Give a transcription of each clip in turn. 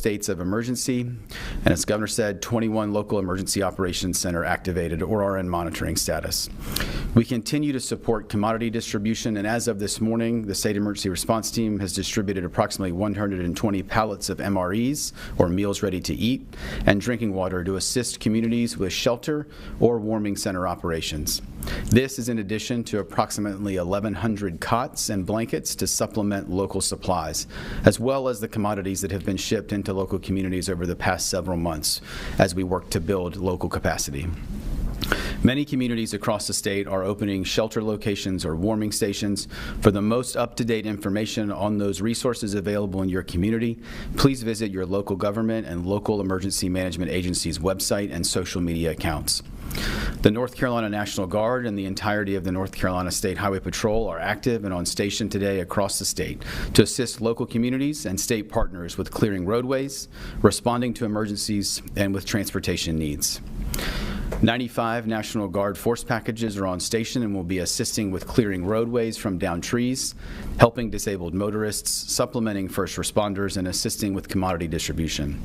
states of emergency. And as the governor said, 21 local emergency operations center activated or are in monitoring status. We continue to support commodity distribution, and as of this morning, the state emergency response team has distributed approximately 120 pallets of MREs, or meals ready to eat, and drinking water to assist communities with shelter or warming center operations. This is in addition to approximately 1,100 cots and blankets to supplement local supplies, as well as the commodities that have been shipped into local communities over the past several months as we work to build local capacity. Many communities across the state are opening shelter locations or warming stations. For the most up-to-date information on those resources available in your community, please visit your local government and local emergency management agency's website and social media accounts. The North Carolina National Guard and the entirety of the North Carolina State Highway Patrol are active and on station today across the state to assist local communities and state partners with clearing roadways, responding to emergencies, and with transportation needs. 95 National Guard force packages are on station and will be assisting with clearing roadways from downed trees, helping disabled motorists, supplementing first responders, and assisting with commodity distribution.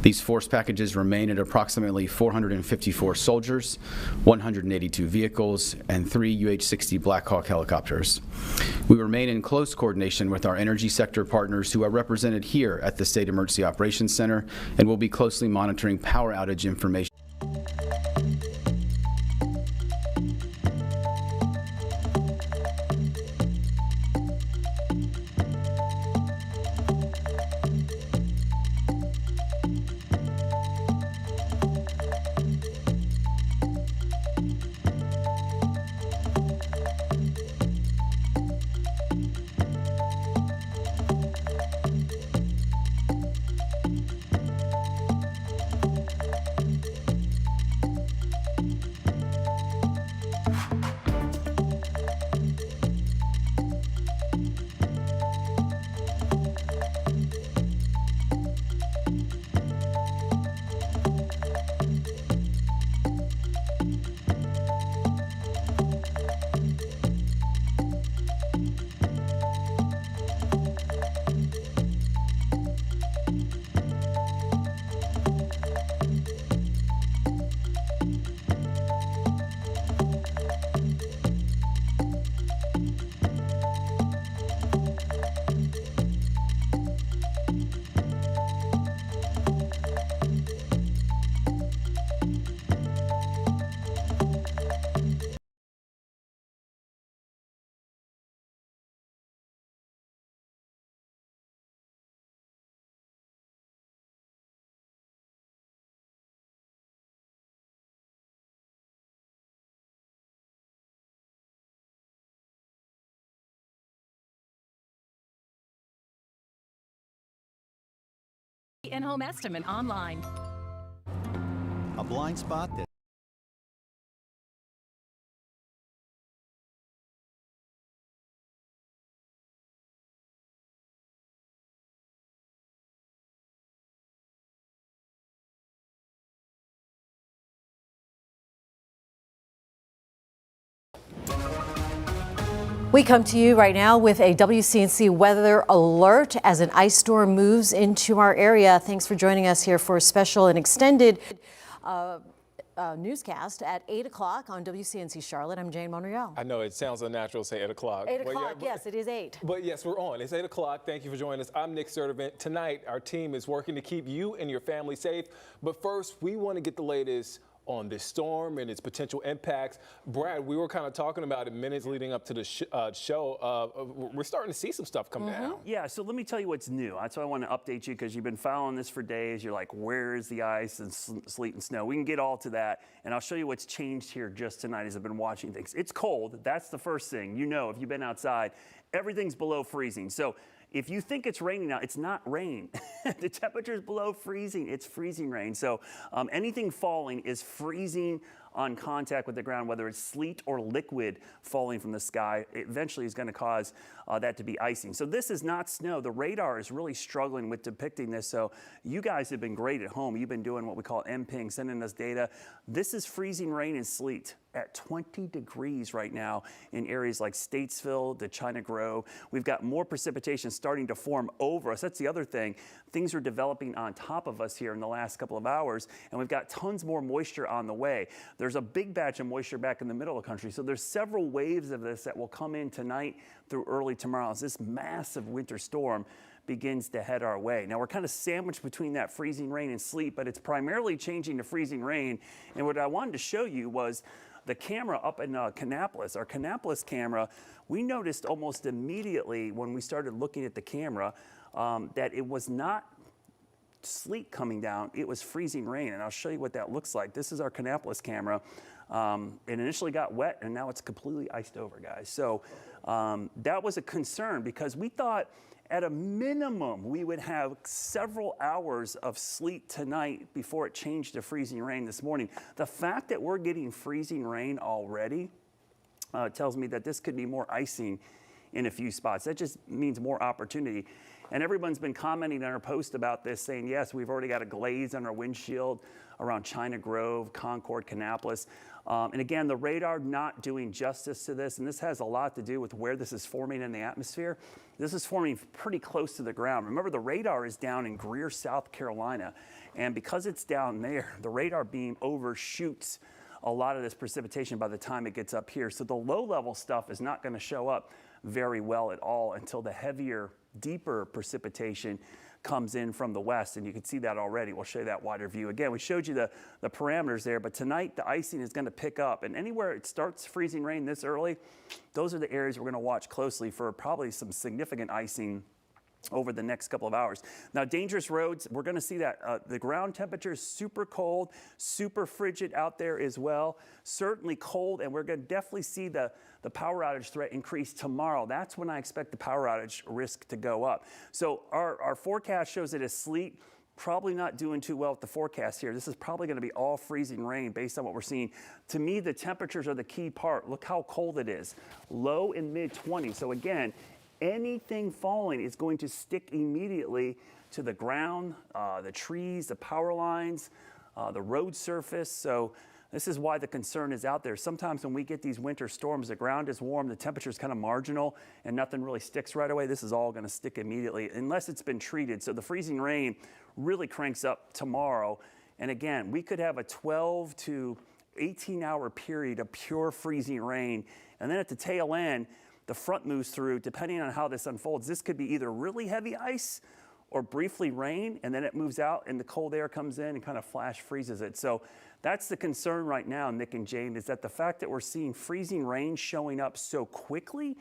These force packages remain at approximately 454 soldiers, 182 vehicles, and 3 UH-60 Black Hawk helicopters. We remain in close coordination with our energy sector partners who are represented here at the State Emergency Operations Center and will be closely monitoring power outage information. In-home estimate online. A blind spot that We come to you right now with a WCNC weather alert as an ice storm moves into our area. Thanks for joining us here for a special and extended newscast at 8 o'clock on WCNC Charlotte. I'm Jane Monroe. I know it sounds unnatural to say 8 o'clock. 8 o'clock, yes, it is 8. But yes, we're on. It's 8 o'clock. Thank you for joining us. I'm Nick Sertivant. Tonight, our team is working to keep you and your family safe. But first, we want to get the latest on this storm and its potential impacts. Brad, we were kind of talking about it minutes leading up to the show. We're starting to see some stuff come down. Yeah, so let me tell you what's new. That's why I want to update you because you've been following this for days. You're like, where is the ice and sleet and snow? We can get all to that, and I'll show you what's changed here just tonight as I've been watching things. It's cold. That's the first thing. You know, if you've been outside, everything's below freezing. So if you think it's raining now, it's not rain. The temperature's below freezing. It's freezing rain. So anything falling is freezing on contact with the ground, whether it's sleet or liquid falling from the sky, it eventually is going to cause that to be icing. So this is not snow. The radar is really struggling with depicting this. So you guys have been great at home. You've been doing what we call MPing, sending us data. This is freezing rain and sleet at 20 degrees right now in areas like Statesville, the China Grove. We've got more precipitation starting to form over us. That's the other thing. Things are developing on top of us here in the last couple of hours, and we've got tons more moisture on the way. There's a big batch of moisture back in the middle of the country, so there's several waves of this that will come in tonight through early tomorrow as this massive winter storm begins to head our way. Now we're kind of sandwiched between that freezing rain and sleet, but it's primarily changing to freezing rain. And what I wanted to show you was the camera up in Kannapolis, our Kannapolis camera. We noticed almost immediately when we started looking at the camera that it was not sleet coming down, it was freezing rain. And I'll show you what that looks like. This is our Kannapolis camera. It initially got wet and now it's completely iced over, guys. So that was a concern because we thought at a minimum we would have several hours of sleet tonight before it changed to freezing rain this morning. The fact that we're getting freezing rain already tells me that this could be more icing in a few spots. That just means more opportunity. And everyone's been commenting on our post about this, saying, yes, we've already got a glaze on our windshield around China Grove, Concord, Kannapolis. And again, the radar not doing justice to this, and this has a lot to do with where this is forming in the atmosphere. This is forming pretty close to the ground. Remember, the radar is down in Greer, South Carolina, and because it's down there, the radar beam overshoots a lot of this precipitation by the time it gets up here. So the low-level stuff is not going to show up very well at all until the heavier, deeper precipitation comes in from the west, and you can see that already. We'll show you that wider view. Again, we showed you the parameters there, but tonight the icing is going to pick up, and anywhere it starts freezing rain this early, those are the areas we're going to watch closely for probably some significant icing over the next couple of hours. Now, dangerous roads, we're going to see that the ground temperature is super cold, super frigid out there as well, certainly cold, and we're going to definitely see the power outage threat increase tomorrow. That's when I expect the power outage risk to go up. So our forecast shows it as sleet. Probably not doing too well with the forecast here. This is probably going to be all freezing rain based on what we're seeing. To me, the temperatures are the key part. Look how cold it is. Low and mid 20s. So again, anything falling is going to stick immediately to the ground, the trees, the power lines, the road surface. So this is why the concern is out there. Sometimes when we get these winter storms, the ground is warm, the temperature is kind of marginal, and nothing really sticks right away. This is all going to stick immediately unless it's been treated. So the freezing rain really cranks up tomorrow. And again, we could have a 12 to 18-hour period of pure freezing rain. And then at the tail end, the front moves through. Depending on how this unfolds, this could be either really heavy ice or briefly rain, and then it moves out and the cold air comes in and kind of flash freezes it. So that's the concern right now, Nick and Jane, is that the fact that we're seeing freezing rain showing up so quickly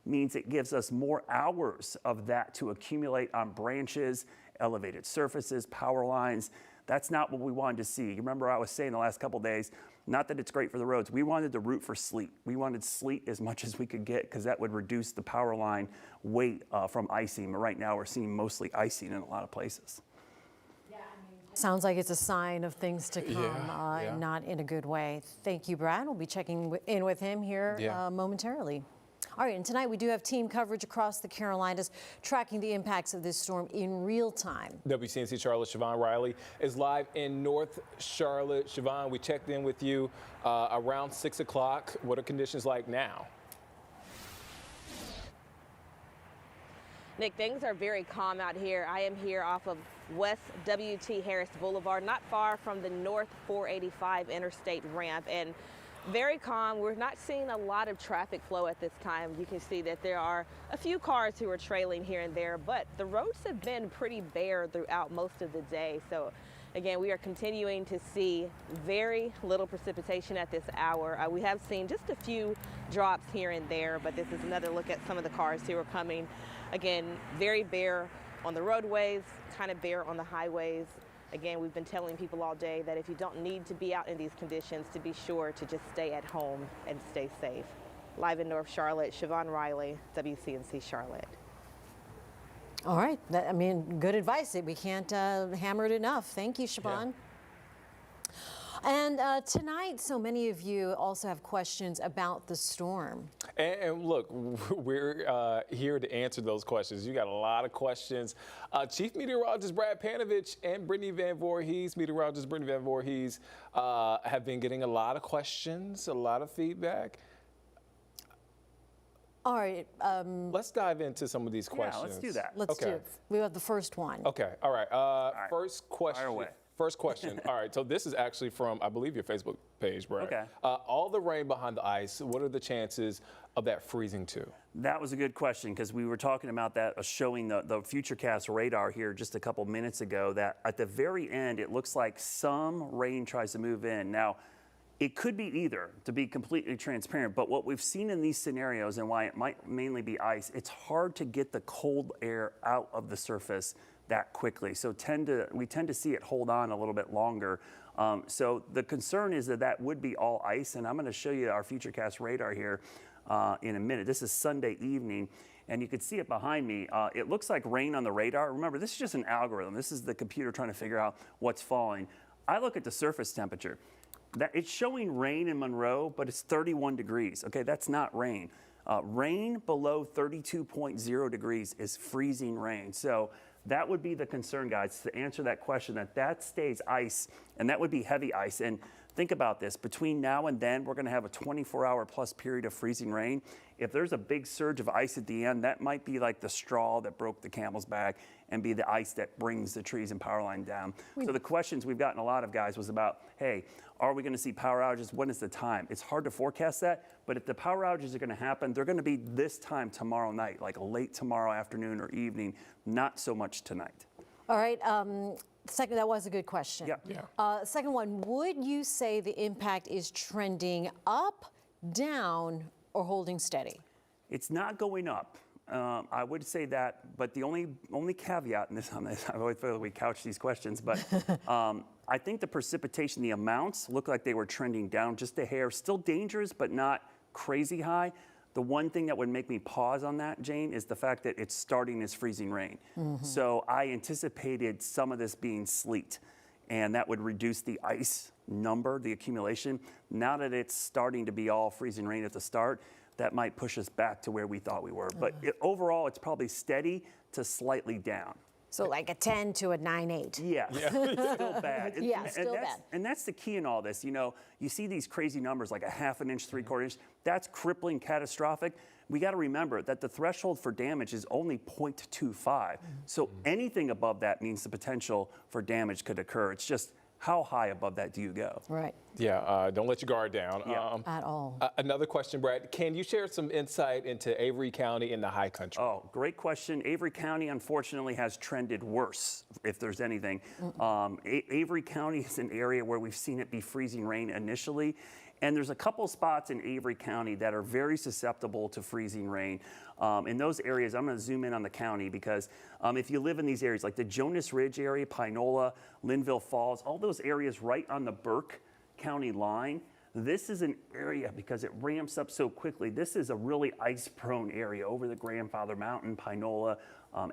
means it gives us more hours of that to accumulate on branches, elevated surfaces, power lines. That's not what we wanted to see. You remember I was saying the last couple of days, not that it's great for the roads. We wanted to root for sleet. We wanted sleet as much as we could get because that would reduce the power line weight from icing. But right now we're seeing mostly icing in a lot of places. Sounds like it's a sign of things to come, not in a good way. Thank you, Brad. We'll be checking in with him here momentarily. All right, and tonight we do have team coverage across the Carolinas tracking the impacts of this storm in real time. WCNC Charlotte Siobhan Riley is live in North Charlotte. Siobhan, we checked in with you around 6 o'clock. What are conditions like now? Nick, things are very calm out here. I am here off of West W.T. Harris Boulevard, not far from the North 485 interstate ramp, and very calm. We're not seeing a lot of traffic flow at this time. You can see that there are a few cars who are trailing here and there, but the roads have been pretty bare throughout most of the day. So again, we are continuing to see very little precipitation at this hour. We have seen just a few drops here and there, but this is another look at some of the cars who are coming. Again, very bare on the roadways, kind of bare on the highways. Again, we've been telling people all day that if you don't need to be out in these conditions, to be sure to just stay at home and stay safe. Live in North Charlotte, Siobhan Riley, WCNC Charlotte. All right, good advice. We can't hammer it enough. Thank you, Siobhan. And tonight, so many of you also have questions about the storm. And look, we're here to answer those questions. You got a lot of questions. Chief Meteorologist Brad Panovich and Brittany Van Voorhees, Meteorologist Brittany Van Voorhees, have been getting a lot of questions, a lot of feedback. All right. Let's dive into some of these questions. Yeah, let's do that. Let's do it. We have the first one. Okay. All right. right. First question. Fire away. First question. All right. So this is actually from, I believe, your Facebook page, Brad. Okay. All the rain behind the ice, what are the chances of that freezing too? That was a good question because we were talking about that, showing the Futurecast radar here just a couple minutes ago, that at the very end, it looks like some rain tries to move in. Now, it could be either, to be completely transparent, but what we've seen in these scenarios and why it might mainly be ice, it's hard to get the cold air out of the surface that quickly. So we tend to see it hold on a little bit longer. So the concern is that would be all ice, and I'm gonna show you our Futurecast radar here in a minute. This is Sunday evening, and you can see it behind me. It looks like rain on the radar. Remember, this is just an algorithm. This is the computer trying to figure out what's falling. I look at the surface temperature. It's showing rain in Monroe, but it's 31 degrees. Okay, that's not rain. Rain below 32.0 degrees is freezing rain. So that would be the concern, guys, to answer that question, that stays ice, and that would be heavy ice. And think about this. Between now and then, we're going to have a 24-hour plus period of freezing rain. If there's a big surge of ice at the end, that might be like the straw that broke the camel's back and be the ice that brings the trees and power line down. So the questions we've gotten a lot of, guys, was about, hey, are we going to see power outages? When is the time? It's hard to forecast that, but if the power outages are going to happen, they're going to be this time tomorrow night, like late tomorrow afternoon or evening, not so much tonight. All right. Second, that was a good question. Yeah. Second one, would you say the impact is trending up, down, or holding steady? It's not going up. I would say that, but the only caveat in this on this, I always feel like we couch these questions, but I think the precipitation, the amounts look like they were trending down just a hair. Still dangerous, but not crazy high. The one thing that would make me pause on that, Jane, is the fact that it's starting as freezing rain. So I anticipated some of this being sleet, and that would reduce the ice number, the accumulation. Now that it's starting to be all freezing rain at the start, that might push us back to where we thought we were. But overall, it's probably steady to slightly down. So like a 10 to a 9.8. Yeah, still bad. Yeah, still bad. And that's the key in all this. You know, you see these crazy numbers like a half an inch, 3/4 inch. That's crippling, catastrophic. We got to remember that the threshold for damage is only 0.25. So anything above that means the potential for damage could occur. It's just how high above that do you go? Right. Yeah, don't let your guard down. Yeah. At all. Another question, Brad. Can you share some insight into Avery County in the high country? Oh, great question. Avery County, unfortunately, has trended worse, if there's anything. Avery County is an area where we've seen it be freezing rain initially. And there's a couple spots in Avery County that are very susceptible to freezing rain. In those areas, I'm going to zoom in on the county because if you live in these areas, like the Jonas Ridge area, Pinola, Linville Falls, all those areas right on the Burke County line, this is an area, because it ramps up so quickly, this is a really ice-prone area over the Grandfather Mountain, Pinola,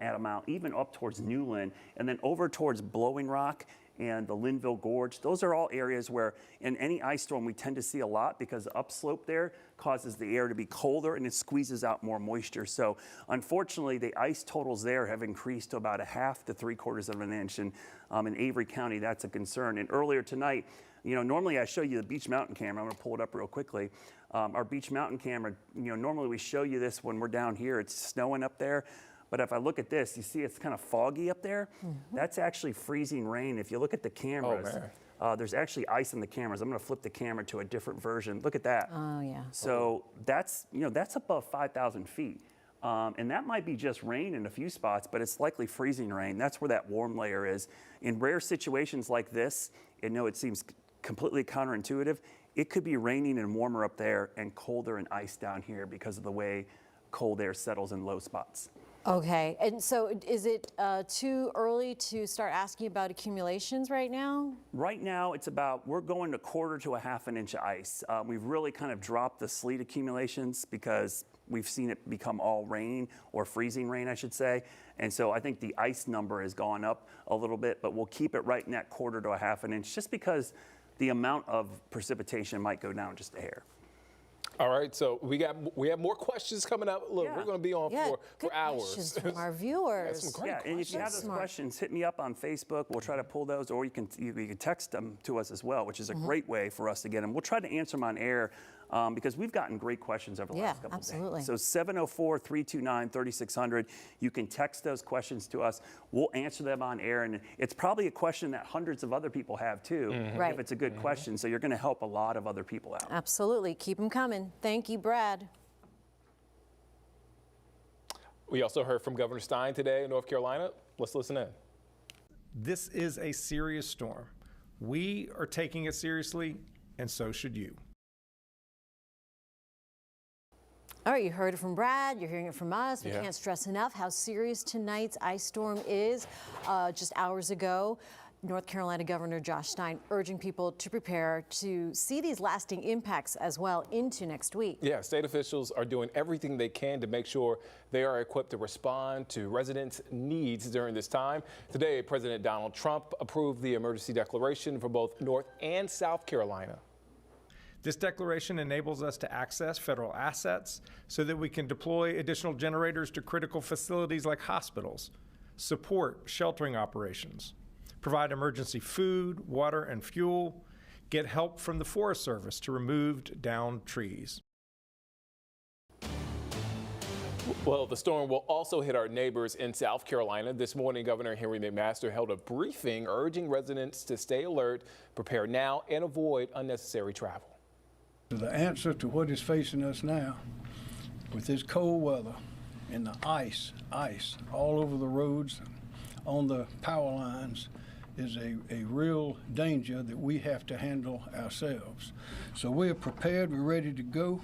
Adamant, even up towards Newland, and then over towards Blowing Rock and the Linville Gorge. Those are all areas where in any ice storm we tend to see a lot because the upslope there causes the air to be colder and it squeezes out more moisture. So unfortunately, the ice totals there have increased to about 1/2 to 3/4 of an inch. And in Avery County, that's a concern. And earlier tonight, you know, normally I show you the Beach Mountain camera. I'm going to pull it up real quickly. Our Beach Mountain camera, you know, normally we show you this when we're down here. It's snowing up there. But if I look at this, you see it's kind of foggy up there. That's actually freezing rain. If you look at the cameras, there's actually ice in the cameras. I'm going to flip the camera to a different version. Look at that. Oh, yeah. So that's, you know, that's above 5,000 feet. And that might be just rain in a few spots, but it's likely freezing rain. That's where that warm layer is. In rare situations like this, and no, it seems completely counterintuitive, it could be raining and warmer up there and colder and ice down here because of the way cold air settles in low spots. Okay, and so is it too early to start asking about accumulations right now? Right now, it's about, we're going to 1/4 to 1/2 an inch of ice. We've really kind of dropped the sleet accumulations because we've seen it become all rain, or freezing rain, I should say. And so I think the ice number has gone up a little bit, but we'll keep it right in that 1/4 to 1/2 an inch just because the amount of precipitation might go down just a hair. All right, so we have more questions coming up. Look, we're going to be on for hours. Questions from our viewers. Some great And if you have those questions, hit me up on Facebook. We'll try to pull those, or you can text them to us as well, which is a great way for us to get them. We'll try to answer them on air because we've gotten great questions over the last couple of days. So 704-329-3600. You can text those questions to us. We'll answer them on air, and it's probably a question that hundreds of other people have too, if it's a good question. So you're going to help a lot of other people out. Absolutely. Keep them coming. Thank you, Brad. We also heard from Governor Stein today in North Carolina. Let's listen in. This is a serious storm. We are taking it seriously, and so should you. All right, you heard it from Brad, you're hearing it from us. We can't stress enough how serious tonight's ice storm is. Just hours ago, North Carolina Governor Josh Stein urging people to prepare to see these lasting impacts as well into next week. Yeah, state officials are doing everything they can to make sure they are equipped to respond to residents' needs during this time. Today, President Donald Trump approved the emergency declaration for both North and South Carolina. This declaration enables us to access federal assets so that we can deploy additional generators to critical facilities like hospitals, support sheltering operations, provide emergency food, water, and fuel, get help from the Forest Service to remove downed trees. Well, the storm will also hit our neighbors in South Carolina. This morning, Governor Henry McMaster held a briefing urging residents to stay alert, prepare now, and avoid unnecessary travel. The answer to what is facing us now with this cold weather and the ice all over the roads, on the power lines, is a real danger that we have to handle ourselves. So we are prepared, we're ready to go.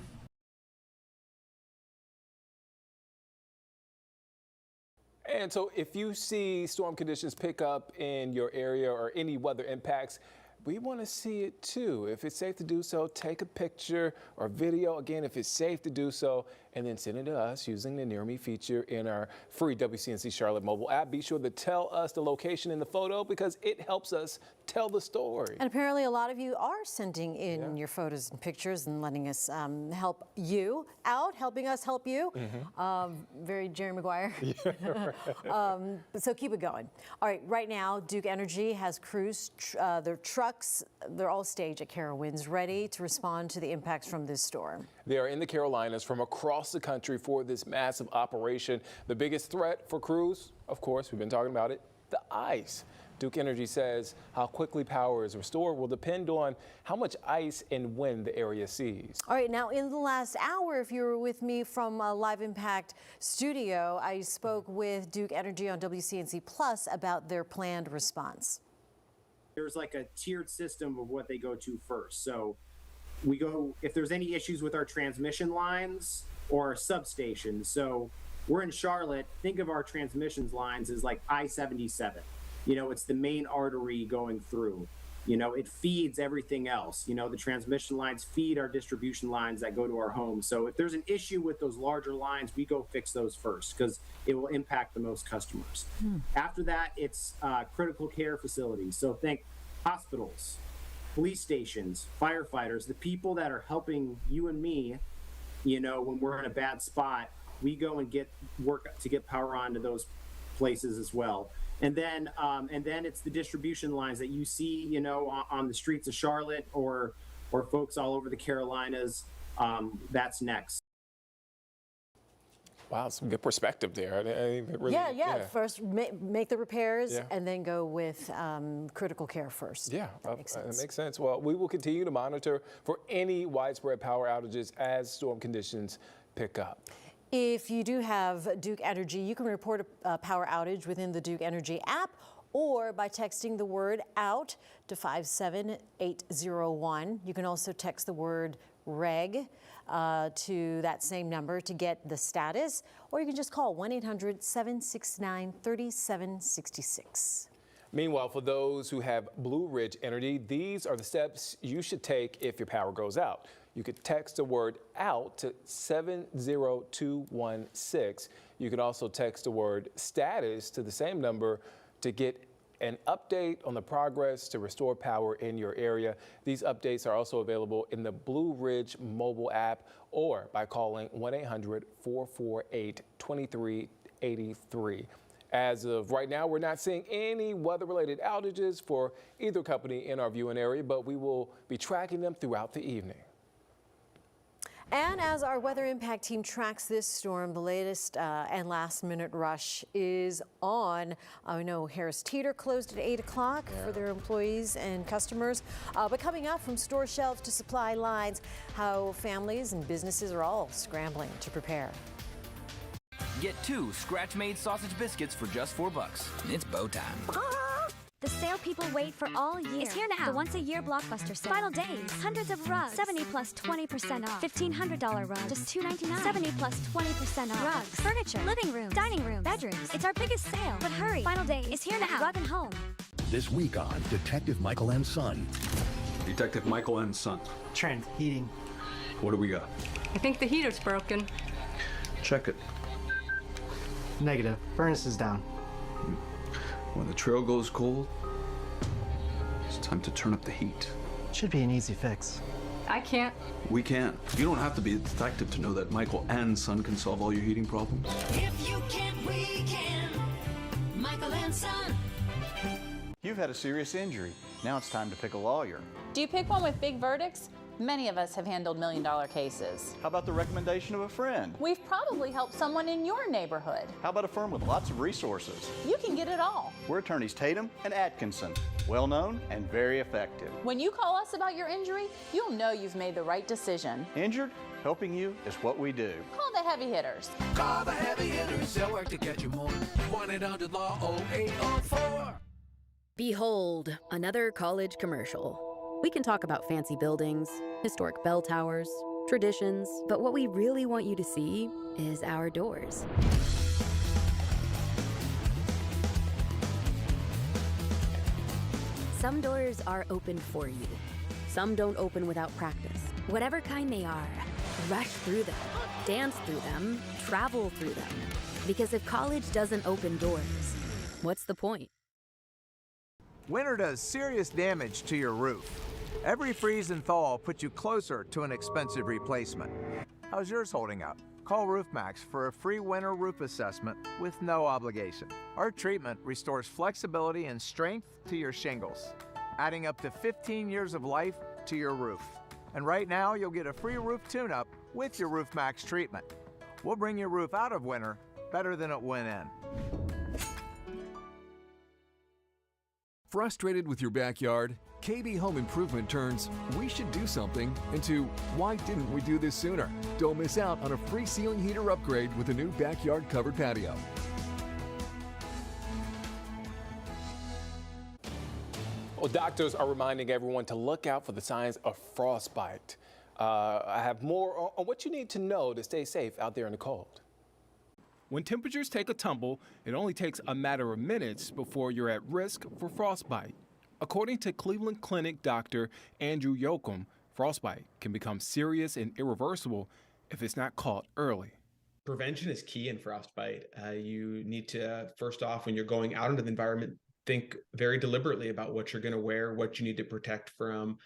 And so if you see storm conditions pick up in your area or any weather impacts, we want to see it too. If it's safe to do so, take a picture or video. Again, if it's safe to do so, and then send it to us using the Near Me feature in our free WCNC Charlotte mobile app. Be sure to tell us the location in the photo because it helps us tell the story. And apparently a lot of you are sending in your photos and pictures and letting us help you out, helping us help you. Very Jerry Maguire. So keep it going. All right, right now, Duke Energy has crews, their trucks, they're all staged at Carowinds, ready to respond to the impacts from this storm. They are in the Carolinas from across the country for this massive operation. The biggest threat for crews, of course, we've been talking about it, the ice. Duke Energy says how quickly power is restored will depend on how much ice and when the area sees. All right, now in the last hour, if you were with me from Live Impact Studio, I spoke with Duke Energy on WCNC Plus about their planned response. There's like a tiered system of what they go to first. So we go, if there's any issues with our transmission lines or our substations. So we're in Charlotte, think of our transmissions lines as like I-77. You know, it's the main artery going through. You know, it feeds everything else. You know, the transmission lines feed our distribution lines that go to our homes. So if there's an issue with those larger lines, we go fix those first because it will impact the most customers. After that, it's critical care facilities. So think hospitals, police stations, firefighters, the people that are helping you and me, you know, when we're in a bad spot, we go and get work to get power onto those places as well. And then it's the distribution lines that you see, you know, on the streets of Charlotte or folks all over the Carolinas. That's next. Wow, some good perspective there. Really, First, make the repairs and then go with critical care first. Yeah, that makes sense. Well, we will continue to monitor for any widespread power outages as storm conditions pick up. If you do have Duke Energy, you can report a power outage within the Duke Energy app or by texting the word OUT to 57801. You can also text the word REG to that same number to get the status, or you can just call 1-800-769-3766. Meanwhile, for those who have Blue Ridge Energy, these are the steps you should take if your power goes out. You could text the word OUT to 70216. You can also text the word STATUS to the same number to get an update on the progress to restore power in your area. These updates are also available in the Blue Ridge mobile app or by calling 1-800-448-2383. As of right now, we're not seeing any weather-related outages for either company in our viewing area, but we will be tracking them throughout the evening. And as our weather impact team tracks this storm, the latest and last minute rush is on. I know Harris Teeter closed at 8 o'clock for their employees and customers. But coming up, from store shelves to supply lines, how families and businesses are all scrambling to prepare. Get 2 scratch-made sausage biscuits for just $4. It's bow time. The sale people wait for all year is here now. The once-a-year blockbuster sale. Final days. Hundreds of rugs. 70 plus 20% off. $1,500 rugs. Just $2.99. 70 plus 20% off. Rugs. Furniture. Living room. Dining room. Bedrooms. It's our biggest sale. But hurry. Final day is here now. Rug and Home. This week on Detective Michael and Son. Detective Michael and Son. Trent, heating. What do we got? I think the heater's broken. Check it. Negative. Furnace is down. When the trail goes cold, it's time to turn up the heat. Should be an easy fix. I can't. We can. You don't have to be a detective to know that Michael and Son can solve all your heating problems. If you can, we can. Michael and Son. You've had a serious injury. Now it's time to pick a lawyer. Do you pick one with big verdicts? Many of us have handled million-dollar cases. How about the recommendation of a friend? We've probably helped someone in your neighborhood. How about a firm with lots of resources? You can get it all. We're attorneys Tatum and Atkinson. Well-known and very effective. When you call us about your injury, you'll know you've made the right decision. Injured? Helping you is what we do. Call the heavy hitters. Call the heavy hitters. They'll work to get you more. 1-800-LAW-0804. Behold, another college commercial. We can talk about fancy buildings, historic bell towers, traditions, but what we really want you to see is our doors. Some doors are open for you. Some don't open without practice. Whatever kind they are, rush through them, dance through them, travel through them. Because if college doesn't open doors, what's the point? Winter does serious damage to your roof. Every freeze and thaw puts you closer to an expensive replacement. How's yours holding up? Call RoofMax for a free winter roof assessment with no obligation. Our treatment restores flexibility and strength to your shingles, adding up to 15 years of life to your roof. And right now, you'll get a free roof tune-up with your RoofMax treatment. We'll bring your roof out of winter better than it went in. Frustrated with your backyard? KB Home Improvement turns "we should do something" into "why didn't we do this sooner?" Don't miss out on a free ceiling heater upgrade with a new backyard covered patio. Well, doctors are reminding everyone to look out for the signs of frostbite. I have more on what you need to know to stay safe out there in the cold. When temperatures take a tumble, it only takes a matter of minutes before you're at risk for frostbite. According to Cleveland Clinic Dr. Andrew Yoakum, frostbite can become serious and irreversible if it's not caught early. Prevention is key in frostbite. You need to, first off, when you're going out into the environment, think very deliberately about what you're going to wear, what you need to protect from,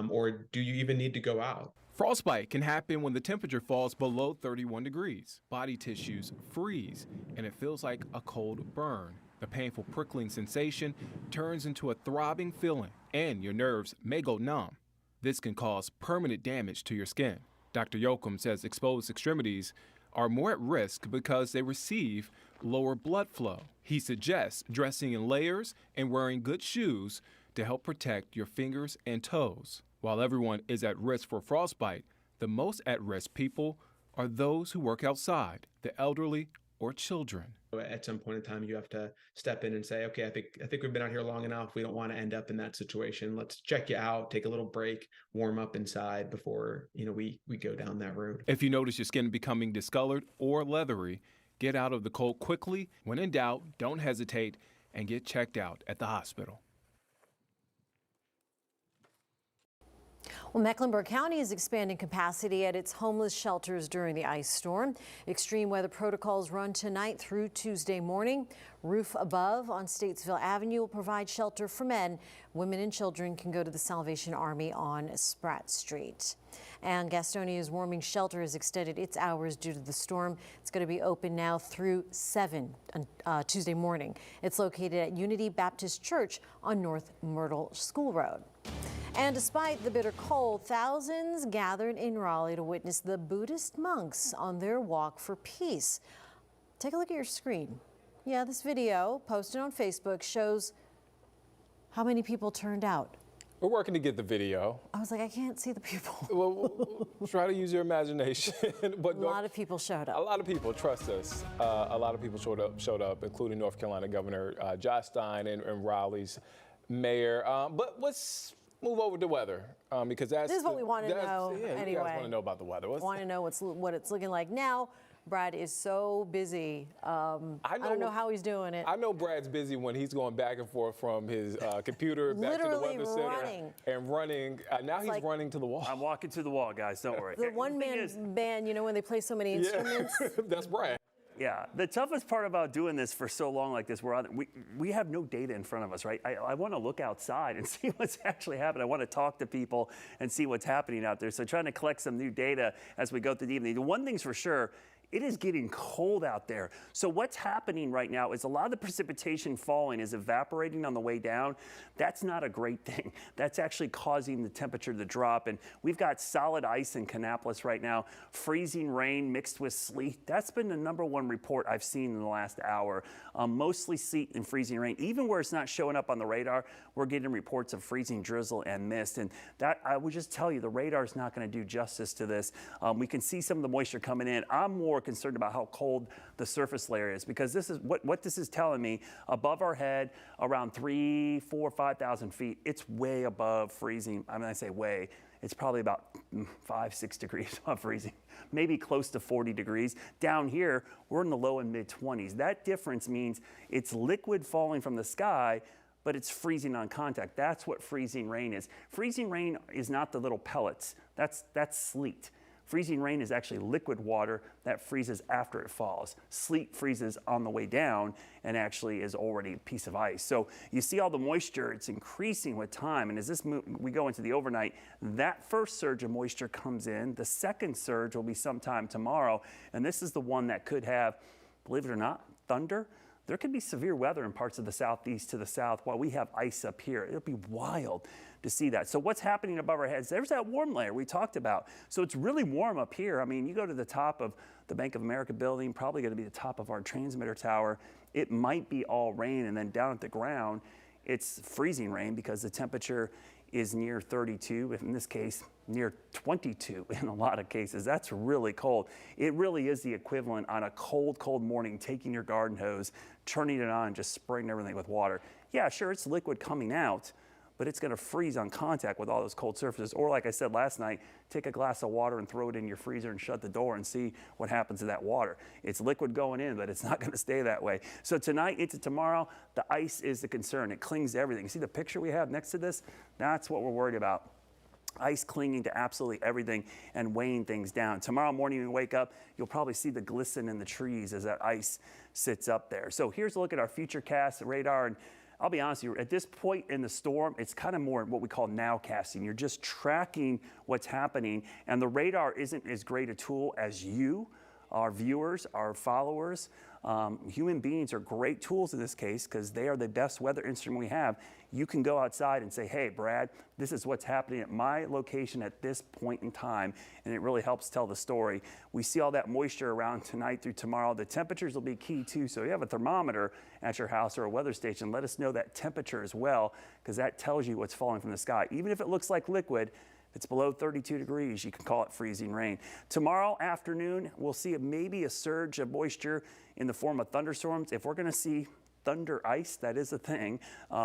or do you even need to go out? Frostbite can happen when the temperature falls below 31 degrees. Body tissues freeze, and it feels like a cold burn. The painful prickling sensation turns into a throbbing feeling, and your nerves may go numb. This can cause permanent damage to your skin. Dr. Yoakum says exposed extremities are more at risk because they receive lower blood flow. He suggests dressing in layers and wearing good shoes to help protect your fingers and toes. While everyone is at risk for frostbite, the most at-risk people are those who work outside, the elderly or children. At some point in time, you have to step in and say, okay, I think we've been out here long enough. We don't want to end up in that situation. Let's check you out, take a little break, warm up inside before, we go down that road. If you notice your skin becoming discolored or leathery, get out of the cold quickly. When in doubt, don't hesitate and get checked out at the hospital. Well, Mecklenburg County is expanding capacity at its homeless shelters during the ice storm. Extreme weather protocols run tonight through Tuesday morning. Roof above on Statesville Avenue will provide shelter for men. Women and children can go to the Salvation Army on Spratt Street. And Gastonia's warming shelter has extended its hours due to the storm. It's going to be open now through 7 on Tuesday morning. It's located at Unity Baptist Church on North Myrtle School Road. And despite the bitter cold, thousands gathered in Raleigh to witness the Buddhist monks on their walk for peace. Take a look at your screen. Yeah, this video posted on Facebook shows how many people turned out. We're working to get the video. I was like, I can't see the people. Well, try to use your imagination. But a lot of people showed up. A lot of people, trust us. A lot of people showed up, including North Carolina Governor Gaston and Raleigh's mayor. But let's move over to weather because this is what we want to know. Yeah, anyway, you guys want to know about the weather. Want to know what it's looking like now. Brad is so busy. I don't know how he's doing it. I know Brad's busy when he's going back and forth from his computer back to the weather center and running. Now he's like, running to the wall. I'm walking to the wall, guys. Don't worry. The one-man band, you know, when they play so many instruments. That's Brad. Yeah, the toughest part about doing this for so long like this, we have no data in front of us, right? I want to look outside and see what's actually happening. I want to talk to people and see what's happening out there. So trying to collect some new data as we go through the evening. The one thing's for sure, it is getting cold out there. So what's happening right now is a lot of the precipitation falling is evaporating on the way down. That's not a great thing. That's actually causing the temperature to drop. And we've got solid ice in Kannapolis right now, freezing rain mixed with sleet. That's been the #1 report I've seen in the last hour. Mostly sleet and freezing rain. Even where it's not showing up on the radar, we're getting reports of freezing drizzle and mist. And that, I would just tell you, the radar is not going to do justice to this. We can see some of the moisture coming in. I'm more concerned about how cold the surface layer is because this is what this is telling me. Above our head, around 3, 4, 5,000 feet, it's way above freezing. I mean, I say way. It's probably about 5, 6 degrees above freezing, maybe close to 40 degrees. Down here, we're in the low and mid 20s. That difference means it's liquid falling from the sky, but it's freezing on contact. That's what freezing rain is. Freezing rain is not the little pellets. That's sleet. Freezing rain is actually liquid water that freezes after it falls. Sleet freezes on the way down and actually is already a piece of ice. So you see all the moisture, it's increasing with time. And as we go into the overnight, that first surge of moisture comes in. The second surge will be sometime tomorrow. And this is the one that could have, believe it or not, thunder. There could be severe weather in parts of the southeast to the south while we have ice up here. It'll be wild to see that. So what's happening above our heads? There's that warm layer we talked about. So it's really warm up here. I mean, you go to the top of the Bank of America building, probably going to be the top of our transmitter tower. It might be all rain, and then down at the ground, it's freezing rain because the temperature is near 32, in this case, near 22 in a lot of cases. That's really cold. It really is the equivalent on a cold, cold morning, taking your garden hose, turning it on, just spraying everything with water. Yeah, sure, it's liquid coming out, but it's gonna freeze on contact with all those cold surfaces. Or like I said last night, take a glass of water and throw it in your freezer and shut the door and see what happens to that water. It's liquid going in, but it's not gonna stay that way. So tonight into tomorrow, the ice is the concern. It clings to everything. You see the picture we have next to this? That's what we're worried about. Ice clinging to absolutely everything and weighing things down. Tomorrow morning when you wake up, you'll probably see the glisten in the trees as that ice sits up there. So here's a look at our futurecast radar. And I'll be honest with you, at this point in the storm, it's kind of more what we call nowcasting. You're just tracking what's happening, and the radar isn't as great a tool as you, our viewers, our followers. Human beings are great tools in this case because they are the best weather instrument we have. You can go outside and say, hey, Brad, this is what's happening at my location at this point in time, and it really helps tell the story. We see all that moisture around tonight through tomorrow. The temperatures will be key too, so if you have a thermometer at your house or a weather station, let us know that temperature as well because that tells you what's falling from the sky. Even if it looks like liquid, if it's below 32 degrees, you can call it freezing rain. Tomorrow afternoon, we'll see maybe a surge of moisture in the form of thunderstorms. If we're going to see thunder ice, that is a thing.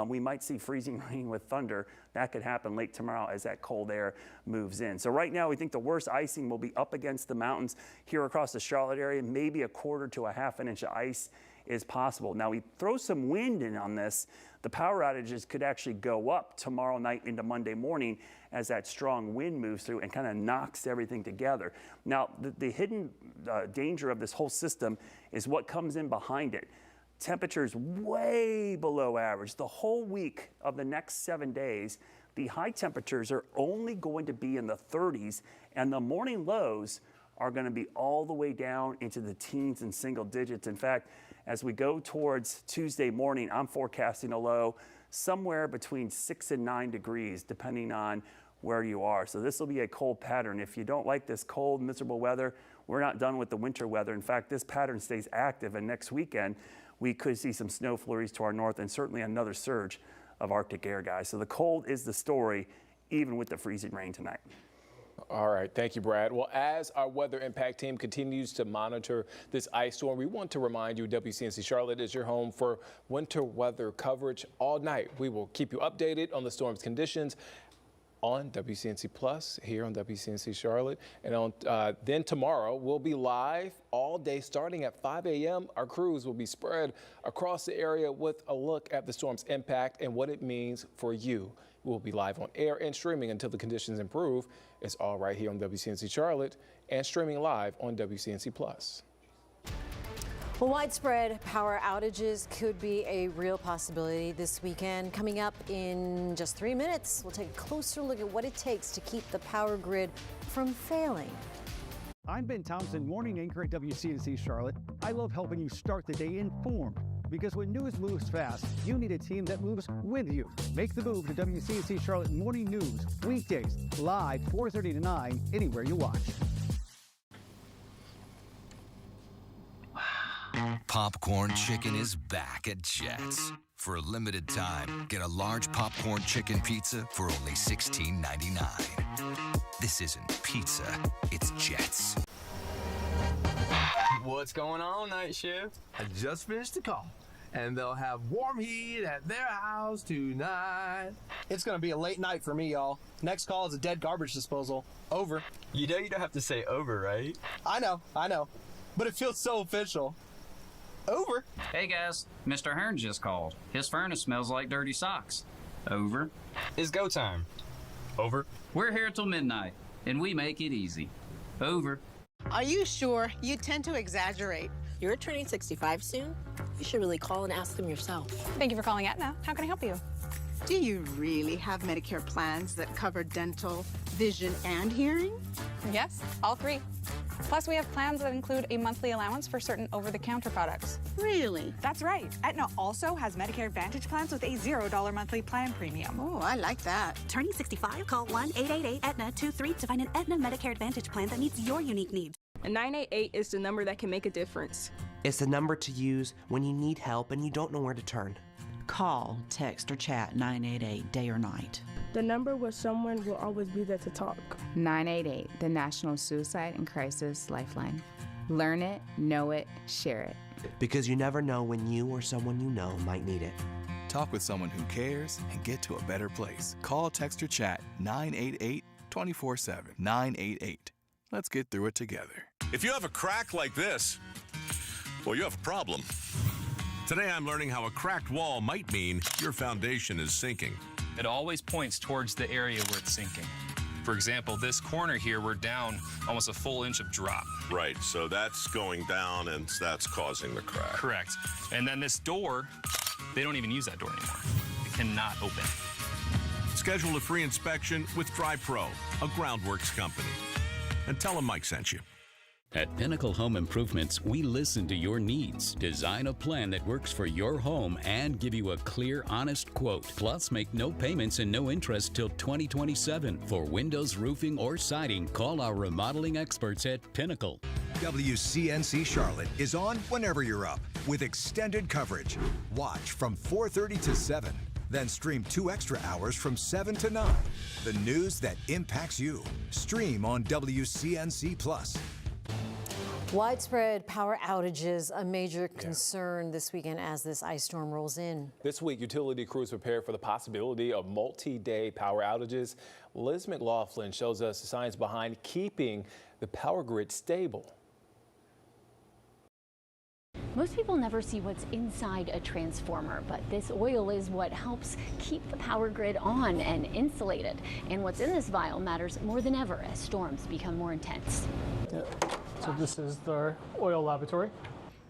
We might see freezing rain with thunder. That could happen late tomorrow as that cold air moves in. So right now, we think the worst icing will be up against the mountains here across the Charlotte area, maybe 1/4 to 1/2 inch of ice is possible. Now, we throw some wind in on this, the power outages could actually go up tomorrow night into Monday morning as that strong wind moves through and kind of knocks everything together. Now, the hidden danger of this whole system is what comes in behind it. Temperatures way below average. The whole week of the next 7 days, the high temperatures are only going to be in the 30s, and the morning lows are going to be all the way down into the teens and single digits. In fact, as we go towards Tuesday morning, I'm forecasting a low somewhere between 6 and 9 degrees, depending on where you are. So this will be a cold pattern. If you don't like this cold, miserable weather, we're not done with the winter weather. In fact, this pattern stays active, and next weekend, we could see some snow flurries to our north and certainly another surge of Arctic air, guys. So the cold is the story, even with the freezing rain tonight. All right, thank you, Brad. Well, as our weather impact team continues to monitor this ice storm, we want to remind you WCNC Charlotte is your home for winter weather coverage all night. We will keep you updated on the storm's conditions on WCNC Plus here on WCNC Charlotte. And on then tomorrow, we'll be live all day starting at 5 a.m. Our crews will be spread across the area with a look at the storm's impact and what it means for you. We'll be live on air and streaming until the conditions improve. It's all right here on WCNC Charlotte and streaming live on WCNC Plus. Well, widespread power outages could be a real possibility this weekend. Coming up in just 3 minutes, we'll take a closer look at what it takes to keep the power grid from failing. I'm Ben Thompson, morning anchor at WCNC Charlotte. I love helping you start the day informed, because when news moves fast, you need a team that moves with you. Make the move to WCNC Charlotte Morning News, weekdays, live 4:30 to 9, anywhere you watch. Popcorn chicken is back at Jets. For a limited time, get a large popcorn chicken pizza for only $16.99. This isn't pizza, it's Jets. What's going on, night shift? I just finished the call, and they'll have warm heat at their house tonight. It's gonna be a late night for me, y'all. Next call is a dead garbage disposal. Over. You know you don't have to say over, right? I know. But it feels so official. Over. Hey guys, Mr. Hearn just called. His furnace smells like dirty socks. Over. It's go time. Over. We're here till midnight, and we make it easy. Over. Are you sure? You tend to exaggerate. You're turning 65 soon. You should really call and ask them yourself. Thank you for calling Aetna. How can I help you? Do you really have Medicare plans that cover dental, vision, and hearing? Yes, all three. Plus, we have plans that include a monthly allowance for certain over-the-counter products. Really? That's right. Aetna also has Medicare Advantage plans with a $0 monthly plan premium. Oh, I like that. Turning 65? Call 1-888-AETNA-23 to find an Aetna Medicare Advantage plan that meets your unique needs. A 988 is the number that can make a difference. It's the number to use when you need help and you don't know where to turn. Call, text, or chat 988 day or night. The number where someone will always be there to talk. 988, the National Suicide and Crisis Lifeline. Learn it, know it, share it. Because you never know when you or someone you know might need it. Talk with someone who cares and get to a better place. Call, text, or chat 988 24/7. 988. Let's get through it together. If you have a crack like this, well, you have a problem. Today I'm learning how a cracked wall might mean your foundation is sinking. It always points towards the area where it's sinking. For example, this corner here, we're down almost a full inch of drop. Right, so that's going down and that's causing the crack. Correct. And then this door, they don't even use that door anymore. It cannot open. Schedule a free inspection with DryPro, a groundworks company. And tell them Mike sent you. At Pinnacle Home Improvements, we listen to your needs, design a plan that works for your home, and give you a clear, honest quote. Plus, make no payments and no interest till 2027. For windows, roofing, or siding, call our remodeling experts at Pinnacle. WCNC Charlotte is on whenever you're up with extended coverage. Watch from 4:30 to 7. Then stream 2 extra hours from 7 to 9. The news that impacts you. Stream on WCNC Plus. Widespread power outages, a major concern this weekend as this ice storm rolls in. This week, utility crews prepare for the possibility of multi-day power outages. Liz McLaughlin shows us the science behind keeping the power grid stable. Most people never see what's inside a transformer, but this oil is what helps keep the power grid on and insulated. And what's in this vial matters more than ever as storms become more intense. So this is our oil laboratory.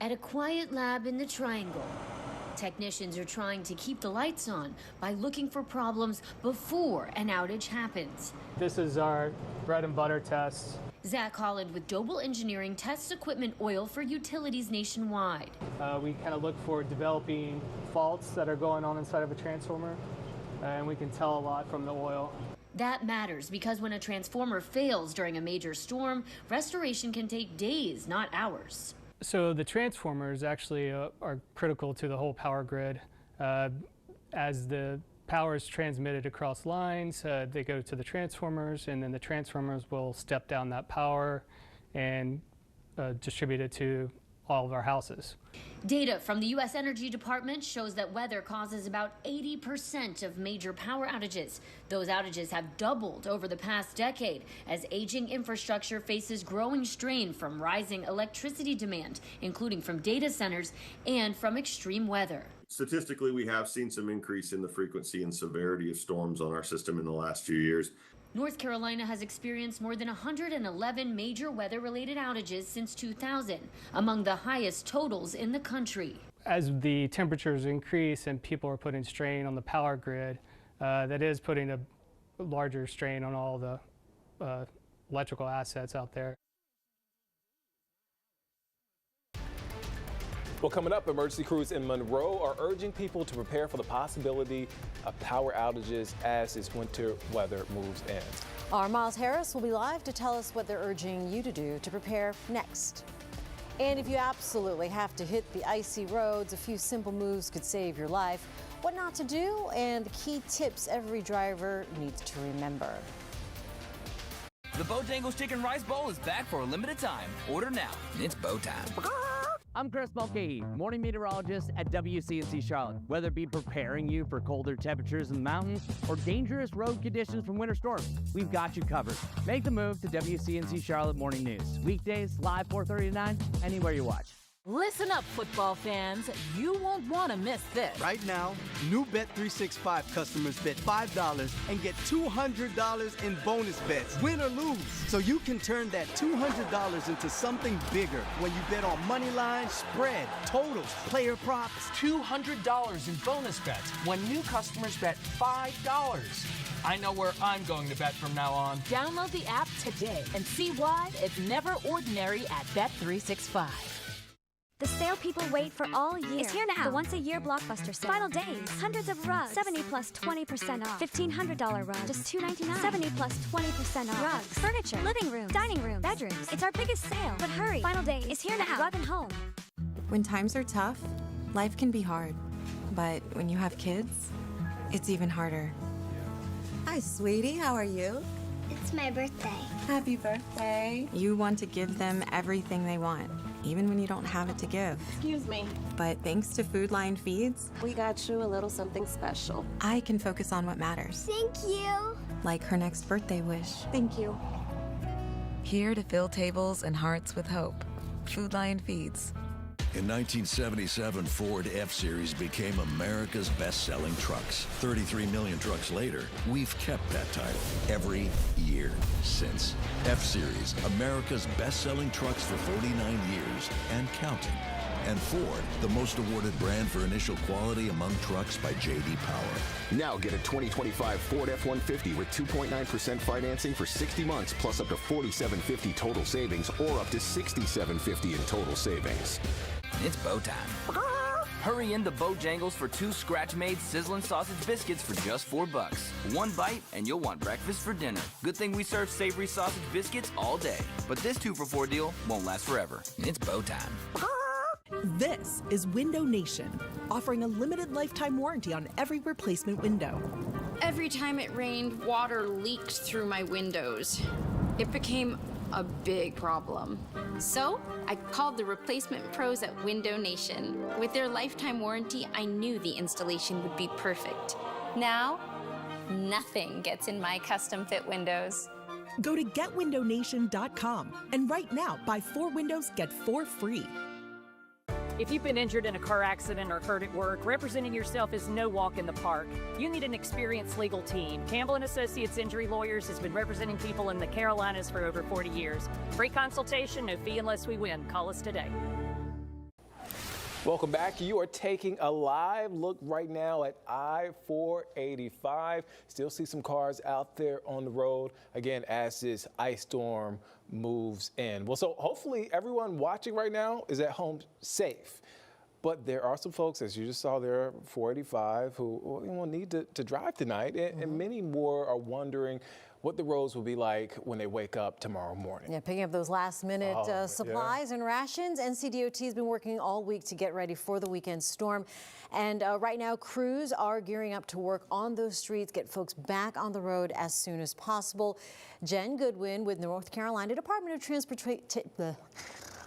At a quiet lab in the Triangle, technicians are trying to keep the lights on by looking for problems before an outage happens. This is our bread and butter test. Zach Holland with Doble Engineering tests equipment oil for utilities nationwide. We kind of look for developing faults that are going on inside of a transformer, and we can tell a lot from the oil. That matters because when a transformer fails during a major storm, restoration can take days, not hours. So the transformers actually are critical to the whole power grid. As the power is transmitted across lines, they go to the transformers, and then the transformers will step down that power and distribute it to all of our houses. Data from the U.S. Energy Department shows that weather causes about 80% of major power outages. Those outages have doubled over the past decade as aging infrastructure faces growing strain from rising electricity demand, including from data centers and from extreme weather. Statistically, we have seen some increase in the frequency and severity of storms on our system in the last few years. North Carolina has experienced more than 111 major weather-related outages since 2000, among the highest totals in the country. As the temperatures increase and people are putting strain on the power grid, that is putting a larger strain on all the electrical assets out there. Well, coming up, emergency crews in Monroe are urging people to prepare for the possibility of power outages as this winter weather moves in. Our Miles Harris will be live to tell us what they're urging you to do to prepare next. And if you absolutely have to hit the icy roads, a few simple moves could save your life. What not to do and the key tips every driver needs to remember. The Bojangles Chicken Rice Bowl is back for a limited time. Order now. It's bow time. I'm Chris Mulcahy, morning meteorologist at WCNC Charlotte. Whether it be preparing you for colder temperatures in the mountains or dangerous road conditions from winter storms, we've got you covered. Make the move to WCNC Charlotte Morning News. Weekdays, live 4:30 to 9, anywhere you watch. Listen up, football fans. You won't want to miss this. Right now, new Bet365 customers bet $5 and get $200 in bonus bets, win or lose. So you can turn that $200 into something bigger when you bet on money line, spread, totals, player props. $200 in bonus bets when new customers bet $5. I know where I'm going to bet from now on. Download the app today and see why it's never ordinary at Bet365. The sale people wait for all year is here now. The once-a-year blockbuster sale. Final days. Hundreds of rugs. 70 plus 20% off. $1,500 rug. Just $299. 70 plus 20% off. Rugs. Furniture. Living room. Dining room. Bedrooms. It's our biggest sale. But hurry. Final day is here now. Rug and Home. When times are tough, life can be hard. But when you have kids, it's even harder. Hi, sweetie. How are you? It's my birthday. Happy birthday. You want to give them everything they want, even when you don't have it to give. Excuse me. But thanks to Food Lion Feeds, we got you a little something special. I can focus on what matters. Thank you. Like her next birthday wish. Thank you. Here to fill tables and hearts with hope. Food Lion Feeds. In 1977, Ford F-Series became America's best-selling trucks. 33 million trucks later, we've kept that title every year since. F-Series, America's best-selling trucks for 49 years and counting. And Ford, the most awarded brand for initial quality among trucks by J.D. Power. Now get a 2025 Ford F-150 with 2.9% financing for 60 months, plus up to $4,750 total savings, or up to $6,750 in total savings. It's bow time. Hurry into Bojangles for 2 scratch-made sizzling sausage biscuits for just $4. One bite and you'll want breakfast for dinner. Good thing we serve savory sausage biscuits all day. But this 2-for-4 deal won't last forever. It's bow time. This is Window Nation, offering a limited lifetime warranty on every replacement window. Every time it rained, water leaked through my windows. It became a big problem. So I called the replacement pros at Window Nation. With their lifetime warranty, I knew the installation would be perfect. Now, nothing gets in my custom fit windows. Go to getwindownation.com and right now buy 4 windows, get 4 free. If you've been injured in a car accident or hurt at work, representing yourself is no walk in the park. You need an experienced legal team. Campbell & Associates Injury Lawyers has been representing people in the Carolinas for over 40 years. Free consultation, no fee unless we win. Call us today. Welcome back. You are taking a live look right now at I-485. Still see some cars out there on the road, again, as this ice storm moves in. Well, so hopefully everyone watching right now is at home safe. But there are some folks, as you just saw there, 485, who will need to drive tonight, and many more are wondering what the roads will be like when they wake up tomorrow morning. Yeah, picking up those last-minute supplies and rations. NCDOT has been working all week to get ready for the weekend storm. And right now, crews are gearing up to work on those streets, get folks back on the road as soon as possible. Jen Goodwin with North Carolina Department of Transportation.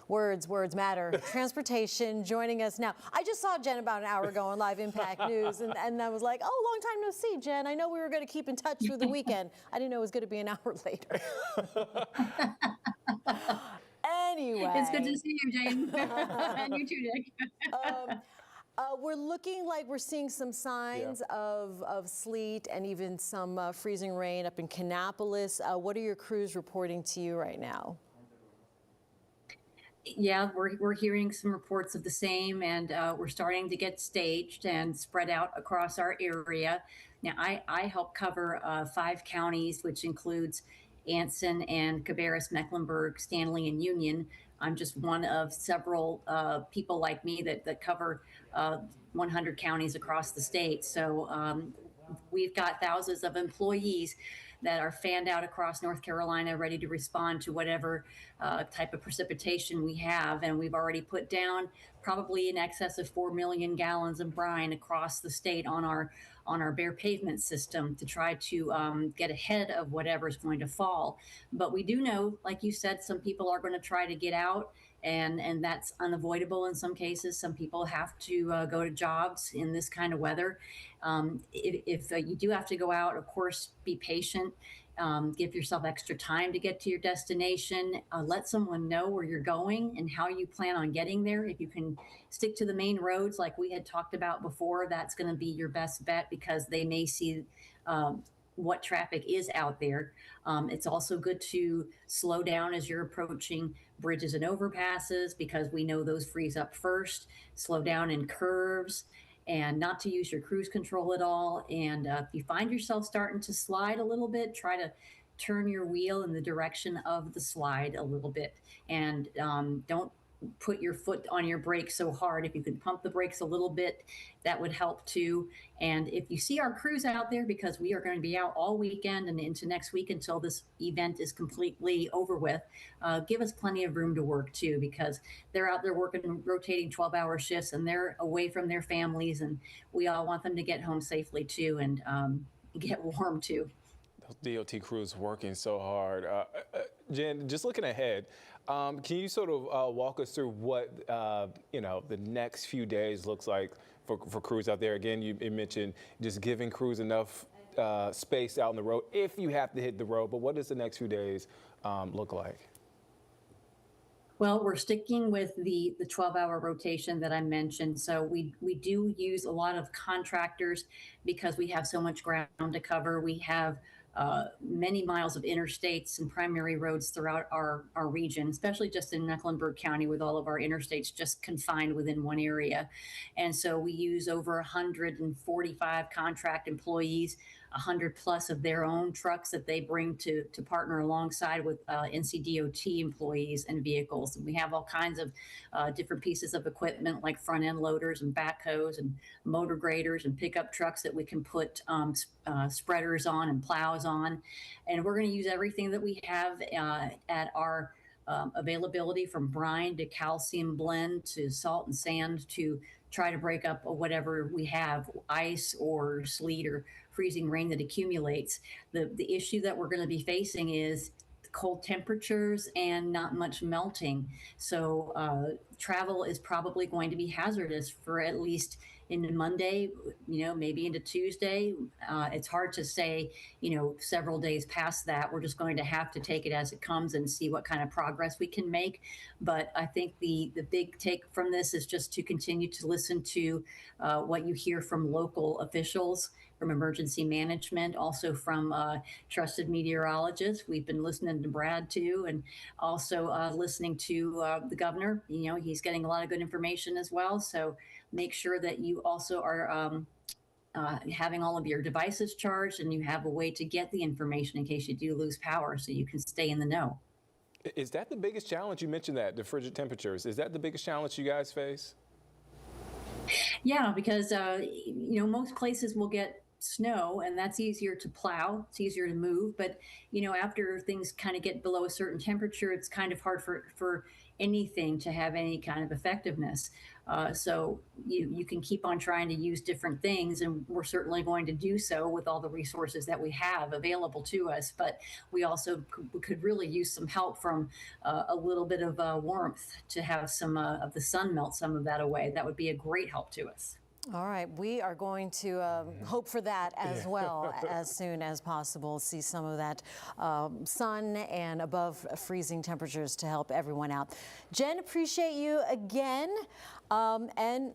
Words matter. Transportation joining us now. I just saw Jen about an hour ago on Live Impact News, and I was like, oh, long time no see, Jen. I know we were going to keep in touch through the weekend. I didn't know it was going to be an hour later. Anyway. It's good to see you, Jane. And you too, Nick. We're looking like we're seeing some signs of sleet and even some freezing rain up in Kannapolis. What are your crews reporting to you right now? Yeah, we're hearing some reports of the same, and we're starting to get staged and spread out across our area. Now, I help cover 5 counties, which includes Anson and Cabarrus, Mecklenburg, Stanley, and Union. I'm just one of several people like me that cover 100 counties across the state. So we've got thousands of employees that are fanned out across North Carolina, ready to respond to whatever type of precipitation we have. And we've already put down probably in excess of 4 million gallons of brine across the state on our bare pavement system to try to get ahead of whatever's going to fall. But we do know, like you said, some people are going to try to get out, and that's unavoidable in some cases. Some people have to go to jobs in this kind of weather. If you do have to go out, of course, be patient. Give yourself extra time to get to your destination. Let someone know where you're going and how you plan on getting there. If you can stick to the main roads like we had talked about before, that's going to be your best bet because they may see what traffic is out there. It's also good to slow down as you're approaching bridges and overpasses because we know those freeze up first. Slow down in curves and not to use your cruise control at all. And if you find yourself starting to slide a little bit, try to turn your wheel in the direction of the slide a little bit. And don't put your foot on your brake so hard. If you can pump the brakes a little bit, that would help too. And if you see our crews out there, because we are going to be out all weekend and into next week until this event is completely over with, give us plenty of room to work too, because they're out there working, rotating 12-hour shifts, and they're away from their families, and we all want them to get home safely too and get warm too. Those DOT crews working so hard. Jen, just looking ahead, can you sort of walk us through what the next few days looks like for crews out there? Again, you mentioned just giving crews enough space out on the road if you have to hit the road, but what does the next few days look like? Well, we're sticking with the 12-hour rotation that I mentioned. So we do use a lot of contractors because we have so much ground to cover. We have many miles of interstates and primary roads throughout our region, especially just in Mecklenburg County with all of our interstates just confined within one area. And so we use over 145 contract employees, 100 plus of their own trucks that they bring to partner alongside with NCDOT employees and vehicles. And we have all kinds of different pieces of equipment like front end loaders and backhoes and motor graders and pickup trucks that we can put spreaders on and plows on. And we're going to use everything that we have at our availability, from brine to calcium blend to salt and sand, to try to break up whatever we have, ice or sleet or freezing rain that accumulates. The issue that we're going to be facing is cold temperatures and not much melting. So travel is probably going to be hazardous for at least into Monday, maybe into Tuesday. It's hard to say, several days past that. We're just going to have to take it as it comes and see what kind of progress we can make. But I think the big take from this is just to continue to listen to what you hear from local officials, from emergency management, also from trusted meteorologists. We've been listening to Brad too, and also listening to the governor. He's getting a lot of good information as well. So make sure that you also are having all of your devices charged and you have a way to get the information in case you do lose power so you can stay in the know. Is that the biggest challenge? You mentioned that, the frigid temperatures. Is that the biggest challenge you guys face? Yeah, because, most places will get snow and that's easier to plow. It's easier to move. But, after things kind of get below a certain temperature, it's kind of hard for anything to have any kind of effectiveness. So you can keep on trying to use different things, and we're certainly going to do so with all the resources that we have available to us. But we also could really use some help from a little bit of warmth to have some of the sun melt some of that away. That would be a great help to us. All right, we are going to hope for that as well as soon as possible. See some of that sun and above freezing temperatures to help everyone out. Jen, appreciate you again, and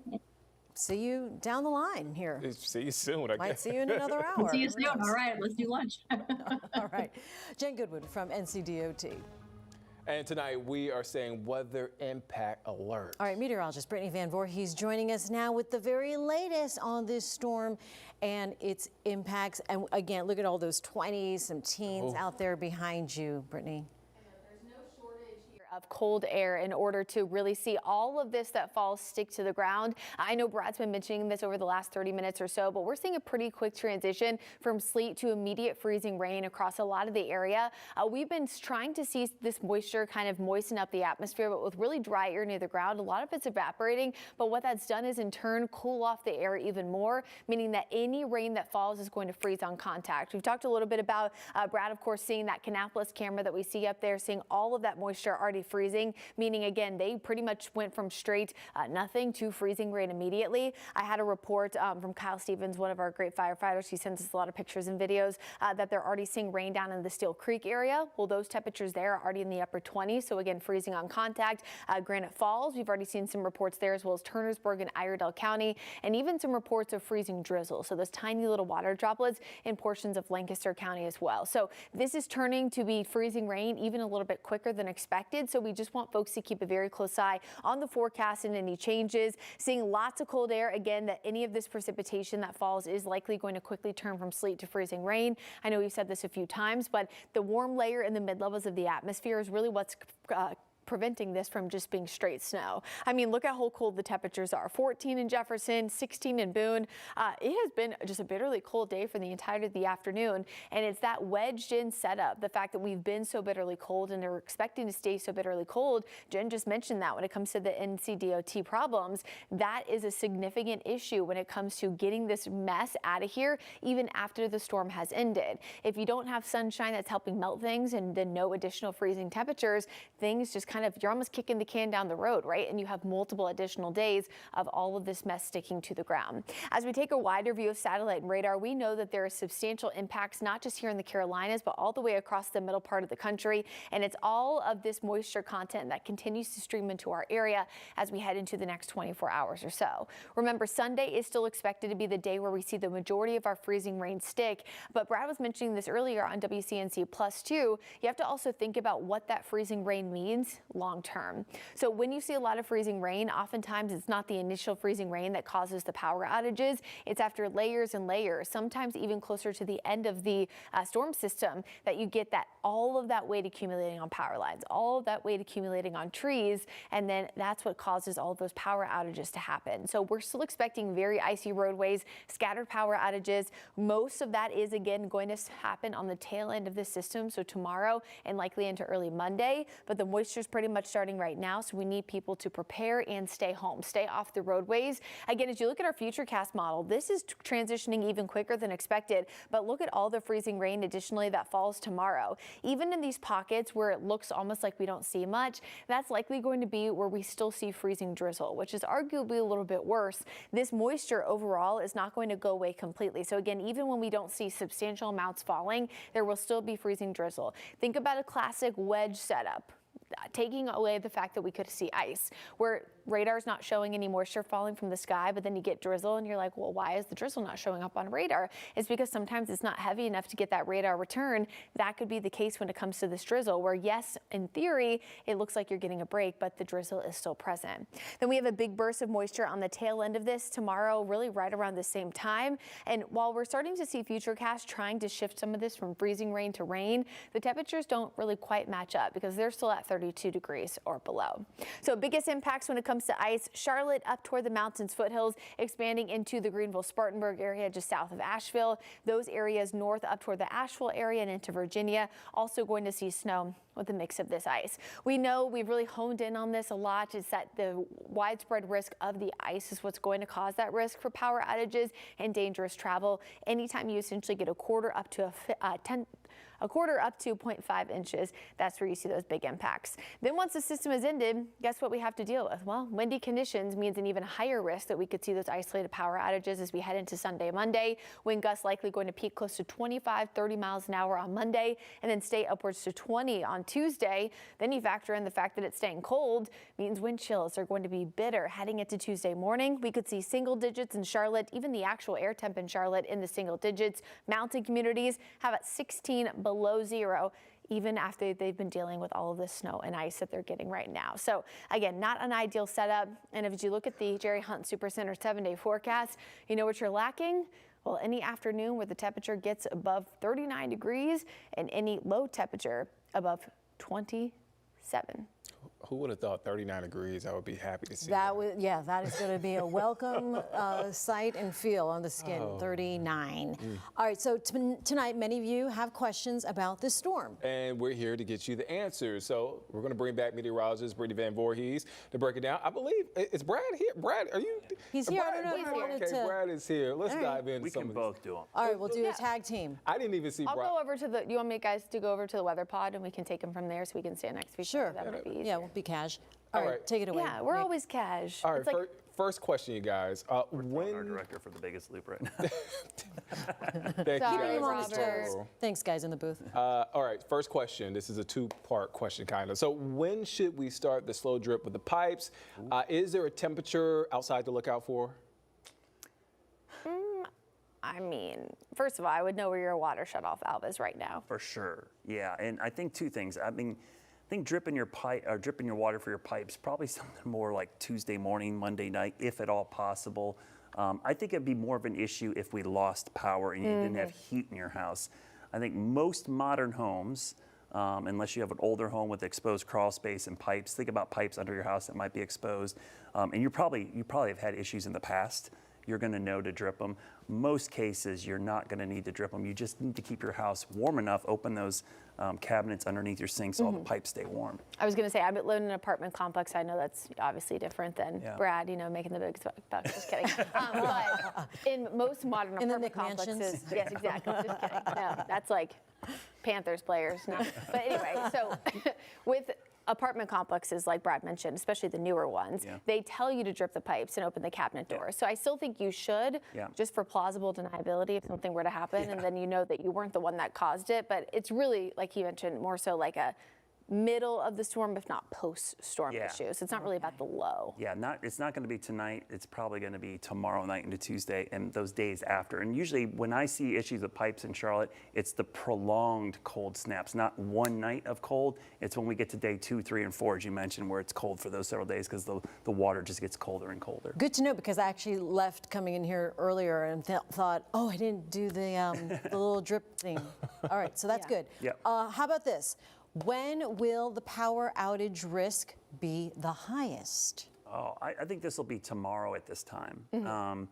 see you down the line here. See you soon. I Might guess. see you in another hour. See you soon. All right, let's do lunch. All right, Jen Goodwood from NCDOT. And tonight we are saying weather impact alert. All right, meteorologist Brittany Van Voorhees joining us now with the very latest on this storm and its impacts. And again, look at all those 20s, some teens out there behind you, Brittany. Of cold air in order to really see all of this that falls stick to the ground. I know Brad's been mentioning this over the last 30 minutes or so, but we're seeing a pretty quick transition from sleet to immediate freezing rain across a lot of the area. We've been trying to see this moisture kind of moisten up the atmosphere, but with really dry air near the ground, a lot of it's evaporating. But what that's done is in turn cool off the air even more, meaning that any rain that falls is going to freeze on contact. We've talked a little bit about Brad, of course, seeing that Kannapolis camera that we see up there, seeing all of that moisture already freezing, meaning again they pretty much went from straight nothing to freezing rain immediately. I had a report from Kyle Stevens, one of our great firefighters. He sends us a lot of pictures and videos that they're already seeing rain down in the Steel Creek area. Well, those temperatures there are already in the upper 20s, so again freezing on contact. Granite Falls, we've already seen some reports there, as well as Turnersburg and Iredell County, and even some reports of freezing drizzle, so those tiny little water droplets in portions of Lancaster County as well. So this is turning to be freezing rain even a little bit quicker than expected, so we just want folks to keep a very close eye on the forecast and any changes. Seeing lots of cold air, again, that any of this precipitation that falls is likely going to quickly turn from sleet to freezing rain. I know we've said this a few times, but the warm layer in the mid-levels of the atmosphere is really what's preventing this from just being straight snow. I mean, look at how cold the temperatures are. 14 in Jefferson, 16 in Boone. It has been just a bitterly cold day for the entirety of the afternoon, and it's that wedged in setup, the fact that we've been so bitterly cold and they're expecting to stay so bitterly cold. Jen just mentioned that when it comes to the NCDOT problems, that is a significant issue when it comes to getting this mess out of here even after the storm has ended. If you don't have sunshine that's helping melt things and then no additional freezing temperatures, things just you're almost kicking the can down the road, right? And you have multiple additional days of all of this mess sticking to the ground. As we take a wider view of satellite and radar, we know that there are substantial impacts, not just here in the Carolinas, but all the way across the middle part of the country. And it's all of this moisture content that continues to stream into our area as we head into the next 24 hours or so. Remember, Sunday is still expected to be the day where we see the majority of our freezing rain stick. But Brad was mentioning this earlier on WCNC Plus 2. You have to also think about what that freezing rain means long term. So when you see a lot of freezing rain, oftentimes it's not the initial freezing rain that causes the power outages. It's after layers and layers, sometimes even closer to the end of the storm system, that you get that all of that weight accumulating on power lines, all of that weight accumulating on trees, and then that's what causes all of those power outages to happen. So we're still expecting very icy roadways, scattered power outages. Most of that is again going to happen on the tail end of the system, so tomorrow and likely into early Monday, but the moisture is pretty pretty much starting right now, so we need people to prepare and stay home, stay off the roadways. Again, as you look at our futurecast model, this is transitioning even quicker than expected, but look at all the freezing rain additionally that falls tomorrow. Even in these pockets where it looks almost like we don't see much, that's likely going to be where we still see freezing drizzle, which is arguably a little bit worse. This moisture overall is not going to go away completely. So again, even when we don't see substantial amounts falling, there will still be freezing drizzle. Think about a classic wedge setup, taking away the fact that we could see ice, where radar's not showing any moisture falling from the sky, but then you get drizzle and you're like, well, why is the drizzle not showing up on radar? It's because sometimes it's not heavy enough to get that radar return. That could be the case when it comes to this drizzle, where yes, in theory, it looks like you're getting a break, but the drizzle is still present. Then we have a big burst of moisture on the tail end of this tomorrow, really right around the same time. And while we're starting to see Futurecast trying to shift some of this from freezing rain to rain, the temperatures don't really quite match up because they're still at 32 degrees or below. So biggest impacts when it comes to ice, Charlotte up toward the mountains foothills, expanding into the Greenville-Spartanburg area just south of Asheville. Those areas north up toward the Asheville area and into Virginia, also going to see snow with a mix of this ice. We know we've really honed in on this a lot, is that the widespread risk of the ice is what's going to cause that risk for power outages and dangerous travel. Anytime you essentially get a quarter up to a quarter up to 0.5 inches, that's where you see those big impacts. Then once the system is ended, guess what we have to deal with? Well, windy conditions means an even higher risk that we could see those isolated power outages as we head into Sunday, Monday. Wind gusts likely going to peak close to 25, 30 miles an hour on Monday and then stay upwards to 20 on Tuesday. Then you factor in the fact that it's staying cold, means wind chills are going to be bitter heading into Tuesday morning. We could see single digits in Charlotte, even the actual air temp in Charlotte in the single digits. Mountain communities have at 16 below zero, even after they've been dealing with all of this snow and ice that they're getting right now. So again, not an ideal setup. And if you look at the Jerry Hunt Supercenter 7-day forecast, you know what you're lacking? Well, any afternoon where the temperature gets above 39 degrees and any low temperature above 27. Who would have thought 39 degrees? I would be happy to see that. That is going to be a welcome sight and feel on the skin, 39. All right, so tonight, many of you have questions about this storm. And we're here to get you the answers. So we're going to bring back meteorologist Brittany Van Voorhees to break it down. I believe, is Brad here? Brad, are you? He's here. I don't know if you wanted to. Brad is here. Let's dive into some of these. We can both do them. All right, we'll do a tag team. I didn't even see I'll Brad. go over to the, you want me guys to go over to the weather pod and we can take them from there so we can stand next week? Sure. That might be easier. Yeah, we'll be cash. All right, take it away. Yeah, we're always cash. All right, first question, you guys. When our director for the biggest loop right now. Thank you guys. Thanks, guys in the booth. All right, first question. This is a two-part question, kind of. So when should we start the slow drip with the pipes? Is there a temperature outside to look out for? I mean, first of all, I would know where your water shut-off valve is right now. For sure, yeah. And I think two things. I think dripping your water for your pipes, probably something more like Tuesday morning, Monday night, if at all possible. I think it'd be more of an issue if we lost power and you didn't have heat in your house. I think most modern homes, unless you have an older home with exposed crawl space and pipes, think about pipes under your house that might be exposed. And you probably have had issues in the past. You're going to know to drip them. Most cases, you're not going to need to drip them. You just need to keep your house warm enough. Open those cabinets underneath your sink so all the pipes stay warm. I was going to say, I live in an apartment complex. I know that's obviously different than Brad, making the big bucks. Just kidding. But in most modern apartment complexes, yes, exactly. Just kidding. No, that's like Panthers players. No. But anyway, so with apartment complexes, like Brad mentioned, especially the newer ones, they tell you to drip the pipes and open the cabinet doors. So I still think you should, just for plausible deniability if something were to happen, and then you know that you weren't the one that caused it. But it's really, like you mentioned, more so like a middle of the storm, if not post-storm issues. It's not really about the low. Yeah, it's not going to be tonight. It's probably going to be tomorrow night into Tuesday and those days after. And usually when I see issues with pipes in Charlotte, it's the prolonged cold snaps, not one night of cold. It's when we get to day 2, 3, and 4, as you mentioned, where it's cold for those several days because the water just gets colder and colder. Good to know, because I actually left coming in here earlier and thought, oh, I didn't do the little drip thing. All right, so that's good. Yeah. How about this? When will the power outage risk be the highest? Oh, I think this will be tomorrow at this time. And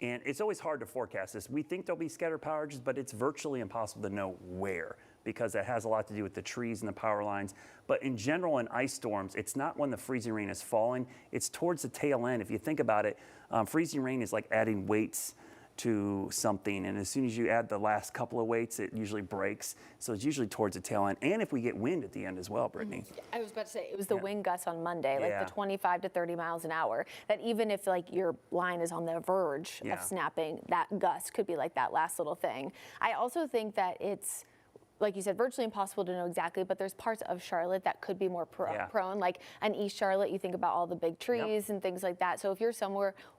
it's always hard to forecast this. We think there'll be scattered power outages, but it's virtually impossible to know where. because it has a lot to do with the trees and the power lines. But in general, in ice storms, it's not when the freezing rain is falling, it's towards the tail end. If you think about it, freezing rain is like adding weights to something, and as soon as you add the last couple of weights, it usually breaks. So it's usually towards the tail end, and if we get wind at the end as well, Brittany. I was about to say, it was the wind gusts on Monday, like the 25 to 30 miles an hour, that even if like your line is on the verge of snapping, that gust could be like that last little thing. I also think that it's, like you said, virtually impossible to know exactly, but there's parts of Charlotte that could be more prone, like an East Charlotte, you think about all the big trees and things like that. So if you're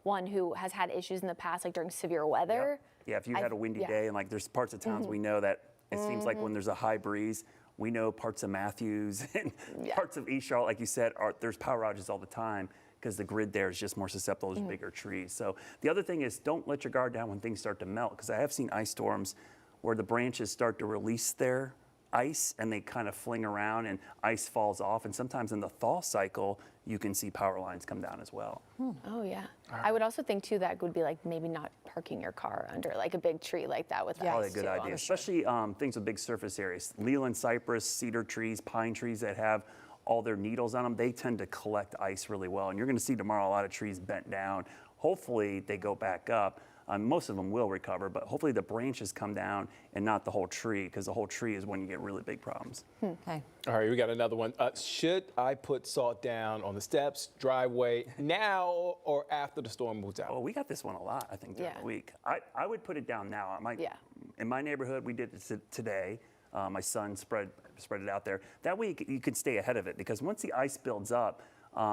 one who has had issues in the past, like during severe weather. Yeah, if you had a windy day, and like there's parts of towns we know that it seems like when there's a high breeze, we know parts of Matthews and parts of East Charlotte, like you said, there's power outages all the time because the grid there is just more susceptible to bigger trees. So the other thing is, don't let your guard down when things start to melt, because I have seen ice storms where the branches start to release their ice and they kind of fling around and ice falls off. And sometimes in the thaw cycle, you can see power lines come down as well. Oh, yeah. I would also think, too, that would be like maybe not parking your car under like a big tree like that with ice. Probably a good idea, especially things with big surface areas. Leland cypress, cedar trees, pine trees that have all their needles on them, they tend to collect ice really well. And you're going to see tomorrow a lot of trees bent down. Hopefully they go back up. Most of them will recover, but hopefully the branches come down and not the whole tree, because the whole tree is when you get really big problems. Okay. All right, we got another one. Should I put salt down on the steps, driveway, now or after the storm moves out? Well, we got this one a lot, I think, during the week. I would put it down now. In my neighborhood, we did it today. My son spread it out there. That way you could stay ahead of it, because once the ice builds up,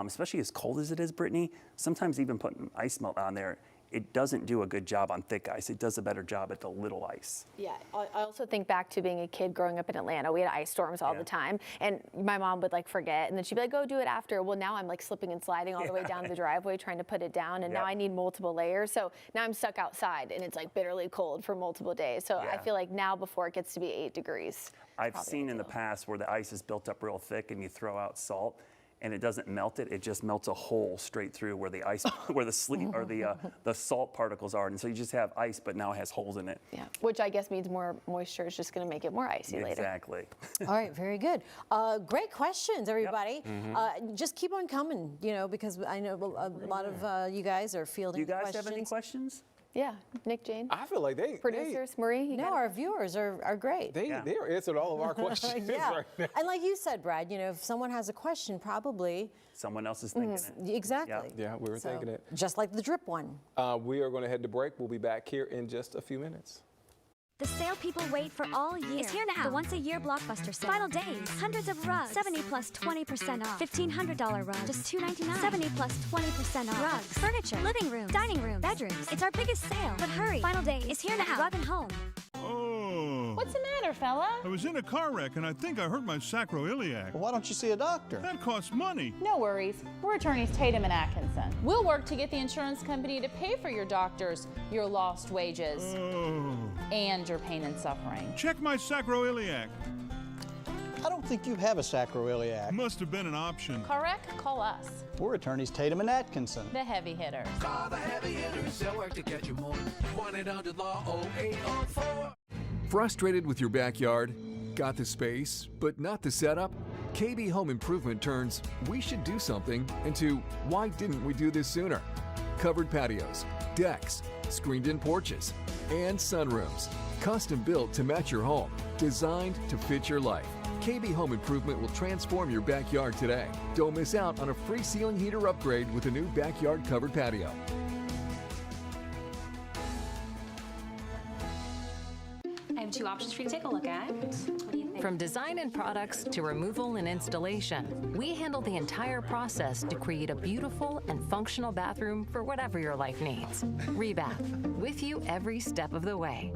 especially as cold as it is, Brittany, sometimes even putting ice melt on there, it doesn't do a good job on thick ice. It does a better job at the little ice. Yeah, I also think back to being a kid growing up in Atlanta. We had ice storms all the time, and my mom would like forget, and then she'd be like, go do it after. Well, now I'm like slipping and sliding all the way down the driveway trying to put it down, and now I need multiple layers. So now I'm stuck outside, and it's like bitterly cold for multiple days. So I feel like now before it gets to be 8 degrees. I've seen in the past where the ice is built up real thick and you throw out salt, and it doesn't melt it, it just melts a hole straight through where the ice, where the sleet or the salt particles are. And so you just have ice, but now it has holes in it. Yeah, which I guess means more moisture is just gonna make it more icy later. Exactly. All right, very good. Great questions, everybody. Just keep on coming, because I know a lot of you guys are fielding questions. Do you guys have any questions? Yeah, Nick, Jane. I feel like producers, Marie. No, our viewers are great. They're answered all of our questions right now. And like you said, Brad, if someone has a question, probably someone else is thinking it. Exactly. Yeah, we were thinking it. Just like the drip one. We are going to head to break. We'll be back here in just a few minutes. The sale people wait for all year is here now. The once-a-year blockbuster sale. Final days. Hundreds of rugs. 70 plus 20% off. $1,500 rug. Just $299. 70 plus 20% off. Rugs. Furniture. Living room. Dining room. Bedrooms. It's our biggest sale. But hurry. Final days is here now. Rug and Home. Oh. What's the matter, fella? I was in a car wreck and I think I hurt my sacroiliac. Well, why don't you see a doctor? That costs money. No worries. We're attorneys Tatum and Atkinson. We'll work to get the insurance company to pay for your doctors, your lost wages, and your pain and suffering. Check my sacroiliac. I don't think you have a sacroiliac. Must have been an option. Correct? Call us. We're attorneys Tatum and Atkinson. The heavy hitters. Call the heavy hitters. They'll work to get you more. 1-800-LAW-0804. Frustrated with your backyard? Got the space, but not the setup? KB Home Improvement turns "we should do something" into "why didn't we do this sooner?" Covered patios, decks, screened-in porches, and sunrooms. Custom built to match your home, designed to fit your life. KB Home Improvement will transform your backyard today. Don't miss out on a free ceiling heater upgrade with a new backyard covered patio. I have 2 options for you to take a look at. What do you think? From design and products to removal and installation, we handle the entire process to create a beautiful and functional bathroom for whatever your life needs. Rebath, with you every step of the way.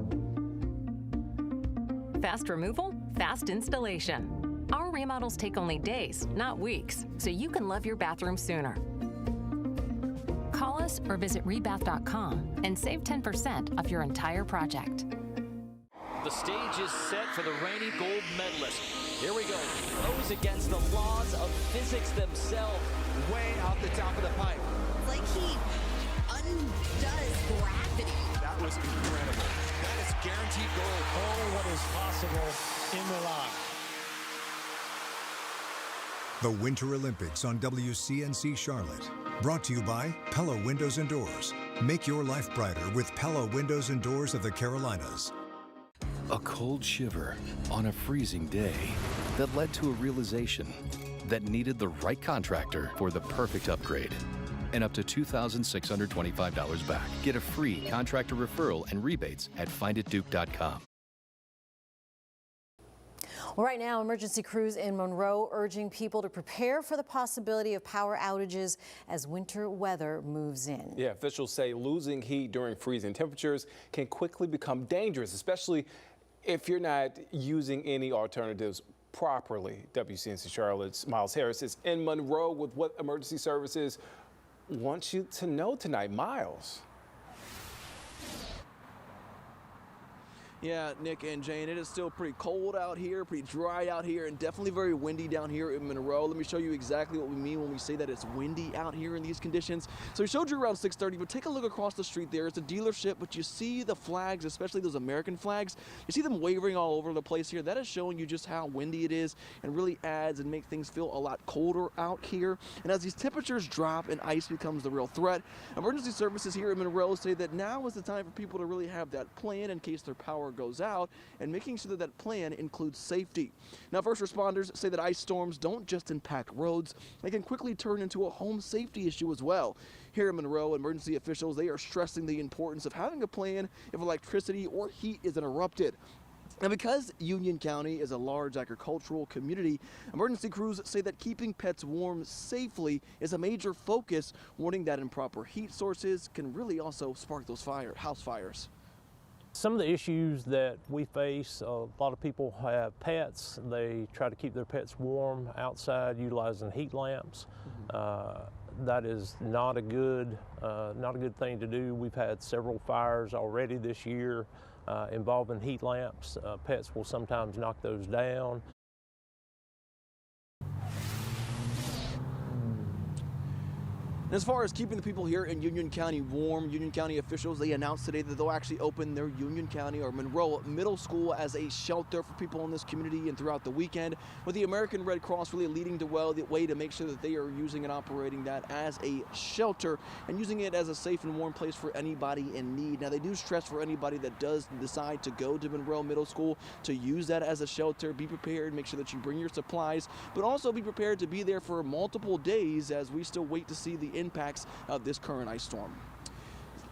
Fast removal, fast installation. Our remodels take only days, not weeks, so you can love your bathroom sooner. Call us or visit rebath.com and save 10% of your entire project. The stage is set for the reigning gold medalist. Here we go. Throws against the laws of physics themselves. Way out the top of the pipe. It's like he undoes gravity. That was incredible. That is guaranteed gold. Oh, what is possible in Milan. The Winter Olympics on WCNC Charlotte. Brought to you by Pella Windows and Doors. Make your life brighter with Pella Windows and Doors of the Carolinas. A cold shiver on a freezing day that led to a realization that needed the right contractor for the perfect upgrade. And up to $2,625 back. Get a free contractor referral and rebates at finditduke.com. Well, right now, emergency crews in Monroe urging people to prepare for the possibility of power outages as winter weather moves in. Yeah, officials say losing heat during freezing temperatures can quickly become dangerous, especially if you're not using any alternatives properly. WCNC Charlotte's Miles Harris is in Monroe with what emergency services want you to know tonight. Miles. Yeah, Nick and Jane, it is still pretty cold out here, pretty dry out here, and definitely very windy down here in Monroe. Let me show you exactly what we mean when we say that it's windy out here in these conditions. So we showed you around 6:30, but take a look across the street there. It's a dealership, but you see the flags, especially those American flags. You see them wavering all over the place here. That is showing you just how windy it is and really adds and makes things feel a lot colder out here. And as these temperatures drop and ice becomes the real threat, emergency services here in Monroe say that now is the time for people to really have that plan in case their power goes out, and making sure that that plan includes safety. Now, first responders say that ice storms don't just impact roads, they can quickly turn into a home safety issue as well. Here in Monroe, emergency officials, they are stressing the importance of having a plan if electricity or heat is interrupted. Now, because Union County is a large agricultural community, emergency crews say that keeping pets warm safely is a major focus, warning that improper heat sources can really also spark those house fires. Some of the issues that we face, a lot of people have pets. They try to keep their pets warm outside utilizing heat lamps. That is not a good thing to do. We've had several fires already this year involving heat lamps. Pets will sometimes knock those down. And as far as keeping the people here in Union County warm, Union County officials, they announced today that they'll actually open their Union County or Monroe Middle School as a shelter for people in this community and throughout the weekend, with the American Red Cross really leading the way to make sure that they are using and operating that as a shelter and using it as a safe and warm place for anybody in need. Now, they do stress for anybody that does decide to go to Monroe Middle School to use that as a shelter. Be prepared, make sure that you bring your supplies, but also be prepared to be there for multiple days as we still wait to see the impacts of this current ice storm.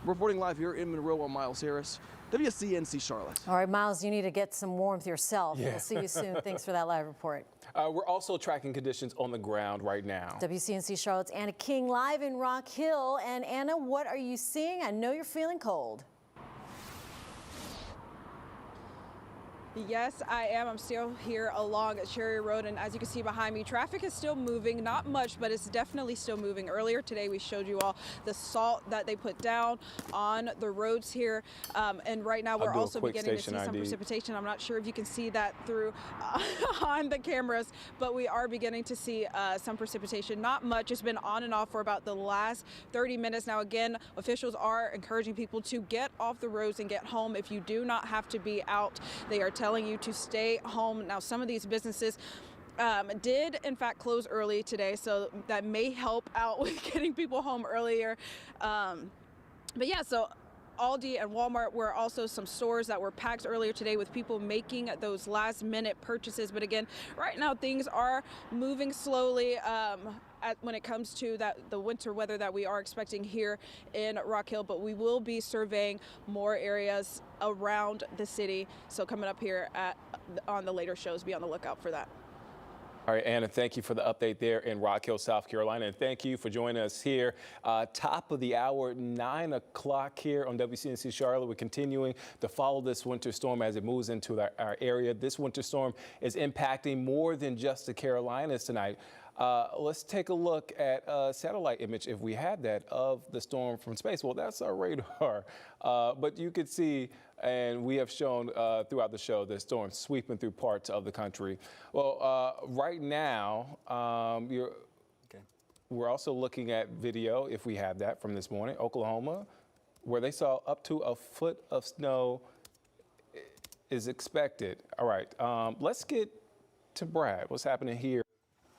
Reporting live here in Monroe, I'm Miles Harris, WCNC Charlotte. All right, Miles, you need to get some warmth yourself. Yeah. We'll see you soon. Thanks for that live report. We're also tracking conditions on the ground right now. WCNC Charlotte's Anna King live in Rock Hill. And Anna, what are you seeing? I know you're feeling cold. Yes, I am. I'm still here along Cherry Road, and as you can see behind me, traffic is still moving. Not much, but it's definitely still moving. Earlier today, we showed you all the salt that they put down on the roads here, and right now we're also beginning to see some precipitation. I'm not sure if you can see that through on the cameras, but we are beginning to see some precipitation. Not much. It's been on and off for about the last 30 minutes. Now, again, officials are encouraging people to get off the roads and get home. If you do not have to be out, they are telling you to stay home. Now, some of these businesses did in fact close early today, so that may help out with getting people home earlier. But yeah, so Aldi and Walmart were also some stores that were packed earlier today with people making those last minute purchases. But again, right now things are moving slowly when it comes to the winter weather that we are expecting here in Rock Hill, but we will be surveying more areas around the city. So coming up here on the later shows, be on the lookout for that. All right, Anna, thank you for the update there in Rock Hill, South Carolina. And thank you for joining us here. Top of the hour, 9 o'clock here on WCNC Charlotte. We're continuing to follow this winter storm as it moves into our area. This winter storm is impacting more than just the Carolinas tonight. Let's take a look at a satellite image, if we have that, of the storm from space. Well, that's our radar. But you could see, and we have shown throughout the show, the storm sweeping through parts of the country. Well, right now, we're also looking at video, if we have that, from this morning, Oklahoma, where they saw up to a foot of snow is expected. All right, let's get to Brad. What's happening here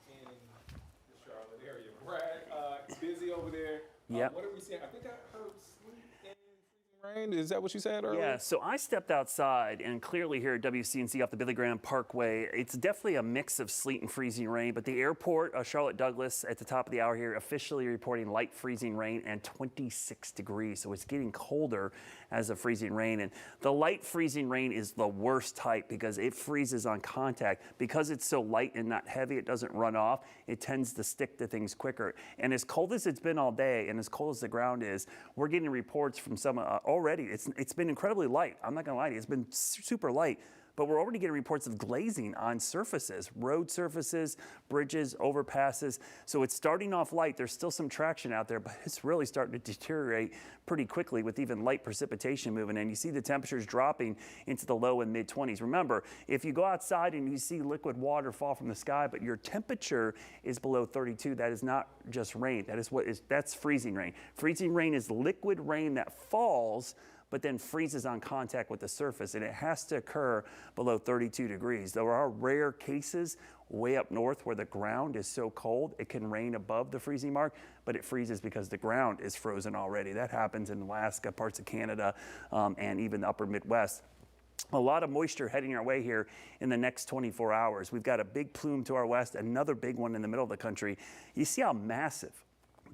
in the Charlotte area? Brad, busy over there. Yeah. What are we seeing? I think I heard sleet and freezing rain. Is that what you said earlier? Yeah, so I stepped outside, and clearly here at WCNC off the Billy Graham Parkway, it's definitely a mix of sleet and freezing rain, but the airport, Charlotte Douglas, at the top of the hour here, officially reporting light freezing rain and 26 degrees, so it's getting colder as the freezing rain. And the light freezing rain is the worst type because it freezes on contact. Because it's so light and not heavy, it doesn't run off. It tends to stick to things quicker. And as cold as it's been all day and as cold as the ground is, we're getting reports from some already. It's been incredibly light. I'm not gonna lie to you, it's been super light. But we're already getting reports of glazing on surfaces, road surfaces, bridges, overpasses. So it's starting off light. There's still some traction out there, but it's really starting to deteriorate pretty quickly with even light precipitation moving in. You see the temperatures dropping into the low and mid 20s. Remember, if you go outside and you see liquid water fall from the sky, but your temperature is below 32, that is not just rain. That's freezing rain. Freezing rain is liquid rain that falls but then freezes on contact with the surface, and it has to occur below 32 degrees. There are rare cases way up north where the ground is so cold it can rain above the freezing mark, but it freezes because the ground is frozen already. That happens in Alaska, parts of Canada, and even the upper Midwest. A lot of moisture heading our way here in the next 24 hours. We've got a big plume to our west, another big one in the middle of the country. You see how massive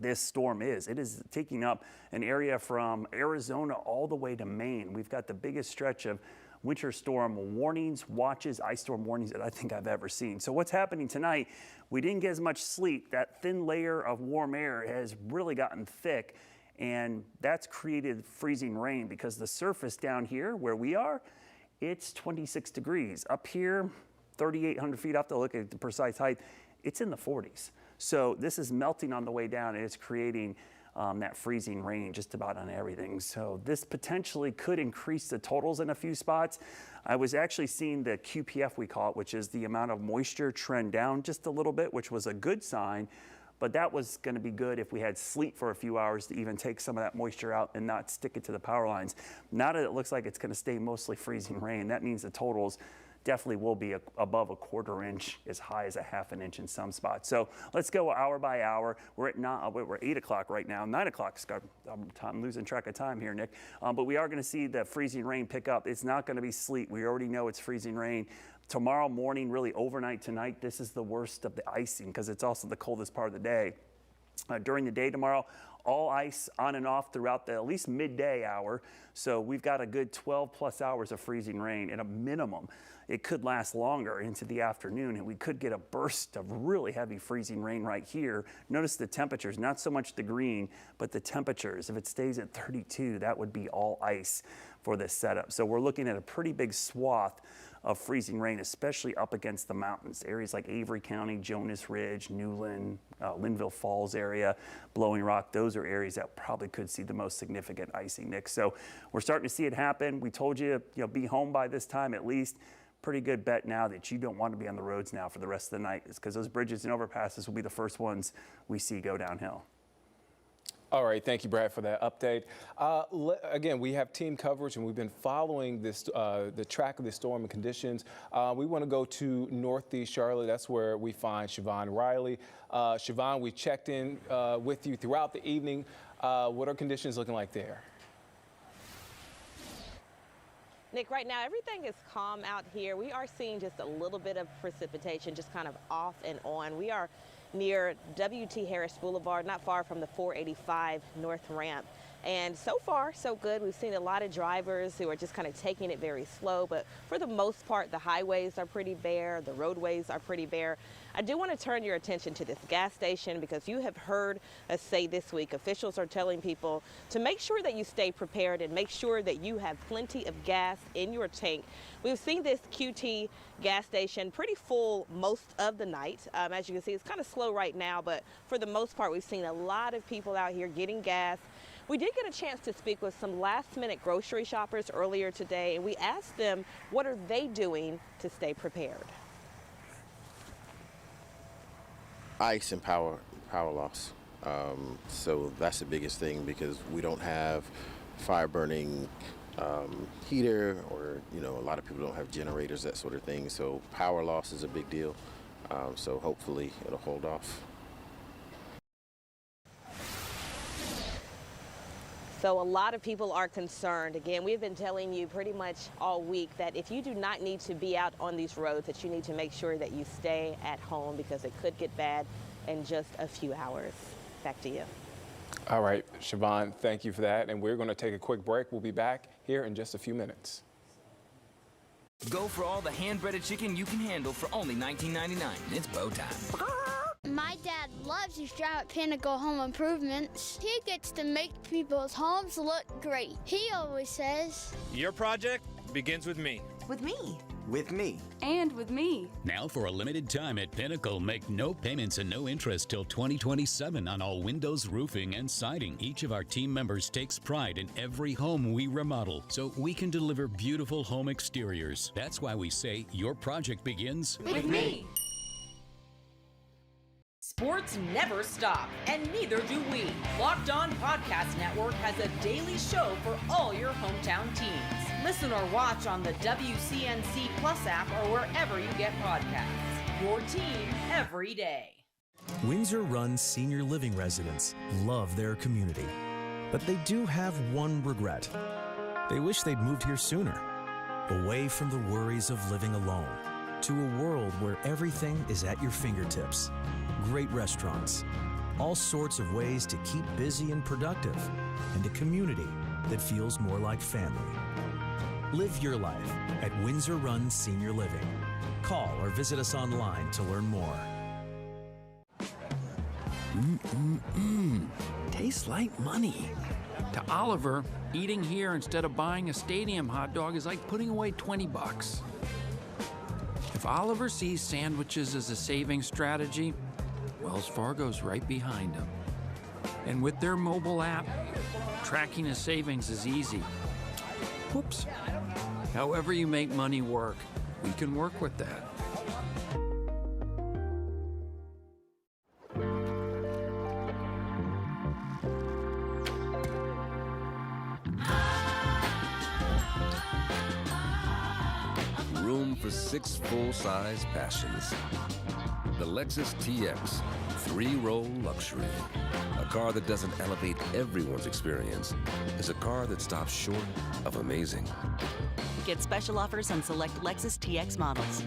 this storm is. It is taking up an area from Arizona all the way to Maine. We've got the biggest stretch of winter storm warnings, watches, ice storm warnings that I think I've ever seen. So what's happening tonight, we didn't get as much sleet. That thin layer of warm air has really gotten thick, and that's created freezing rain because the surface down here where we are, it's 26 degrees. Up here, 3,800 feet up to look at the precise height, it's in the 40s. So this is melting on the way down, and it's creating that freezing rain just about on everything. So this potentially could increase the totals in a few spots. I was actually seeing the QPF, we call it, which is the amount of moisture trend down just a little bit, which was a good sign. But that was going to be good if we had sleet for a few hours to even take some of that moisture out and not stick it to the power lines. Now that it looks like it's going to stay mostly freezing rain, that means the totals definitely will be above a quarter inch, as high as a half an inch in some spots. So let's go hour by hour. We're at 8 o'clock right now. 9 o'clock. I'm losing track of time here, Nick. But we are going to see the freezing rain pick up. It's not going to be sleet. We already know it's freezing rain. Tomorrow morning, really overnight tonight, this is the worst of the icing because it's also the coldest part of the day. During the day tomorrow, all ice on and off throughout the at least midday hour. So we've got a good 12 plus hours of freezing rain at a minimum. It could last longer into the afternoon, and we could get a burst of really heavy freezing rain right here. Notice the temperatures, not so much the green, but the temperatures. If it stays at 32, that would be all ice for this setup. So we're looking at a pretty big swath of freezing rain, especially up against the mountains. Areas like Avery County, Jonas Ridge, Newland, Linville Falls area, Blowing Rock, those are areas that probably could see the most significant icing, Nick. So we're starting to see it happen. We told you, be home by this time at least. Pretty good bet now that you don't want to be on the roads now for the rest of the night, because those bridges and overpasses will be the first ones we see go downhill. All right, thank you, Brad, for that update. Again, we have team coverage, and we've been following this, the track of the storm and conditions. We want to go to Northeast Charlotte. That's where we find Siobhan Riley. Siobhan, we checked in with you throughout the evening. What are conditions looking like there? Nick, right now everything is calm out here. We are seeing just a little bit of precipitation, just kind of off and on. We are near W.T. Harris Boulevard, not far from the 485 North Ramp. And so far, so good. We've seen a lot of drivers who are just kind of taking it very slow, but for the most part, the highways are pretty bare, the roadways are pretty bare. I do want to turn your attention to this gas station because you have heard us say this week, officials are telling people to make sure that you stay prepared and make sure that you have plenty of gas in your tank. We've seen this QT gas station pretty full most of the night. As you can see, it's kind of slow right now, but for the most part, we've seen a lot of people out here getting gas. We did get a chance to speak with some last-minute grocery shoppers earlier today, and we asked them what are they doing to stay prepared. Ice and power loss. So that's the biggest thing because we don't have fire burning heater, or a lot of people don't have generators, that sort of thing. So power loss is a big deal. So hopefully it'll hold off. So a lot of people are concerned. Again, we've been telling you pretty much all week that if you do not need to be out on these roads, that you need to make sure that you stay at home because it could get bad in just a few hours. Back to you. All right, Siobhan, thank you for that. And we're going to take a quick break. We'll be back here in just a few minutes. Go for all the hand-breaded chicken you can handle for only $19.99. It's bow time. My dad loves his job at Pinnacle Home Improvements. He gets to make people's homes look great. He always says, your project begins with me. With me. With me. And with me. Now for a limited time at Pinnacle, make no payments and no interest till 2027 on all windows, roofing, and siding. Each of our team members takes pride in every home we remodel, so we can deliver beautiful home exteriors. That's why we say your project begins with me. Sports never stop, and neither do we. Locked On Podcast Network has a daily show for all your hometown teams. Listen or watch on the WCNC Plus app or wherever you get podcasts. Your team every day. Windsor Run senior living residents love their community, but they do have one regret. They wish they'd moved here sooner, away from the worries of living alone, to a world where everything is at your fingertips. Great restaurants, all sorts of ways to keep busy and productive, and a community that feels more like family. Live your life at Windsor Run Senior Living. Call or visit us online to learn more. Tastes like money. To Oliver, eating here instead of buying a stadium hot dog is like putting away $20. If Oliver sees sandwiches as a saving strategy, Wells Fargo's right behind him. And with their mobile app, tracking his savings is easy. Whoops. However you make money work, we can work with that. Room for 6 full-size passions. The Lexus TX, 3-row luxury. A car that doesn't elevate everyone's experience. Is a car that stops short of amazing. Get special offers on select Lexus TX models.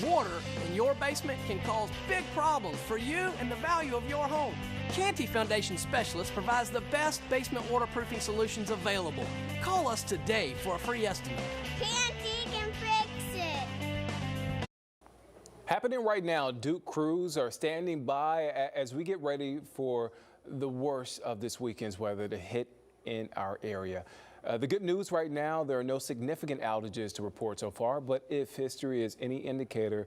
Water in your basement can cause big problems for you and the value of your home. Canty Foundation Specialist provides the best basement waterproofing solutions available. Call us today for a free estimate. Canty can fix it. Happening right now, Duke crews are standing by as we get ready for the worst of this weekend's weather to hit in our area. The good news right now, there are no significant outages to report so far, but if history is any indicator,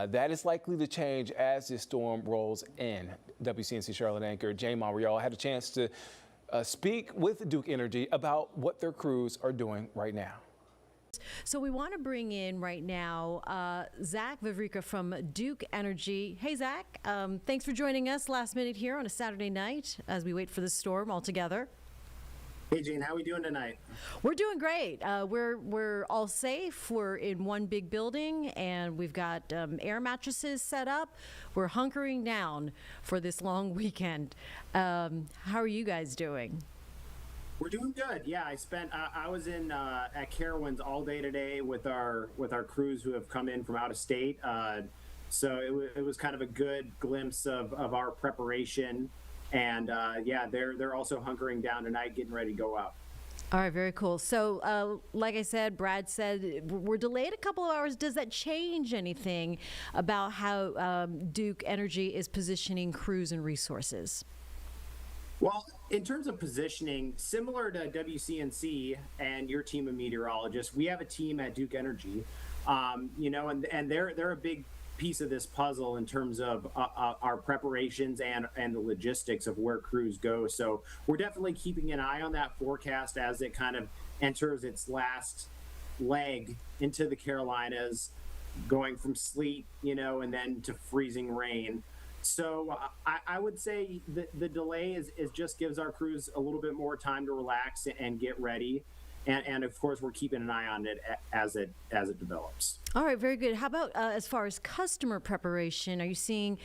that is likely to change as this storm rolls in. WCNC Charlotte anchor Jane Monroe had a chance to speak with Duke Energy about what their crews are doing right now. So we want to bring in right now Zach Vivrica from Duke Energy. Hey, Zach, thanks for joining us last minute here on a Saturday night as we wait for the storm all together. Hey, Gene, how are we doing tonight? We're doing great. We're all safe. We're in one big building, and we've got air mattresses set up. We're hunkering down for this long weekend. How are you guys doing? We're doing good. Yeah, I was in at Carowinds all day today with our crews who have come in from out of state. So it was kind of a good glimpse of our preparation. And yeah, they're also hunkering down tonight, getting ready to go out. All right, very cool. So like I said, Brad said we're delayed a couple of hours. Does that change anything about how Duke Energy is positioning crews and resources? Well, in terms of positioning, similar to WCNC and your team of meteorologists, we have a team at Duke Energy, and they're a big piece of this puzzle in terms of our preparations and the logistics of where crews go. So we're definitely keeping an eye on that forecast as it kind of enters its last leg into the Carolinas, going from sleet, and then to freezing rain. So I would say the delay is just gives our crews a little bit more time to relax and get ready. And of course, we're keeping an eye on it as it develops. All right, very good. How about as far as customer preparation? Are you seeing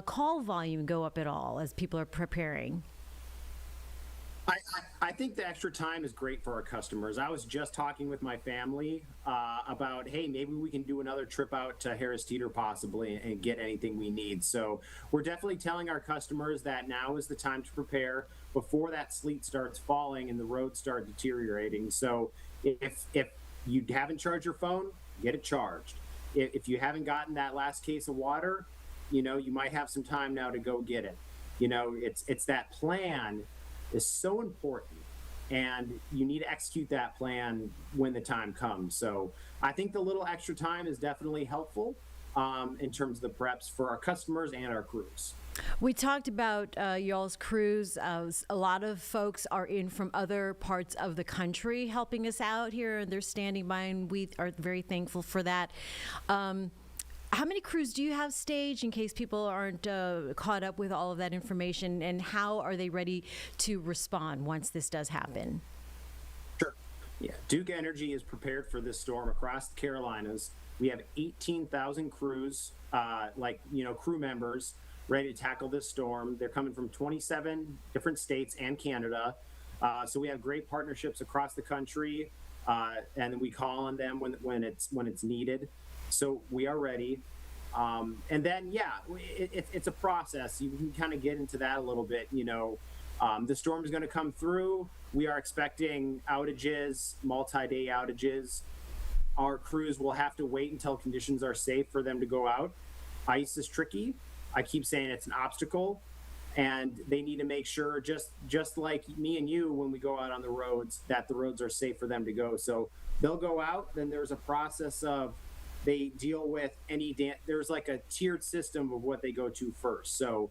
call volume go up at all as people are preparing? I think the extra time is great for our customers. I was just talking with my family about, hey, maybe we can do another trip out to Harris Teeter possibly and get anything we need. So we're definitely telling our customers that now is the time to prepare before that sleet starts falling and the roads start deteriorating. So if you haven't charged your phone, get it charged. If you haven't gotten that last case of water, you might have some time now to go get it. It's that plan is so important, and you need to execute that plan when the time comes. So I think the little extra time is definitely helpful in terms of the preps for our customers and our crews. We talked about y'all's crews. A lot of folks are in from other parts of the country helping us out here, and they're standing by, and we are very thankful for that. How many crews do you have staged in case people aren't caught up with all of that information, and how are they ready to respond once this does happen? Sure. Yeah, Duke Energy is prepared for this storm across the Carolinas. We have 18,000 crews, crew members ready to tackle this storm. They're coming from 27 different states and Canada. So we have great partnerships across the country, and we call on them when it's needed. So we are ready. And then, it's a process. You can kind of get into that a little bit. The storm is going to come through. We are expecting outages, multi-day outages. Our crews will have to wait until conditions are safe for them to go out. Ice is tricky. I keep saying it's an obstacle, and they need to make sure, just like me and you, when we go out on the roads, that the roads are safe for them to go. So they'll go out. Then there's a process of they deal with there's like a tiered system of what they go to first. So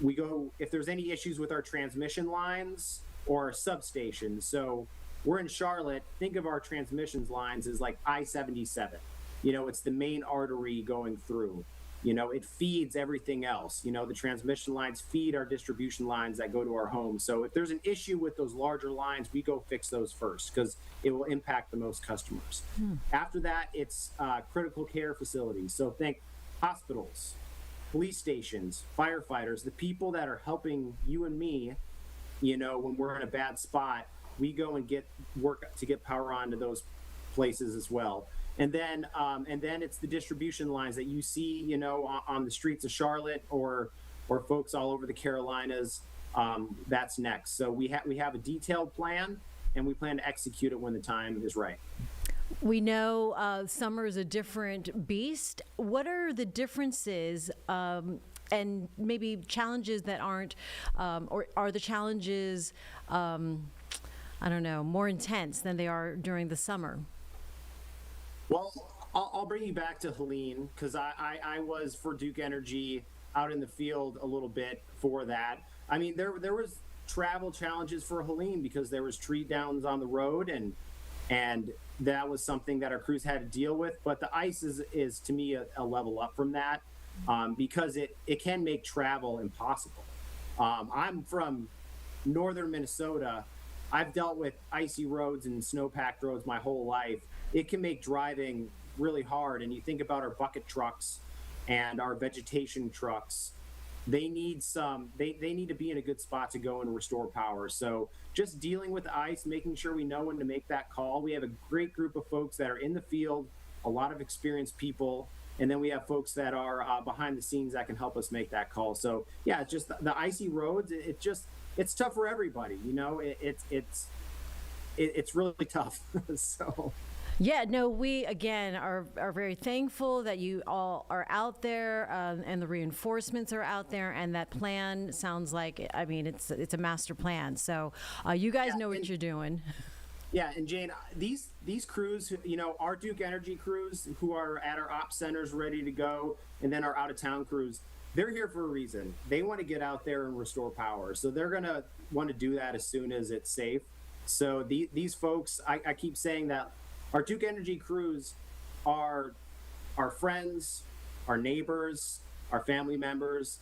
we go, if there's any issues with our transmission lines or our substations. So we're in Charlotte. Think of our transmissions lines as like I-77. It's the main artery going through. It feeds everything else. The transmission lines feed our distribution lines that go to our homes. So if there's an issue with those larger lines, we go fix those first because it will impact the most customers. After that, it's critical care facilities. So think hospitals, police stations, firefighters, the people that are helping you and me, when we're in a bad spot, we go and work to get power onto those places as well. And then it's the distribution lines that you see, on the streets of Charlotte or folks all over the Carolinas. That's next. So we have a detailed plan, and we plan to execute it when the time is right. We know summer is a different beast. What are the differences and maybe challenges that aren't, or are the challenges, more intense than they are during the summer? Well, I'll bring you back to Helene because I was for Duke Energy out in the field a little bit for that. I mean, there was travel challenges for Helene because there was tree downs on the road, and that was something that our crews had to deal with. But the ice is to me a level up from that because it can make travel impossible. I'm from northern Minnesota. I've dealt with icy roads and snow-packed roads my whole life. It can make driving really hard. And you think about our bucket trucks and our vegetation trucks. They need they need to be in a good spot to go and restore power. So just dealing with the ice, making sure we know when to make that call. We have a great group of folks that are in the field, a lot of experienced people. And then we have folks that are behind the scenes that can help us make that call. So yeah, it's just the icy roads. It's tough for everybody. It's really tough. So. Yeah, no, we again are very thankful that you all are out there and the reinforcements are out there, and that plan sounds like, it's a master plan. So you guys know what you're doing. Yeah, and Jane, these crews, our Duke Energy crews who are at our ops centers ready to go, and then our out-of-town crews, they're here for a reason. They want to get out there and restore power. So they're going to want to do that as soon as it's safe. So these folks, I keep saying that our Duke Energy crews are our friends, our neighbors, our family members.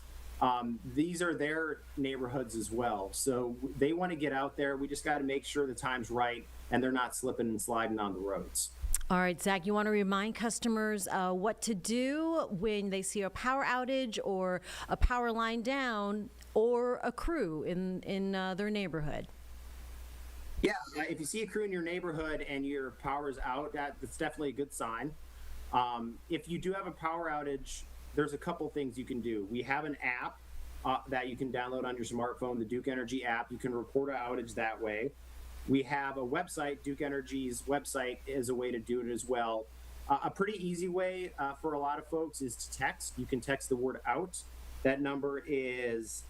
these are their neighborhoods as well. So they want to get out there. We just got to make sure the time's right and they're not slipping and sliding on the roads. All right, Zach, you want to remind customers what to do when they see a power outage or a power line down or a crew in their neighborhood? Yeah, if you see a crew in your neighborhood and your power's out, that's definitely a good sign. If you do have a power outage, there's a couple things you can do. We have an app that you can download on your smartphone, the Duke Energy app. You can report an outage that way. We have a website, Duke Energy's website is a way to do it as well. A pretty easy way for a lot of folks is to text. You can text the word out. That number is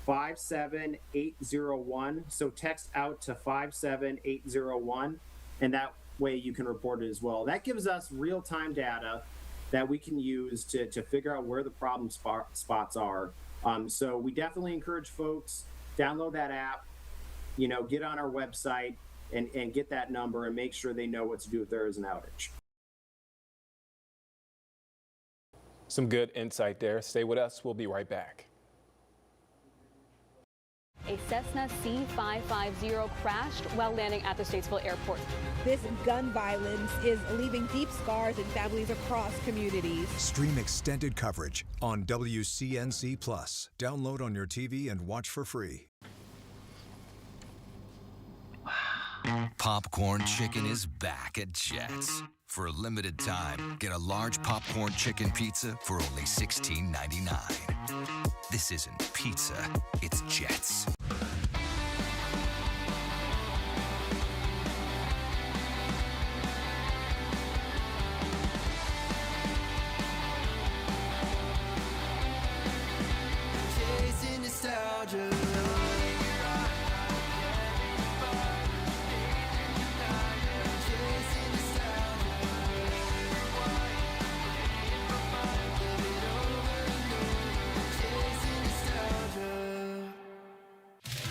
57801. So text out to 57801, and that way you can report it as well. That gives us real-time data that we can use to figure out where the problem spots are. So we definitely encourage folks, download that app, get on our website and get that number and make sure they know what to do if there is an outage. Some good insight there. Stay with us. We'll be right back. A Cessna C550 crashed while landing at the Statesville Airport. This gun violence is leaving deep scars in families across communities. Stream extended coverage on WCNC+. Download on your TV and watch for free. Popcorn chicken is back at Jets. For a limited time, get a large popcorn chicken pizza for only $16.99. This isn't pizza, it's Jets. Chasing nostalgia.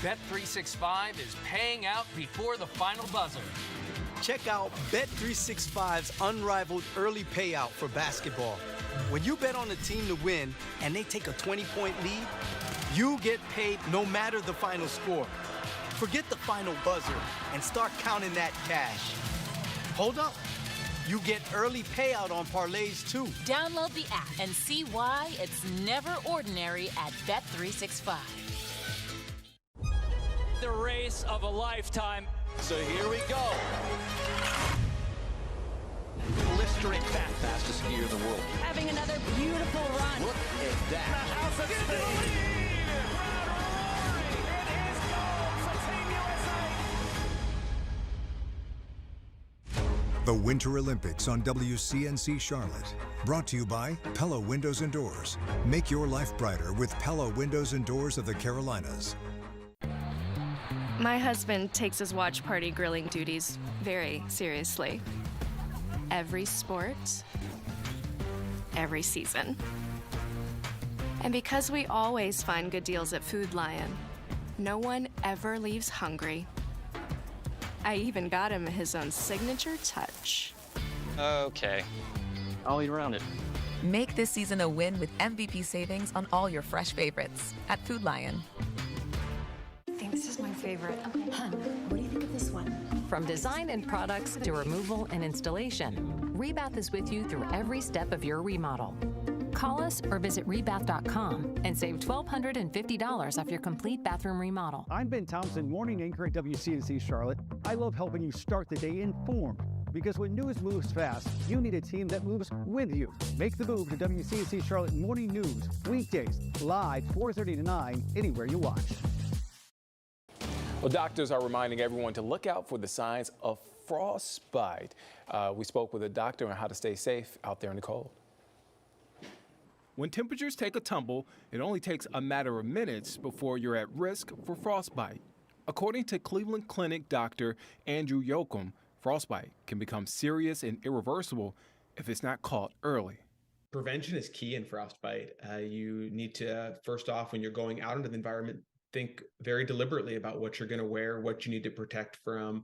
Bet365 is paying out before the final buzzer. Check out Bet365's unrivaled early payout for basketball. When you bet on a team to win and they take a 20-point lead, you get paid no matter the final score. Forget the final buzzer and start counting that cash. Hold up. You get early payout on parlays too. Download the app and see why it's never ordinary at Bet365. The race of a lifetime. So here we go. Blistering fat, fastest skier in the world. Having another beautiful run. Look at that. The house of speed. The Winter Olympics on WCNC Charlotte. Brought to you by Pella Windows and Doors. Make your life brighter with Pella Windows and Doors of the Carolinas. My husband takes his watch party grilling duties very seriously. Every sport, every season. And because we always find good deals at Food Lion, no one ever leaves hungry. I even got him his own signature touch. Okay, I'll eat around it. Make this season a win with MVP savings on all your fresh favorites at Food Lion. I think this is my favorite. Okay. Hun, what do you think of this one? From design and products to removal and installation, Rebath is with you through every step of your remodel. Call us or visit rebath.com and save $1,250 off your complete bathroom remodel. I'm Ben Thompson, morning anchor at WCNC Charlotte. I love helping you start the day informed, because when news moves fast, you need a team that moves with you. Make the move to WCNC Charlotte Morning News, weekdays, live 4:30 to 9, anywhere you watch. Well, doctors are reminding everyone to look out for the signs of frostbite. We spoke with a doctor on how to stay safe out there in the cold. When temperatures take a tumble, it only takes a matter of minutes before you're at risk for frostbite. According to Cleveland Clinic Dr. Andrew Yoakum, frostbite can become serious and irreversible if it's not caught early. Prevention is key in frostbite. You need to, first off, when you're going out into the environment, think very deliberately about what you're going to wear, what you need to protect from,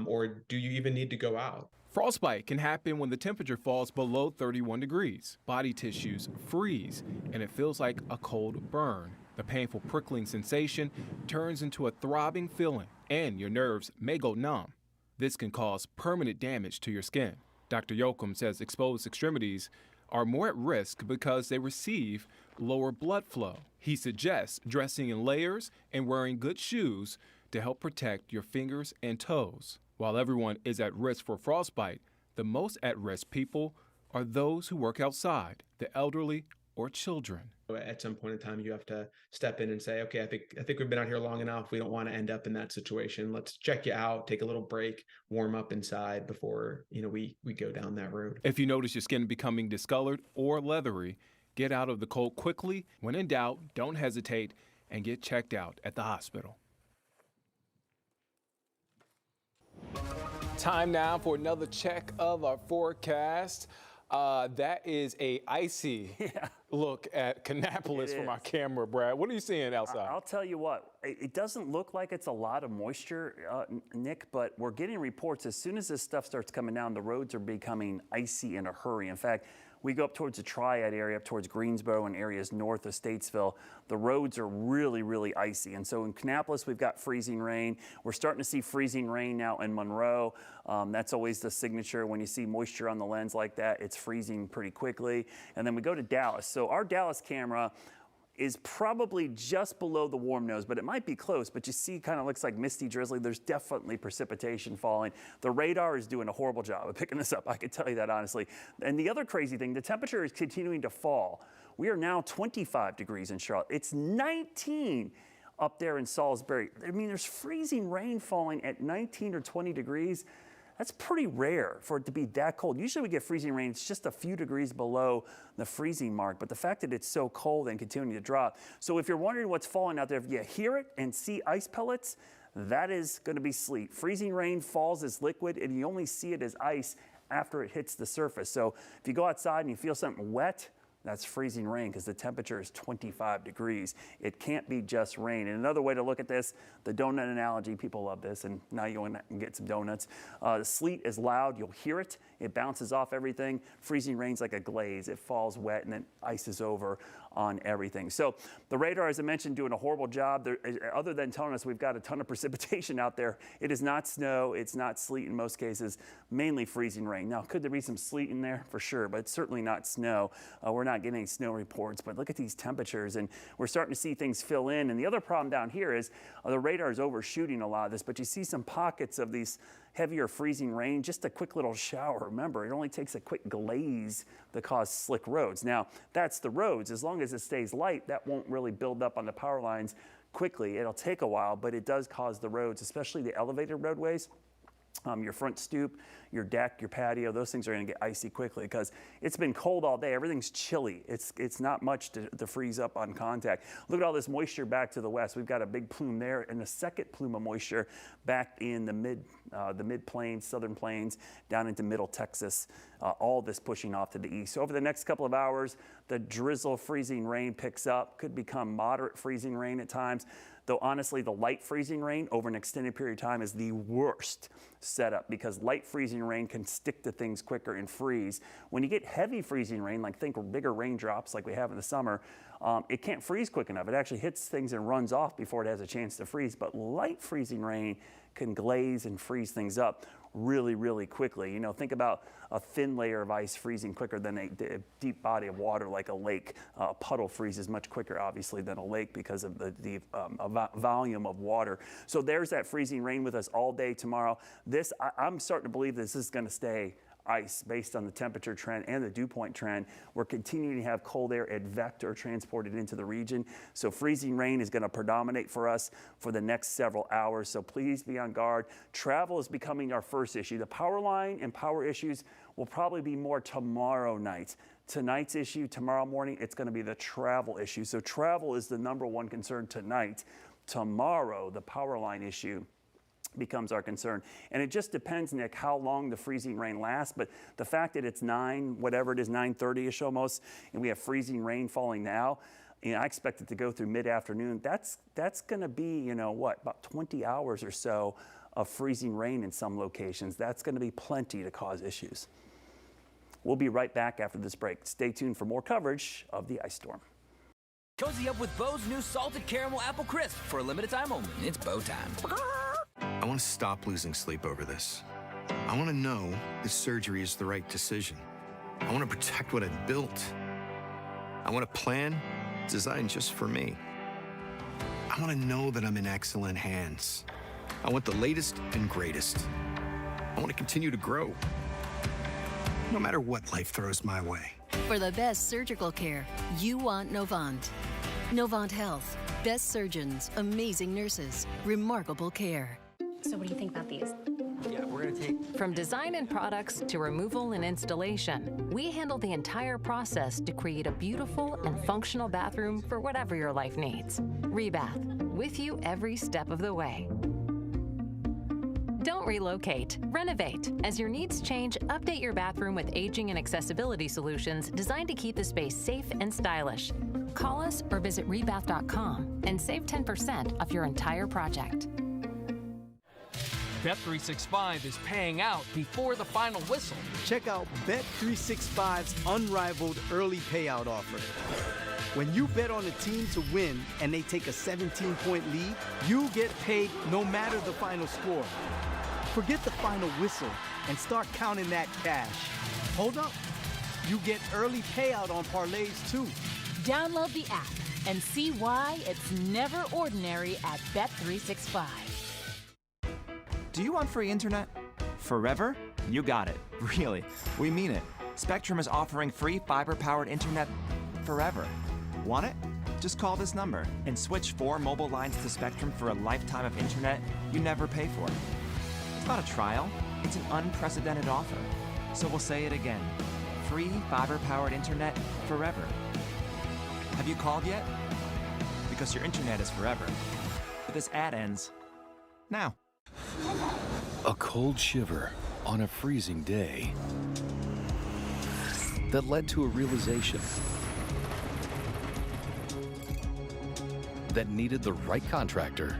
or do you even need to go out? Frostbite can happen when the temperature falls below 31 degrees. Body tissues freeze, and it feels like a cold burn. The painful prickling sensation turns into a throbbing feeling, and your nerves may go numb. This can cause permanent damage to your skin. Dr. Yoakum says exposed extremities are more at risk because they receive lower blood flow. He suggests dressing in layers and wearing good shoes to help protect your fingers and toes. While everyone is at risk for frostbite, the most at-risk people are those who work outside, the elderly or children. At some point in time, you have to step in and say, okay, I think we've been out here long enough. We don't want to end up in that situation. Let's check you out, take a little break, warm up inside before, we go down that road. If you notice your skin becoming discolored or leathery, get out of the cold quickly. When in doubt, don't hesitate and get checked out at the hospital. Time now for another check of our forecast. That is a icy look at Kannapolis from our camera, Brad. What are you seeing outside? I'll tell you what, it doesn't look like it's a lot of moisture, Nick, but we're getting reports as soon as this stuff starts coming down, the roads are becoming icy in a hurry. In fact, we go up towards the Triad area, up towards Greensboro and areas north of Statesville. The roads are really, really icy. And so in Kannapolis, we've got freezing rain. We're starting to see freezing rain now in Monroe. That's always the signature. When you see moisture on the lens like that, it's freezing pretty quickly. And then we go to Dallas. So our Dallas camera is probably just below the warm nose, but it might be close, but you see kind of looks like misty drizzly. There's definitely precipitation falling. The radar is doing a horrible job of picking this up. I can tell you that honestly. And the other crazy thing, the temperature is continuing to fall. We are now 25 degrees in Charlotte. It's 19 up there in Salisbury. I mean, there's freezing rain falling at 19 or 20 degrees. That's pretty rare for it to be that cold. Usually we get freezing rain, it's just a few degrees below the freezing mark, but the fact that it's so cold and continuing to drop. So if you're wondering what's falling out there, if you hear it and see ice pellets, that is going to be sleet. Freezing rain falls as liquid and you only see it as ice after it hits the surface. So if you go outside and you feel something wet, that's freezing rain because the temperature is 25 degrees. It can't be just rain. And another way to look at this, the donut analogy, people love this, and now you want to get some donuts. The sleet is loud, you'll hear it. It bounces off everything. Freezing rain's like a glaze. It falls wet and then ices over on everything. So the radar, as I mentioned, doing a horrible job. Other than telling us we've got a ton of precipitation out there, it is not snow, it's not sleet in most cases, mainly freezing rain. Now, could there be some sleet in there? For sure, but it's certainly not snow. We're not getting any snow reports, but look at these temperatures, and we're starting to see things fill in. And the other problem down here is the radar is overshooting a lot of this, but you see some pockets of these heavier freezing rain, just a quick little shower. Remember, it only takes a quick glaze to cause slick roads. Now, that's the roads. As long as it stays light, that won't really build up on the power lines quickly. It'll take a while, but it does cause the roads, especially the elevated roadways. Your front stoop, your deck, your patio, those things are going to get icy quickly because it's been cold all day. Everything's chilly. It's not much to freeze up on contact. Look at all this moisture back to the west. We've got a big plume there and a second plume of moisture back in the mid plains, southern plains, down into middle Texas. All this pushing off to the east. So over the next couple of hours, the drizzle freezing rain picks up, could become moderate freezing rain at times. Though honestly, the light freezing rain over an extended period of time is the worst setup because light freezing rain can stick to things quicker and freeze. When you get heavy freezing rain, like think bigger raindrops like we have in the summer, it can't freeze quick enough. It actually hits things and runs off before it has a chance to freeze. But light freezing rain can glaze and freeze things up really, really quickly. You know, think about a thin layer of ice freezing quicker than a deep body of water like a lake. A puddle freezes much quicker, obviously, than a lake because of the volume of water. So there's that freezing rain with us all day tomorrow. I'm starting to believe this is going to stay ice based on the temperature trend and the dew point trend. We're continuing to have cold air at vector transported into the region. So freezing rain is going to predominate for us for the next several hours. So please be on guard. Travel is becoming our first issue. The power line and power issues will probably be more tomorrow night. Tonight's issue, tomorrow morning, it's going to be the travel issue. So travel is the number one concern tonight. Tomorrow, the power line issue becomes our concern. And it just depends, Nick, how long the freezing rain lasts. But the fact that it's 9:30-ish almost, and we have freezing rain falling now, I expect it to go through mid-afternoon. That's going to be, about 20 hours or so of freezing rain in some locations. That's going to be plenty to cause issues. We'll be right back after this break. Stay tuned for more coverage of the ice storm. Cozy up with Bo's new salted caramel apple crisp for a limited time only. It's Bo time. I want to stop losing sleep over this. I want to know that surgery is the right decision. I want to protect what I've built. I want a plan designed just for me. I want to know that I'm in excellent hands. I want the latest and greatest. I want to continue to grow, no matter what life throws my way. For the best surgical care, you want Novant. Novant Health. Best surgeons, amazing nurses, remarkable care. So what do you think about these? Yeah, we're going to take... From design and products to removal and installation, we handle the entire process to create a beautiful and functional bathroom for whatever your life needs. Rebath, with you every step of the way. Don't relocate, renovate. As your needs change, update your bathroom with aging and accessibility solutions designed to keep the space safe and stylish. Call us or visit rebath.com and save 10% off your entire project. Bet365 is paying out before the final whistle. Check out Bet365's unrivaled early payout offer. When you bet on a team to win and they take a 17-point lead, you get paid no matter the final score. Forget the final whistle and start counting that cash. Hold up. You get early payout on parlays too. Download the app and see why it's never ordinary at Bet365. Do you want free internet? Forever? You got it. Really. We mean it. Spectrum is offering free fiber-powered internet forever. Want it? Just call this number and switch 4 mobile lines to Spectrum for a lifetime of internet you never pay for. It's not a trial. It's an unprecedented offer. So we'll say it again. Free fiber-powered internet forever. Have you called yet? Because your internet is forever. But this ad ends now. A cold shiver on a freezing day that led to a realization that needed the right contractor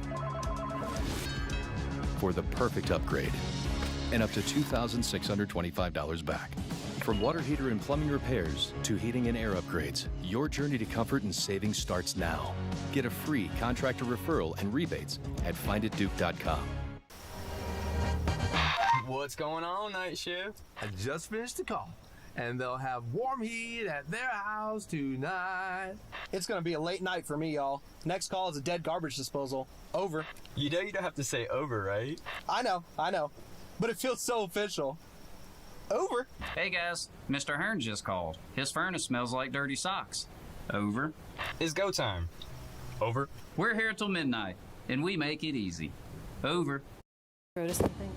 for the perfect upgrade and up to $2,625 back. From water heater and plumbing repairs to heating and air upgrades, your journey to comfort and savings starts now. Get a free contractor referral and rebates at finditduke.com. What's going on, night shift? I just finished the call, and they'll have warm heat at their house tonight. It's gonna be a late night for me, y'all. Next call is a dead garbage disposal. Over. You know you don't have to say over, right? I know. But it feels so official. Over. Hey guys, Mr. Hearn just called. His furnace smells like dirty socks. Over. It's go time. Over. We're here till midnight, and we make it easy. Over. Notice something?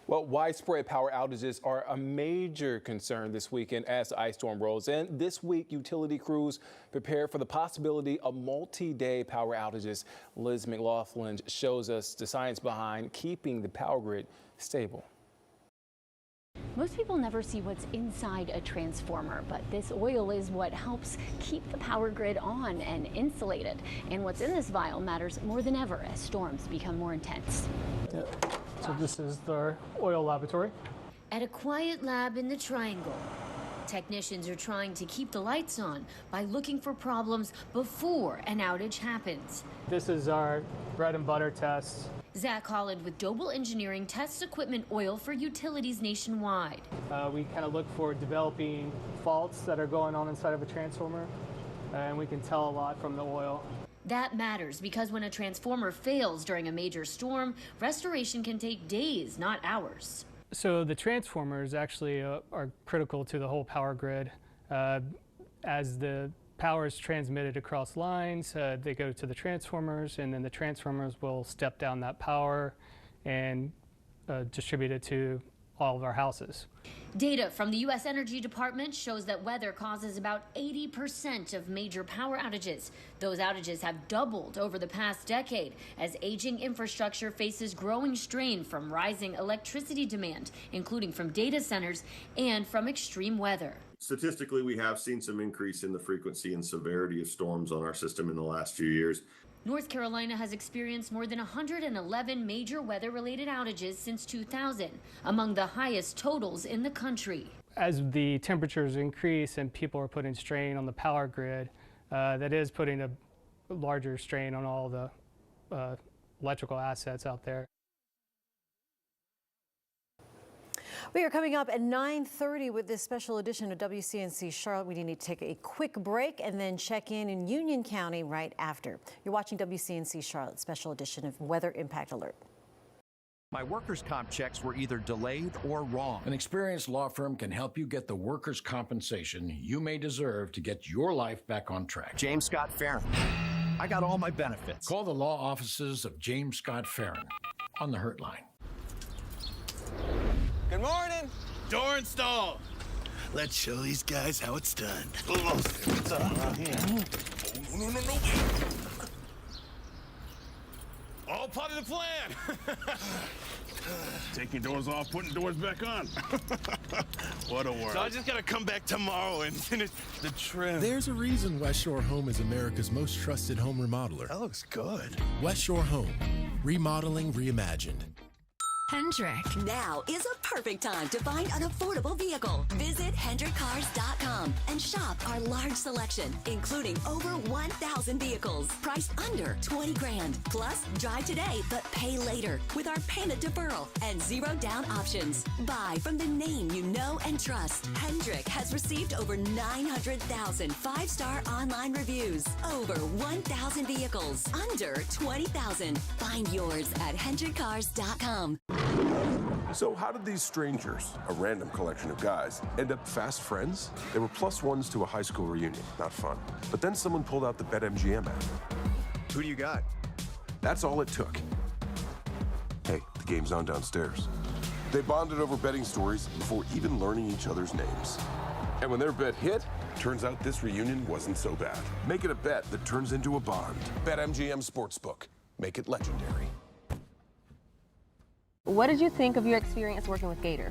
Well, widespread power outages are a major concern this weekend as the ice storm rolls in. This week, utility crews prepare for the possibility of multi-day power outages. Liz McLaughlin shows us the science behind keeping the power grid stable. Most people never see what's inside a transformer, but this oil is what helps keep the power grid on and insulated. And what's in this vial matters more than ever as storms become more intense. Yeah. So this is our oil laboratory. At a quiet lab in the Triangle, technicians are trying to keep the lights on by looking for problems before an outage happens. This is our bread and butter test. Zach Holland with Doble Engineering tests equipment oil for utilities nationwide. We kind of look for developing faults that are going on inside of a transformer, and we can tell a lot from the oil. That matters because when a transformer fails during a major storm, restoration can take days, not hours. So the transformers actually are critical to the whole power grid. As the power is transmitted across lines, they go to the transformers, and then the transformers will step down that power and distribute it to all of our houses. Data from the U.S. Energy Department shows that weather causes about 80% of major power outages. Those outages have doubled over the past decade as aging infrastructure faces growing strain from rising electricity demand, including from data centers and from extreme weather. Statistically, we have seen some increase in the frequency and severity of storms on our system in the last few years. North Carolina has experienced more than 111 major weather-related outages since 2000, among the highest totals in the country. As the temperatures increase and people are putting strain on the power grid, that is putting a larger strain on all the electrical assets out there. We are coming up at 9:30 with this special edition of WCNC Charlotte. We need to take a quick break and then check in Union County right after. You're watching WCNC Charlotte, special edition of Weather Impact Alert. My workers' comp checks were either delayed or wrong. An experienced law firm can help you get the workers' compensation you may deserve to get your life back on track. James Scott Farron. I got all my benefits. Call the law offices of James Scott Farron on the Hurt Line. Good morning. Door installed. Let's show these guys how it's done. What's up? No. All part of the plan. Taking doors off, putting doors back on. What a world. So I just gotta come back tomorrow and finish the trim. There's a reason West Shore Home is America's most trusted home remodeler. That looks good. West Shore Home. Remodeling reimagined. Hendrick. Now is a perfect time to find an affordable vehicle. Visit HendrickCars.com and shop our large selection, including over 1,000 vehicles priced under 20 grand. Plus, drive today but pay later with our payment deferral and zero down options. Buy from the name you know and trust. Hendrick has received over 900,000 five-star online reviews. Over 1,000 vehicles under 20,000. Find yours at HendrickCars.com. So how did these strangers, a random collection of guys, end up fast friends? They were +1s to a high school reunion. Not fun. But then someone pulled out the BetMGM app. Who do you got? That's all it took. Hey, the game's on downstairs. They bonded over betting stories before even learning each other's names. And when their bet hit, turns out this reunion wasn't so bad. Make it a bet that turns into a bond. BetMGM Sportsbook. Make it legendary. What did you think of your experience working with Gator?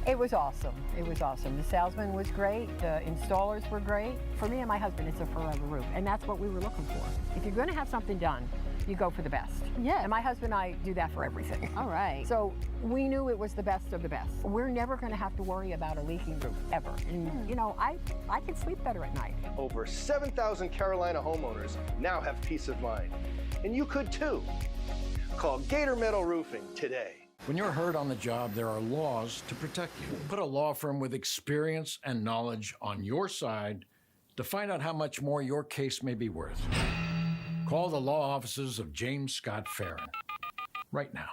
It was awesome. It was awesome. The salesman was great. The installers were great. For me and my husband, it's a forever roof, and that's what we were looking for. If you're going to have something done, you go for the best. Yeah. And my husband and I do that for everything. All right. So we knew it was the best of the best. We're never going to have to worry about a leaking roof, ever. And, you know, I can sleep better at night. Over 7,000 Carolina homeowners now have peace of mind. And you could too. Call Gator Metal Roofing today. When you're hurt on the job, there are laws to protect you. Put a law firm with experience and knowledge on your side to find out how much more your case may be worth. Call the law offices of James Scott Farron right now.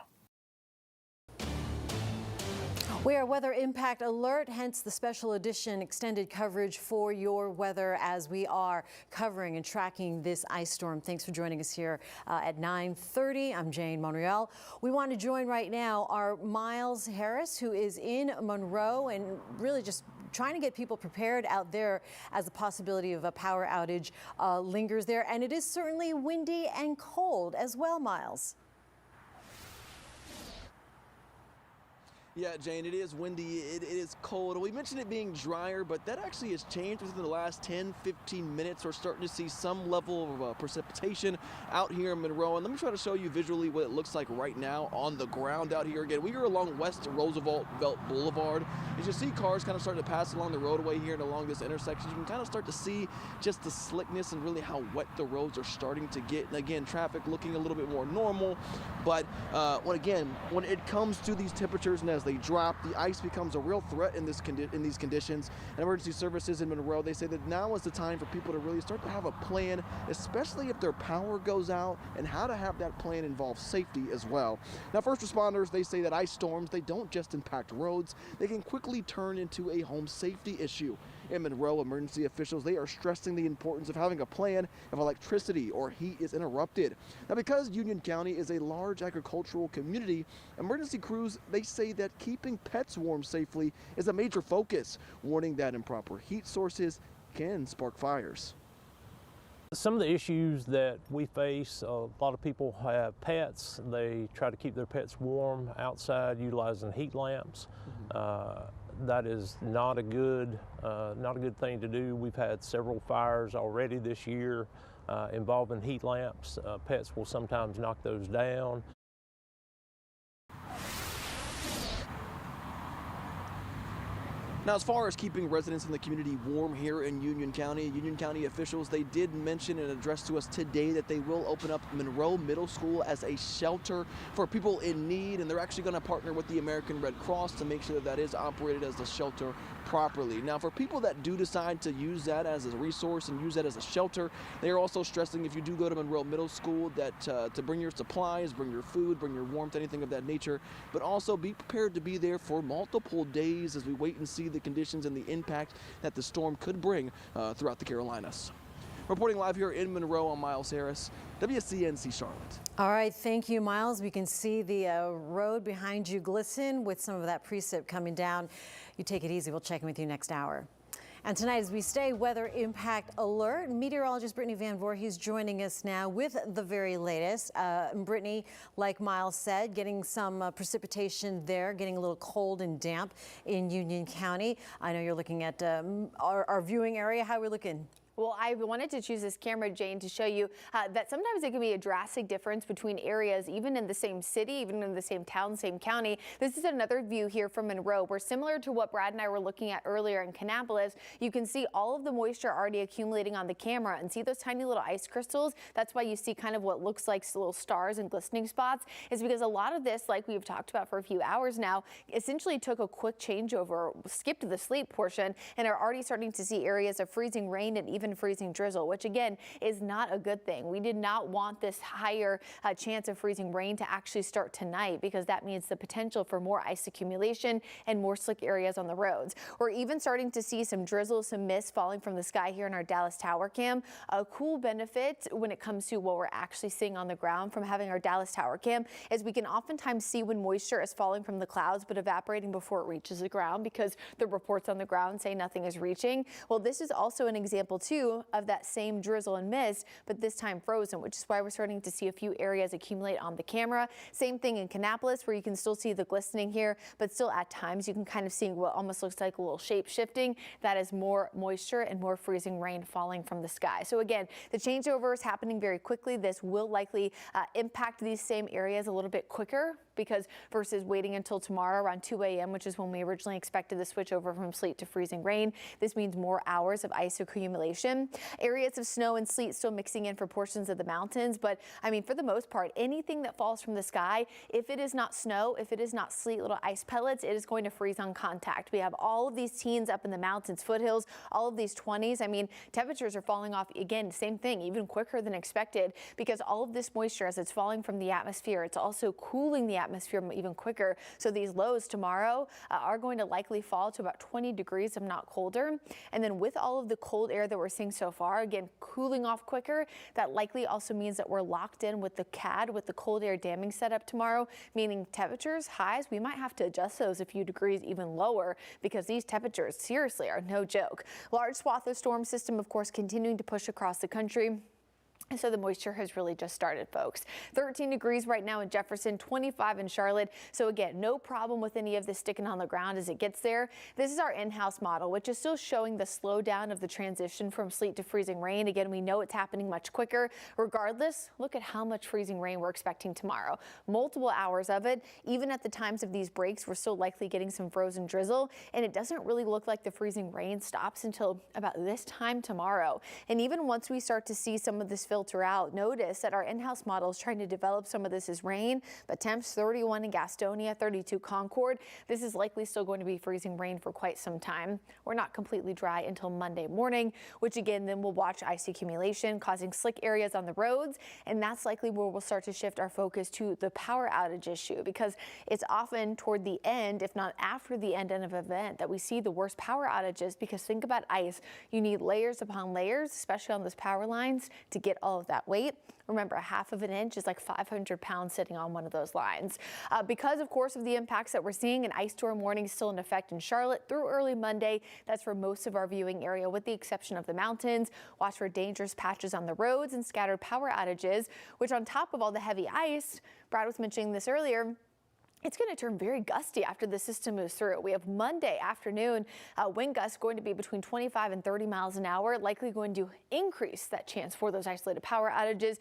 We are Weather Impact Alert, hence the special edition extended coverage for your weather as we are covering and tracking this ice storm. Thanks for joining us here at 9:30. I'm Jane Monreal. We want to join right now our Miles Harris, who is in Monroe and really just trying to get people prepared out there as the possibility of a power outage lingers there. And it is certainly windy and cold as well, Miles. Yeah, Jane, it is windy, it is cold. We mentioned it being drier, but that actually has changed within the last 10, 15 minutes. We're starting to see some level of precipitation out here in Monroe. And let me try to show you visually what it looks like right now on the ground out here. Again, we are along West Roosevelt Boulevard. As you see cars kind of starting to pass along the roadway here and along this intersection, you can kind of start to see just the slickness and really how wet the roads are starting to get. And again, traffic looking a little bit more normal. But when it comes to these temperatures and as they drop, the ice becomes a real threat in these conditions. And emergency services in Monroe, they say that now is the time for people to really start to have a plan, especially if their power goes out, and how to have that plan involve safety as well. Now, first responders, they say that ice storms, they don't just impact roads, they can quickly turn into a home safety issue. In Monroe, emergency officials, they are stressing the importance of having a plan if electricity or heat is interrupted. Now, because Union County is a large agricultural community, emergency crews, they say that keeping pets warm safely is a major focus, warning that improper heat sources can spark fires. Some of the issues that we face, a lot of people have pets. They try to keep their pets warm outside utilizing heat lamps. that is not a good thing to do. We've had several fires already this year involving heat lamps. Pets will sometimes knock those down. Now, as far as keeping residents in the community warm here in Union County officials, they did mention and address to us today that they will open up Monroe Middle School as a shelter for people in need, and they're actually going to partner with the American Red Cross to make sure that that is operated as a shelter properly. Now, for people that do decide to use that as a resource and use that as a shelter, they are also stressing if you do go to Monroe Middle School that to bring your supplies, bring your food, bring your warmth, anything of that nature, but also be prepared to be there for multiple days as we wait and see the conditions and the impact that the storm could bring throughout the Carolinas. Reporting live here in Monroe, I'm Miles Harris, WCNC Charlotte. All right, thank you, Miles. We can see the road behind you glisten with some of that precip coming down. You take it easy. We'll check in with you next hour. And tonight, as we stay weather impact alert, meteorologist Brittany Van Voorhees joining us now with the very latest. Brittany, like Miles said, getting some precipitation there, getting a little cold and damp in Union County. I know you're looking at our viewing area. How are we looking? Well, I wanted to choose this camera, Jane, to show you that sometimes it can be a drastic difference between areas, even in the same city, even in the same town, same county. This is another view here from Monroe, where similar to what Brad and I were looking at earlier in Kannapolis, you can see all of the moisture already accumulating on the camera and see those tiny little ice crystals. That's why you see kind of what looks like little stars and glistening spots, is because a lot of this, like we've talked about for a few hours now, essentially took a quick changeover, skipped the sleet portion, and are already starting to see areas of freezing rain and even freezing drizzle, which again is not a good thing. We did not want this higher chance of freezing rain to actually start tonight, because that means the potential for more ice accumulation and more slick areas on the roads. We're even starting to see some drizzle, some mist falling from the sky here in our Dallas Tower Cam. A cool benefit when it comes to what we're actually seeing on the ground from having our Dallas Tower Cam is we can oftentimes see when moisture is falling from the clouds but evaporating before it reaches the ground, because the reports on the ground say nothing is reaching. Well, this is also an example too of that same drizzle and mist, but this time frozen, which is why we're starting to see a few areas accumulate on the camera. Same thing in Kannapolis, where you can still see the glistening here, but still at times you can kind of see what almost looks like a little shape shifting. That is more moisture and more freezing rain falling from the sky. So again, the changeover is happening very quickly. This will likely impact these same areas a little bit quicker, because versus waiting until tomorrow around 2 a.m., which is when we originally expected the switch over from sleet to freezing rain. This means more hours of ice accumulation. Areas of snow and sleet still mixing in for portions of the mountains, but I mean, for the most part, anything that falls from the sky, if it is not snow, if it is not sleet, little ice pellets, it is going to freeze on contact. We have all of these teens up in the mountains, foothills, all of these 20s. I mean, temperatures are falling off again, same thing, even quicker than expected, because all of this moisture, as it's falling from the atmosphere, it's also cooling the atmosphere even quicker. So these lows tomorrow are going to likely fall to about 20 degrees, if not colder. And then with all of the cold air that we're seeing so far, again, cooling off quicker, that likely also means that we're locked in with the CAD, with the cold air damming setup tomorrow, meaning temperatures, highs, we might have to adjust those a few degrees even lower, because these temperatures seriously are no joke. Large swath of storm system, of course, continuing to push across the country. And so the moisture has really just started, folks. 13 degrees right now in Jefferson, 25 in Charlotte. So again, no problem with any of this sticking on the ground as it gets there. This is our in-house model, which is still showing the slowdown of the transition from sleet to freezing rain. Again, we know it's happening much quicker. Regardless, look at how much freezing rain we're expecting tomorrow. Multiple hours of it. Even at the times of these breaks, we're still likely getting some frozen drizzle. And it doesn't really look like the freezing rain stops until about this time tomorrow. And even once we start to see some of this filter out, notice that our in-house model is trying to develop some of this as rain, but temps 31 in Gastonia, 32 Concord. This is likely still going to be freezing rain for quite some time. We're not completely dry until Monday morning, which again, then we'll watch ice accumulation causing slick areas on the roads. And that's likely where we'll start to shift our focus to the power outage issue, because it's often toward the end, if not after the end of an event, that we see the worst power outages. Because think about ice, you need layers upon layers, especially on those power lines, to get all of that weight. Remember, a half of an inch is like 500 pounds sitting on one of those lines. Because, of course, of the impacts that we're seeing, an ice storm warning still in effect in Charlotte through early Monday. That's for most of our viewing area, with the exception of the mountains. Watch for dangerous patches on the roads and scattered power outages, which on top of all the heavy ice, Brad was mentioning this earlier, It's going to turn very gusty after the system moves through. We have Monday afternoon wind gusts going to be between 25 and 30 miles an hour, likely going to increase that chance for those isolated power outages.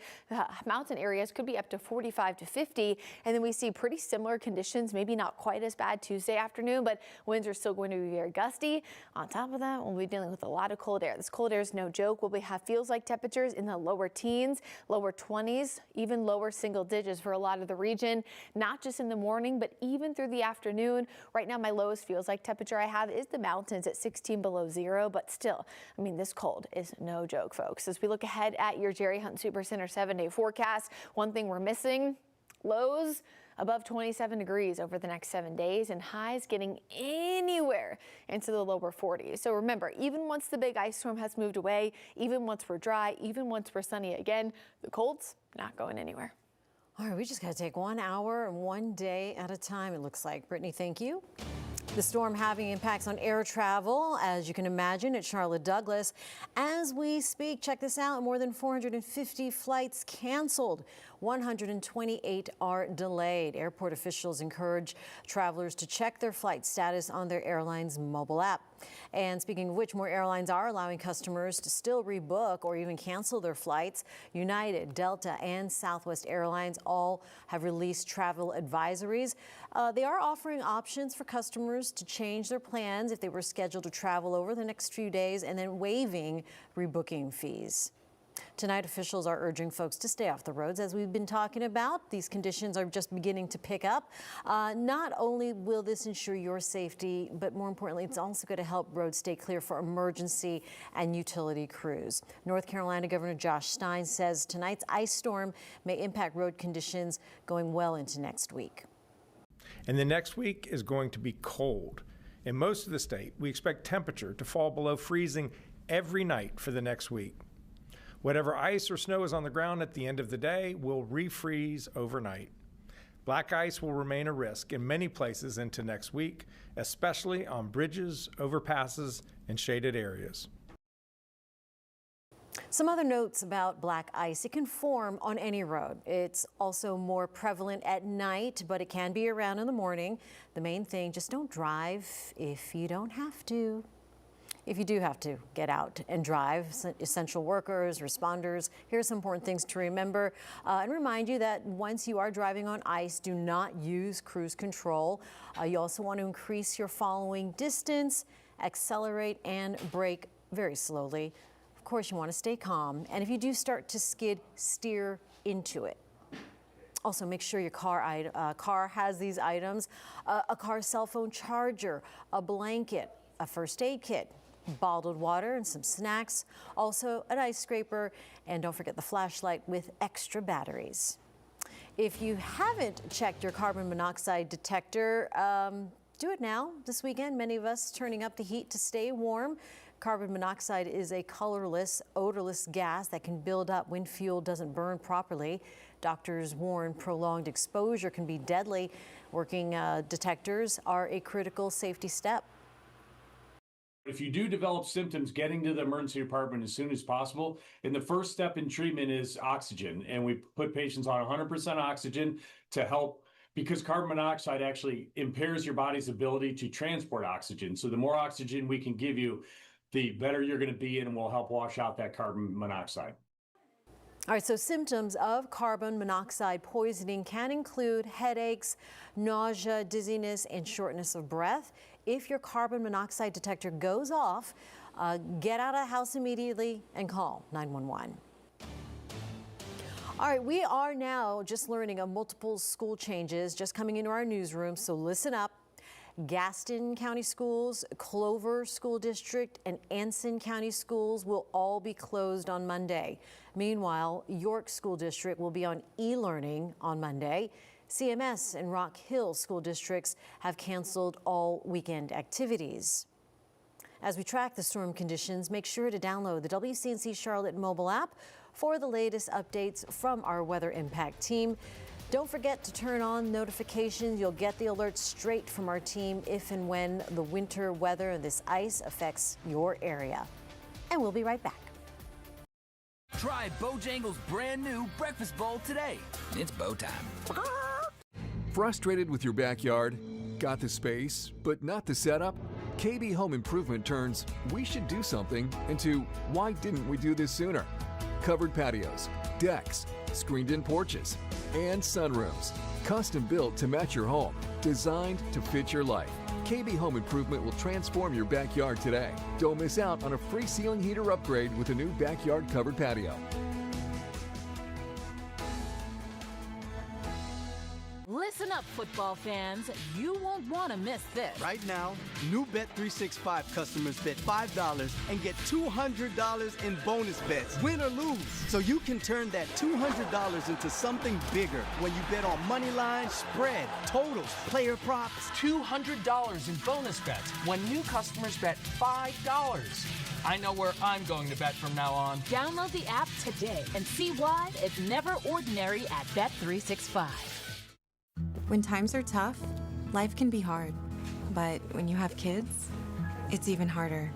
Mountain areas could be up to 45 to 50. And then we see pretty similar conditions, maybe not quite as bad Tuesday afternoon, but winds are still going to be very gusty. On top of that, we'll be dealing with a lot of cold air. This cold air is no joke. We'll have feels like temperatures in the lower teens, lower 20s, even lower single digits for a lot of the region, not just in the morning, but even through the afternoon. Right now, my lowest feels like temperature I have is the mountains at 16 below zero, but still, I mean, this cold is no joke, folks. As we look ahead at your Jerry Hunt Supercenter 7-day forecast, one thing we're missing, lows above 27 degrees over the next 7 days and highs getting anywhere into the lower 40s. So remember, even once the big ice storm has moved away, even once we're dry, even once we're sunny again, the cold's not going anywhere. All right, we just got to take 1 hour and 1 day at a time, it looks like. Brittany, thank you. The storm having impacts on air travel, as you can imagine, at Charlotte Douglas. As we speak, check this out, more than 450 flights canceled. 128 are delayed. Airport officials encourage travelers to check their flight status on their airline's mobile app. And speaking of which, more airlines are allowing customers to still rebook or even cancel their flights. United, Delta, and Southwest Airlines all have released travel advisories. They are offering options for customers to change their plans if they were scheduled to travel over the next few days, and then waiving rebooking fees. Tonight, officials are urging folks to stay off the roads. As we've been talking about, these conditions are just beginning to pick up. Not only will this ensure your safety, but more importantly, it's also going to help roads stay clear for emergency and utility crews. North Carolina Governor Josh Stein says tonight's ice storm may impact road conditions going well into next week. And the next week is going to be cold. In most of the state, we expect temperature to fall below freezing every night for the next week. Whatever ice or snow is on the ground at the end of the day will refreeze overnight. Black ice will remain a risk in many places into next week, especially on bridges, overpasses, and shaded areas. Some other notes about black ice. It can form on any road. It's also more prevalent at night, but it can be around in the morning. The main thing, just don't drive if you don't have to. If you do have to, get out and drive. Essential workers, responders, here's some important things to remember. And remind you that once you are driving on ice, do not use cruise control. You also want to increase your following distance, accelerate and brake very slowly. Of course, you want to stay calm. And if you do start to skid, steer into it. Also, make sure your car has these items: a car cell phone charger, a blanket, a first aid kit, bottled water and some snacks, also an ice scraper, and don't forget the flashlight with extra batteries. If you haven't checked your carbon monoxide detector, do it now. This weekend, many of us turning up the heat to stay warm. Carbon monoxide is a colorless, odorless gas that can build up when fuel doesn't burn properly. Doctors warn prolonged exposure can be deadly. Working detectors are a critical safety step. If you do develop symptoms, getting to the emergency department as soon as possible. And the first step in treatment is oxygen. And we put patients on 100% oxygen to help, because carbon monoxide actually impairs your body's ability to transport oxygen. So the more oxygen we can give you, the better you're going to be, and will help wash out that carbon monoxide. All right, so symptoms of carbon monoxide poisoning can include headaches, nausea, dizziness, and shortness of breath. If your carbon monoxide detector goes off, get out of the house immediately and call 911. All right, we are now just learning of multiple school changes just coming into our newsroom, so listen up. Gaston County Schools, Clover School District, and Anson County Schools will all be closed on Monday. Meanwhile, York School District will be on e-learning on Monday. CMS and Rock Hill School Districts have canceled all weekend activities. As we track the storm conditions, make sure to download the WCNC Charlotte mobile app for the latest updates from our weather impact team. Don't forget to turn on notifications. You'll get the alerts straight from our team if and when the winter weather and this ice affects your area. And we'll be right back. Try Bojangles' brand new breakfast bowl today. It's bow time. Frustrated with your backyard? Got the space, but not the setup? KB Home Improvement turns "we should do something" into "why didn't we do this sooner?" Covered patios, decks, screened-in porches, and sunrooms. Custom built to match your home, designed to fit your life. KB Home Improvement will transform your backyard today. Don't miss out on a free ceiling heater upgrade with a new backyard covered patio. Listen up, football fans. You won't want to miss this. Right now, new Bet365 customers bet $5 and get $200 in bonus bets, win or lose. So you can turn that $200 into something bigger when you bet on money line, spread, totals, player props. $200 in bonus bets when new customers bet $5. I know where I'm going to bet from now on. Download the app today and see why it's never ordinary at Bet365. When times are tough, life can be hard. But when you have kids, it's even harder.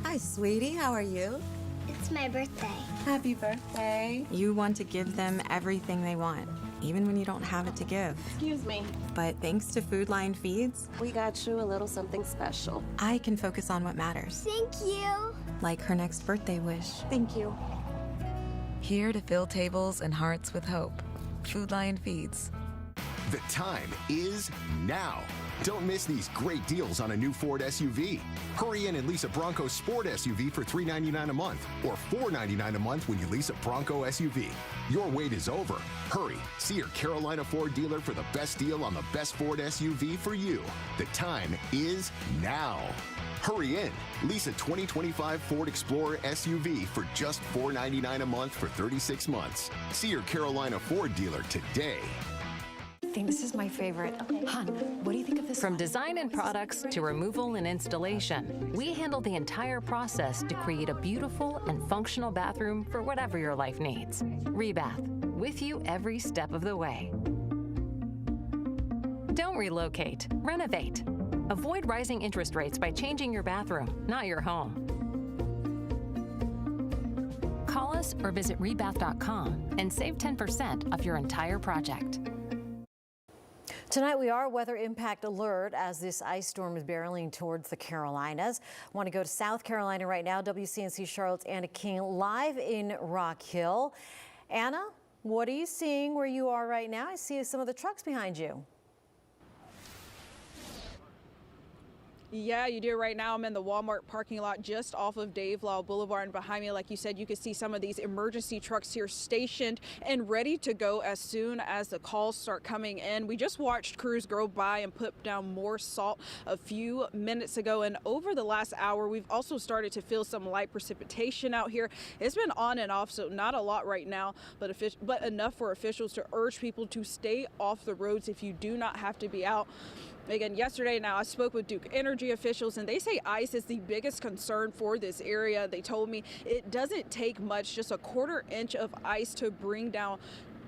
Hi, sweetie. How are you? It's my birthday. Happy birthday. You want to give them everything they want, even when you don't have it to give. Excuse me. But thanks to Food Line Feeds, we got you a little something special. I can focus on what matters. Thank you. Like her next birthday wish. Thank you. Here to fill tables and hearts with hope. Food Line Feeds. The time is now. Don't miss these great deals on a new Ford SUV. Hurry in and lease a Bronco Sport SUV for $399 a month or $499 a month when you lease a Bronco SUV. Your wait is over. Hurry. See your Carolina Ford dealer for the best deal on the best Ford SUV for you. The time is now. Hurry in. Lease a 2025 Ford Explorer SUV for just $499 a month for 36 months. See your Carolina Ford dealer today. I think this is my favorite. Okay. Hun, what do you think of this? From design and products to removal and installation, we handle the entire process to create a beautiful and functional bathroom for whatever your life needs. Rebath, with you every step of the way. Don't relocate, renovate. Avoid rising interest rates by changing your bathroom, not your home. Call us or visit rebath.com and save 10% of your entire project. Tonight we are weather impact alert as this ice storm is barreling towards the Carolinas. Want to go to South Carolina right now. WCNC Charlotte's Anna King live in Rock Hill. Anna, what are you seeing where you are right now? I see some of the trucks behind you. Yeah, you do. Right now I'm in the Walmart parking lot just off of Dave Law Boulevard, and behind me, like you said, you can see some of these emergency trucks here stationed and ready to go as soon as the calls start coming in. We just watched crews go by and put down more salt a few minutes ago, and over the last hour we've also started to feel some light precipitation out here. It's been on and off, so not a lot right now, but enough for officials to urge people to stay off the roads if you do not have to be out. Again, yesterday now I spoke with Duke Energy officials, and they say ice is the biggest concern for this area. They told me it doesn't take much, just a quarter inch of ice to bring down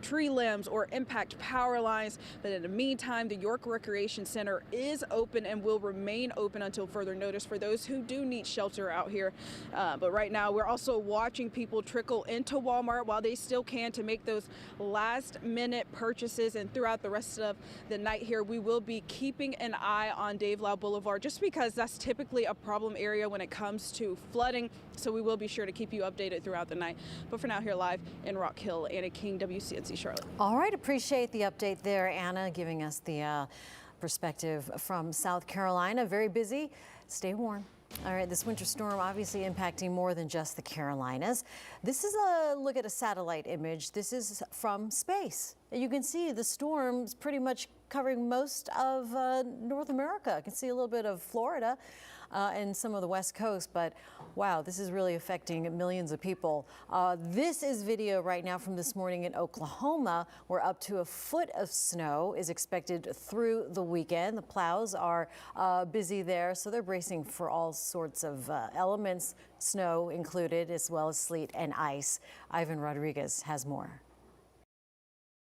tree limbs or impact power lines. But in the meantime, the York Recreation Center is open and will remain open until further notice for those who do need shelter out here. But right now we're also watching people trickle into Walmart while they still can to make those last minute purchases, and throughout the rest of the night here we will be keeping an eye on Dave Law Boulevard, just because that's typically a problem area when it comes to flooding. So we will be sure to keep you updated throughout the night. But for now, here live in Rock Hill, Anna King, WCNC Charlotte. All right, appreciate the update there, Anna, giving us the perspective from South Carolina. Very busy. Stay warm. All right, this winter storm obviously impacting more than just the Carolinas. This is a look at a satellite image. This is from space. You can see the storm's pretty much covering most of North America. You can see a little bit of Florida and some of the West Coast, but wow, this is really affecting millions of people. This is video right now from this morning in Oklahoma, where up to a foot of snow is expected through the weekend. The plows are busy there, so they're bracing for all sorts of elements, snow included, as well as sleet and ice. Ivan Rodriguez has more.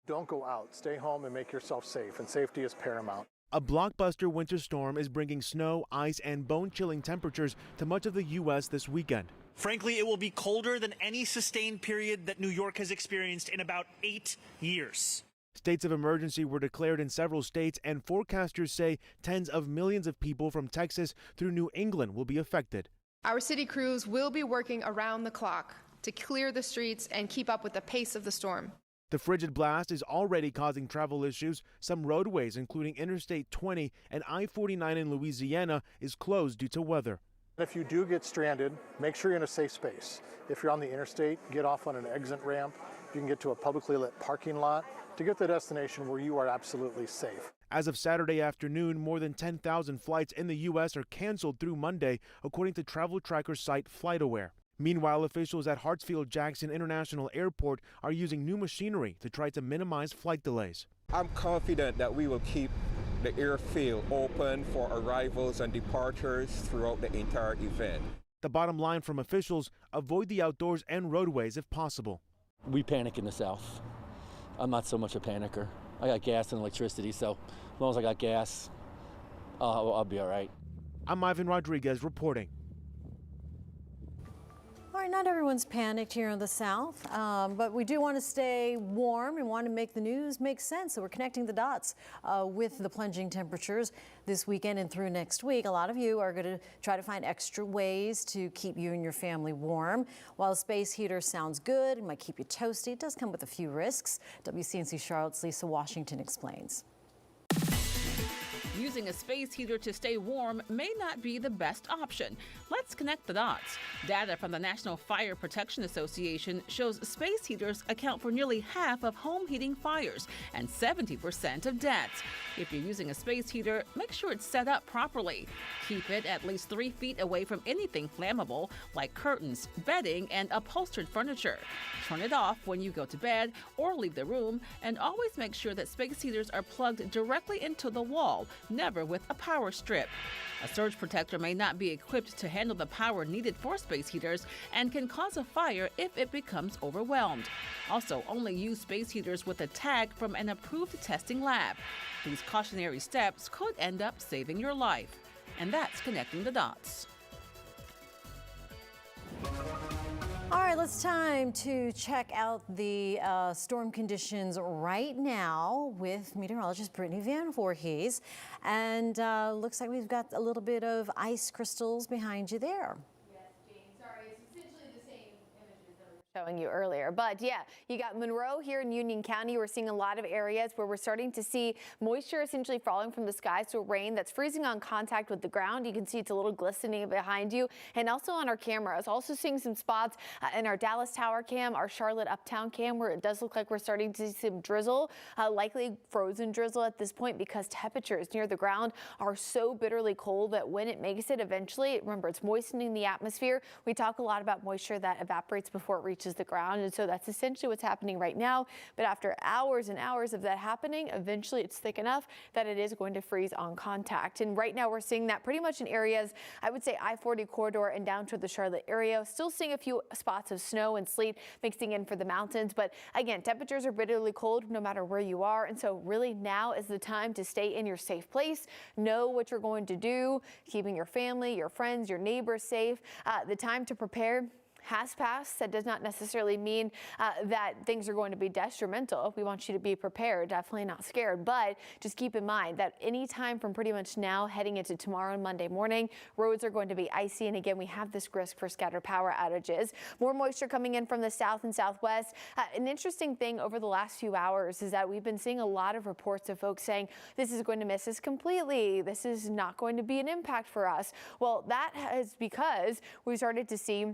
Don't go out. Stay home and make yourself safe, and safety is paramount. A blockbuster winter storm is bringing snow, ice, and bone-chilling temperatures to much of the U.S. this weekend. Frankly, it will be colder than any sustained period that New York has experienced in about 8 years. States of emergency were declared in several states, and forecasters say tens of millions of people from Texas through New England will be affected. Our city crews will be working around the clock to clear the streets and keep up with the pace of the storm. The frigid blast is already causing travel issues. Some roadways, including Interstate 20 and I-49 in Louisiana, is closed due to weather. If you do get stranded, make sure you're in a safe space. If you're on the interstate, get off on an exit ramp. You can get to a publicly lit parking lot to get to the destination where you are absolutely safe. As of Saturday afternoon, more than 10,000 flights in the U.S. are canceled through Monday, according to travel tracker site FlightAware. Meanwhile, officials at Hartsfield-Jackson International Airport are using new machinery to try to minimize flight delays. I'm confident that we will keep the airfield open for arrivals and departures throughout the entire event. The bottom line from officials: avoid the outdoors and roadways if possible. We panic in the South. I'm not so much a panicker. I got gas and electricity, so as long as I got gas, I'll be all right. I'm Ivan Rodriguez reporting. All right, not everyone's panicked here in the South, but we do want to stay warm and want to make the news make sense. So we're connecting the dots with the plunging temperatures this weekend and through next week. A lot of you are going to try to find extra ways to keep you and your family warm. While a space heater sounds good, it might keep you toasty, it does come with a few risks. WCNC Charlotte's Lisa Washington explains. Using a space heater to stay warm may not be the best option. Let's connect the dots. Data from the National Fire Protection Association shows space heaters account for nearly half of home heating fires and 70% of deaths. If you're using a space heater, make sure it's set up properly. Keep it at least 3 feet away from anything flammable like curtains, bedding, and upholstered furniture. Turn it off when you go to bed or leave the room, and always make sure that space heaters are plugged directly into the wall, never with a power strip. A surge protector may not be equipped to handle the power needed for space heaters and can cause a fire if it becomes overwhelmed. Also, only use space heaters with a tag from an approved testing lab. These cautionary steps could end up saving your life. And that's connecting the dots. All right, it's time to check out the storm conditions right now with meteorologist Brittany Van Voorhees. And looks like we've got a little bit of ice crystals behind you there. Showing you earlier. But yeah, you got Monroe here in Union County. We're seeing a lot of areas where we're starting to see moisture essentially falling from the sky, so rain that's freezing on contact with the ground. You can see it's a little glistening behind you, and also on our cameras. Also seeing some spots in our Dallas Tower cam, our Charlotte Uptown cam, where it does look like we're starting to see some drizzle, likely frozen drizzle at this point, because temperatures near the ground are so bitterly cold that when it makes it eventually, remember, it's moistening the atmosphere. We talk a lot about moisture that evaporates before it reaches the ground, and so that's essentially what's happening right now. But after hours and hours of that happening, eventually it's thick enough that it is going to freeze on contact. And right now we're seeing that pretty much in areas, I would say I-40 corridor and down to the Charlotte area. Still seeing a few spots of snow and sleet mixing in for the mountains, but again, temperatures are bitterly cold no matter where you are, and so really now is the time to stay in your safe place. Know what you're going to do, keeping your family, your friends, your neighbors safe. The time to prepare has passed. That does not necessarily mean that things are going to be detrimental. We want you to be prepared, definitely not scared, but just keep in mind that any time from pretty much now heading into tomorrow and Monday morning, roads are going to be icy, and again, we have this risk for scattered power outages. More moisture coming in from the south and southwest. An interesting thing over the last few hours is that we've been seeing a lot of reports of folks saying this is going to miss us completely. This is not going to be an impact for us. Well, that is because we started to see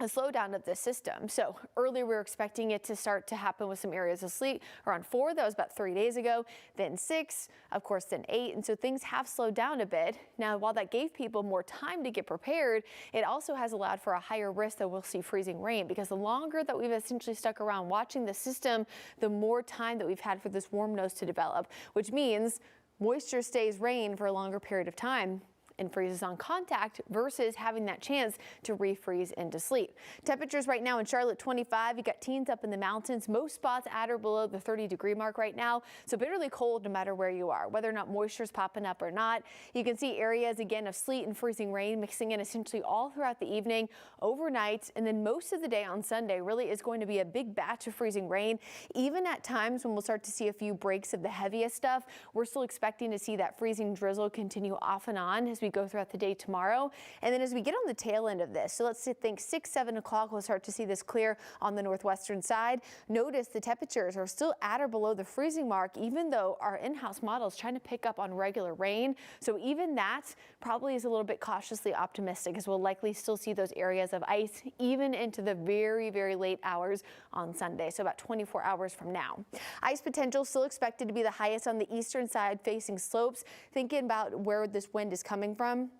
a slowdown of this system. So earlier we were expecting it to start to happen with some areas of sleet around 4. That was about 3 days ago. Then 6, of course, then 8. And so things have slowed down a bit. Now, while that gave people more time to get prepared, it also has allowed for a higher risk that we'll see freezing rain, because the longer that we've essentially stuck around watching the system, the more time that we've had for this warm nose to develop, which means moisture stays rain for a longer period of time. and freezes on contact versus having that chance to refreeze into sleet. Temperatures right now in Charlotte 25. You got teens up in the mountains. Most spots at or below the 30-degree mark right now. So bitterly cold no matter where you are, whether or not moisture is popping up or not. You can see areas again of sleet and freezing rain mixing in essentially all throughout the evening, overnight, and then most of the day on Sunday really is going to be a big batch of freezing rain. Even at times when we'll start to see a few breaks of the heaviest stuff, we're still expecting to see that freezing drizzle continue off and on as we go throughout the day tomorrow. And then as we get on the tail end of this, so let's think 6, 7 o'clock, we'll start to see this clear on the northwestern side. Notice the temperatures are still at or below the freezing mark, even though our in-house model is trying to pick up on regular rain. So even that probably is a little bit cautiously optimistic, as we'll likely still see those areas of ice even into the very, very late hours on Sunday, so about 24 hours from now. Ice potential still expected to be the highest on the eastern side facing slopes. Thinking about where this wind is coming from,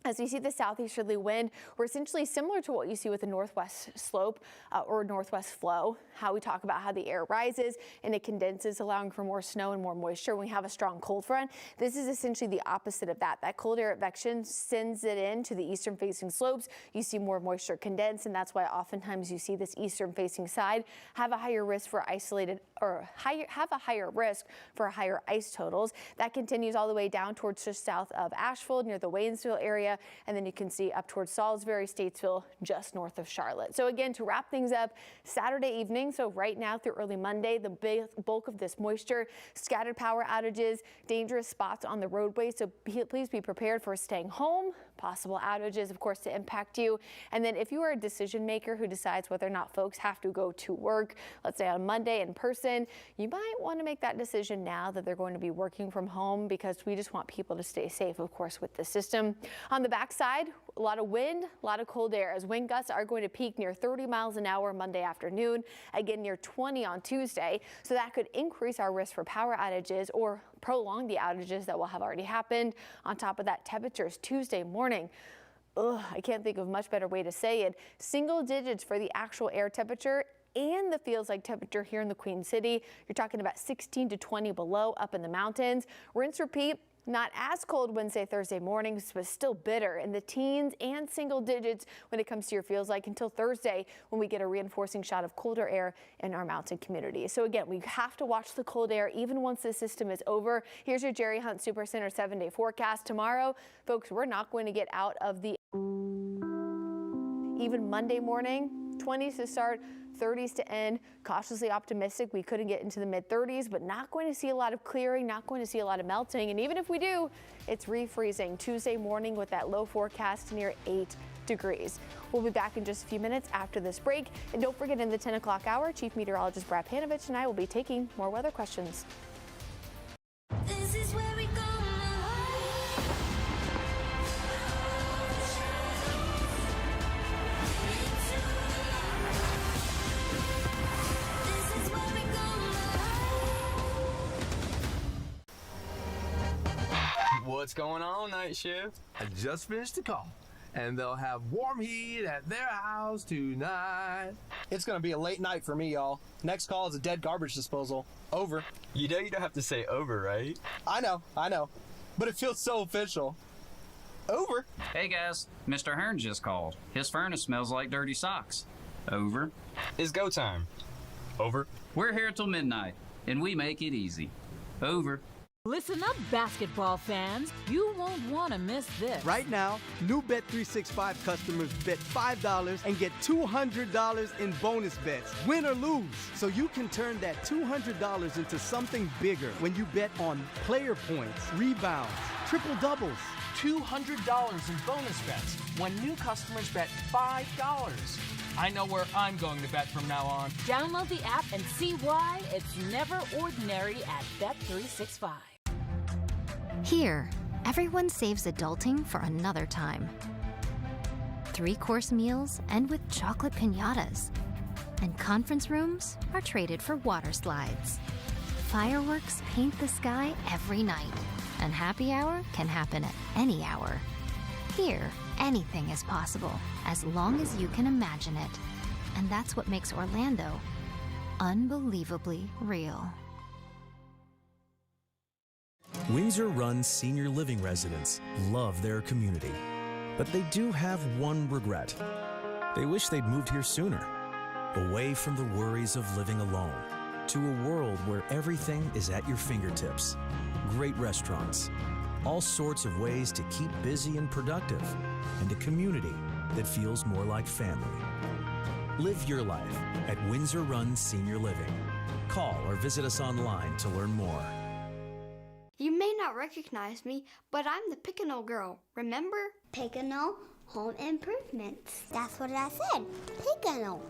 as we see the southeasterly wind, we're essentially similar to what you see with the northwest slope or northwest flow, how we talk about how the air rises and it condenses, allowing for more snow and more moisture when we have a strong cold front. This is essentially the opposite of that. That cold air advection sends it into the eastern facing slopes. You see more moisture condense, and that's why oftentimes you see this eastern facing side have a higher risk for isolated or have a higher risk for higher ice totals. That continues all the way down towards just south of Asheville near the Waynesville area. And then you can see up towards Salisbury, Statesville, just north of Charlotte. So again, to wrap things up, Saturday evening, so right now through early Monday, the bulk of this moisture, scattered power outages, dangerous spots on the roadway. So please be prepared for staying home, possible outages, of course, to impact you. And then if you are a decision maker who decides whether or not folks have to go to work, let's say on Monday in person, you might want to make that decision now that they're going to be working from home, because we just want people to stay safe, of course, with the system. On the backside, a lot of wind, a lot of cold air, as wind gusts are going to peak near 30 miles an hour Monday afternoon, again near 20 on Tuesday. So that could increase our risk for power outages or prolong the outages that will have already happened. On top of that, temperatures Tuesday morning. I can't think of a much better way to say it. Single digits for the actual air temperature and the feels like temperature here in the Queen City. You're talking about 16 to 20 below up in the mountains. Rinse, repeat. Not as cold Wednesday, Thursday mornings, but still bitter in the teens and single digits when it comes to your feels like until Thursday, when we get a reinforcing shot of colder air in our mountain community. So again, we have to watch the cold air even once the system is over. Here's your Jerry Hunt Supercenter 7-day forecast. Tomorrow, folks, we're not going to get out of the even Monday morning, 20s to start, 30s to end. Cautiously optimistic we couldn't get into the mid-30s, but not going to see a lot of clearing, not going to see a lot of melting. And even if we do, it's refreezing Tuesday morning with that low forecast near 8 degrees. We'll be back in just a few minutes after this break. And don't forget, in the 10 o'clock hour, Chief Meteorologist Brad Panovich and I will be taking more weather questions. This is where we go. What's going on, night shift? I just finished the call, and they'll have warm heat at their house tonight. It's gonna be a late night for me, y'all. Next call is a dead garbage disposal. Over. You know you don't have to say over, right? I know. But it feels so official. Over. Hey guys, Mr. Hearn just called. His furnace smells like dirty socks. Over. It's go time. Over. We're here till midnight, and we make it easy. Over. Listen up, basketball fans. You won't want to miss this. Right now, new Bet365 customers bet $5 and get $200 in bonus bets, win or lose. So you can turn that $200 into something bigger when you bet on player points, rebounds, triple doubles. $200 in bonus bets when new customers bet $5. I know where I'm going to bet from now on. Download the app and see why it's never ordinary at Bet365. Here, everyone saves adulting for another time. 3-course meals end with chocolate piñatas. And conference rooms are traded for water slides. Fireworks paint the sky every night. And happy hour can happen at any hour. Here, anything is possible, as long as you can imagine it. And that's what makes Orlando unbelievably real. Windsor-run senior living residents love their community, but they do have one regret. They wish they'd moved here sooner, away from the worries of living alone, to a world where everything is at your fingertips. Great restaurants, all sorts of ways to keep busy and productive, and a community that feels more like family. Live your life at Windsor Run Senior Living. Call or visit us online to learn more. You may not recognize me, but I'm the Picanol girl. Remember? Picanol Home Improvements. That's what I said. Picanol.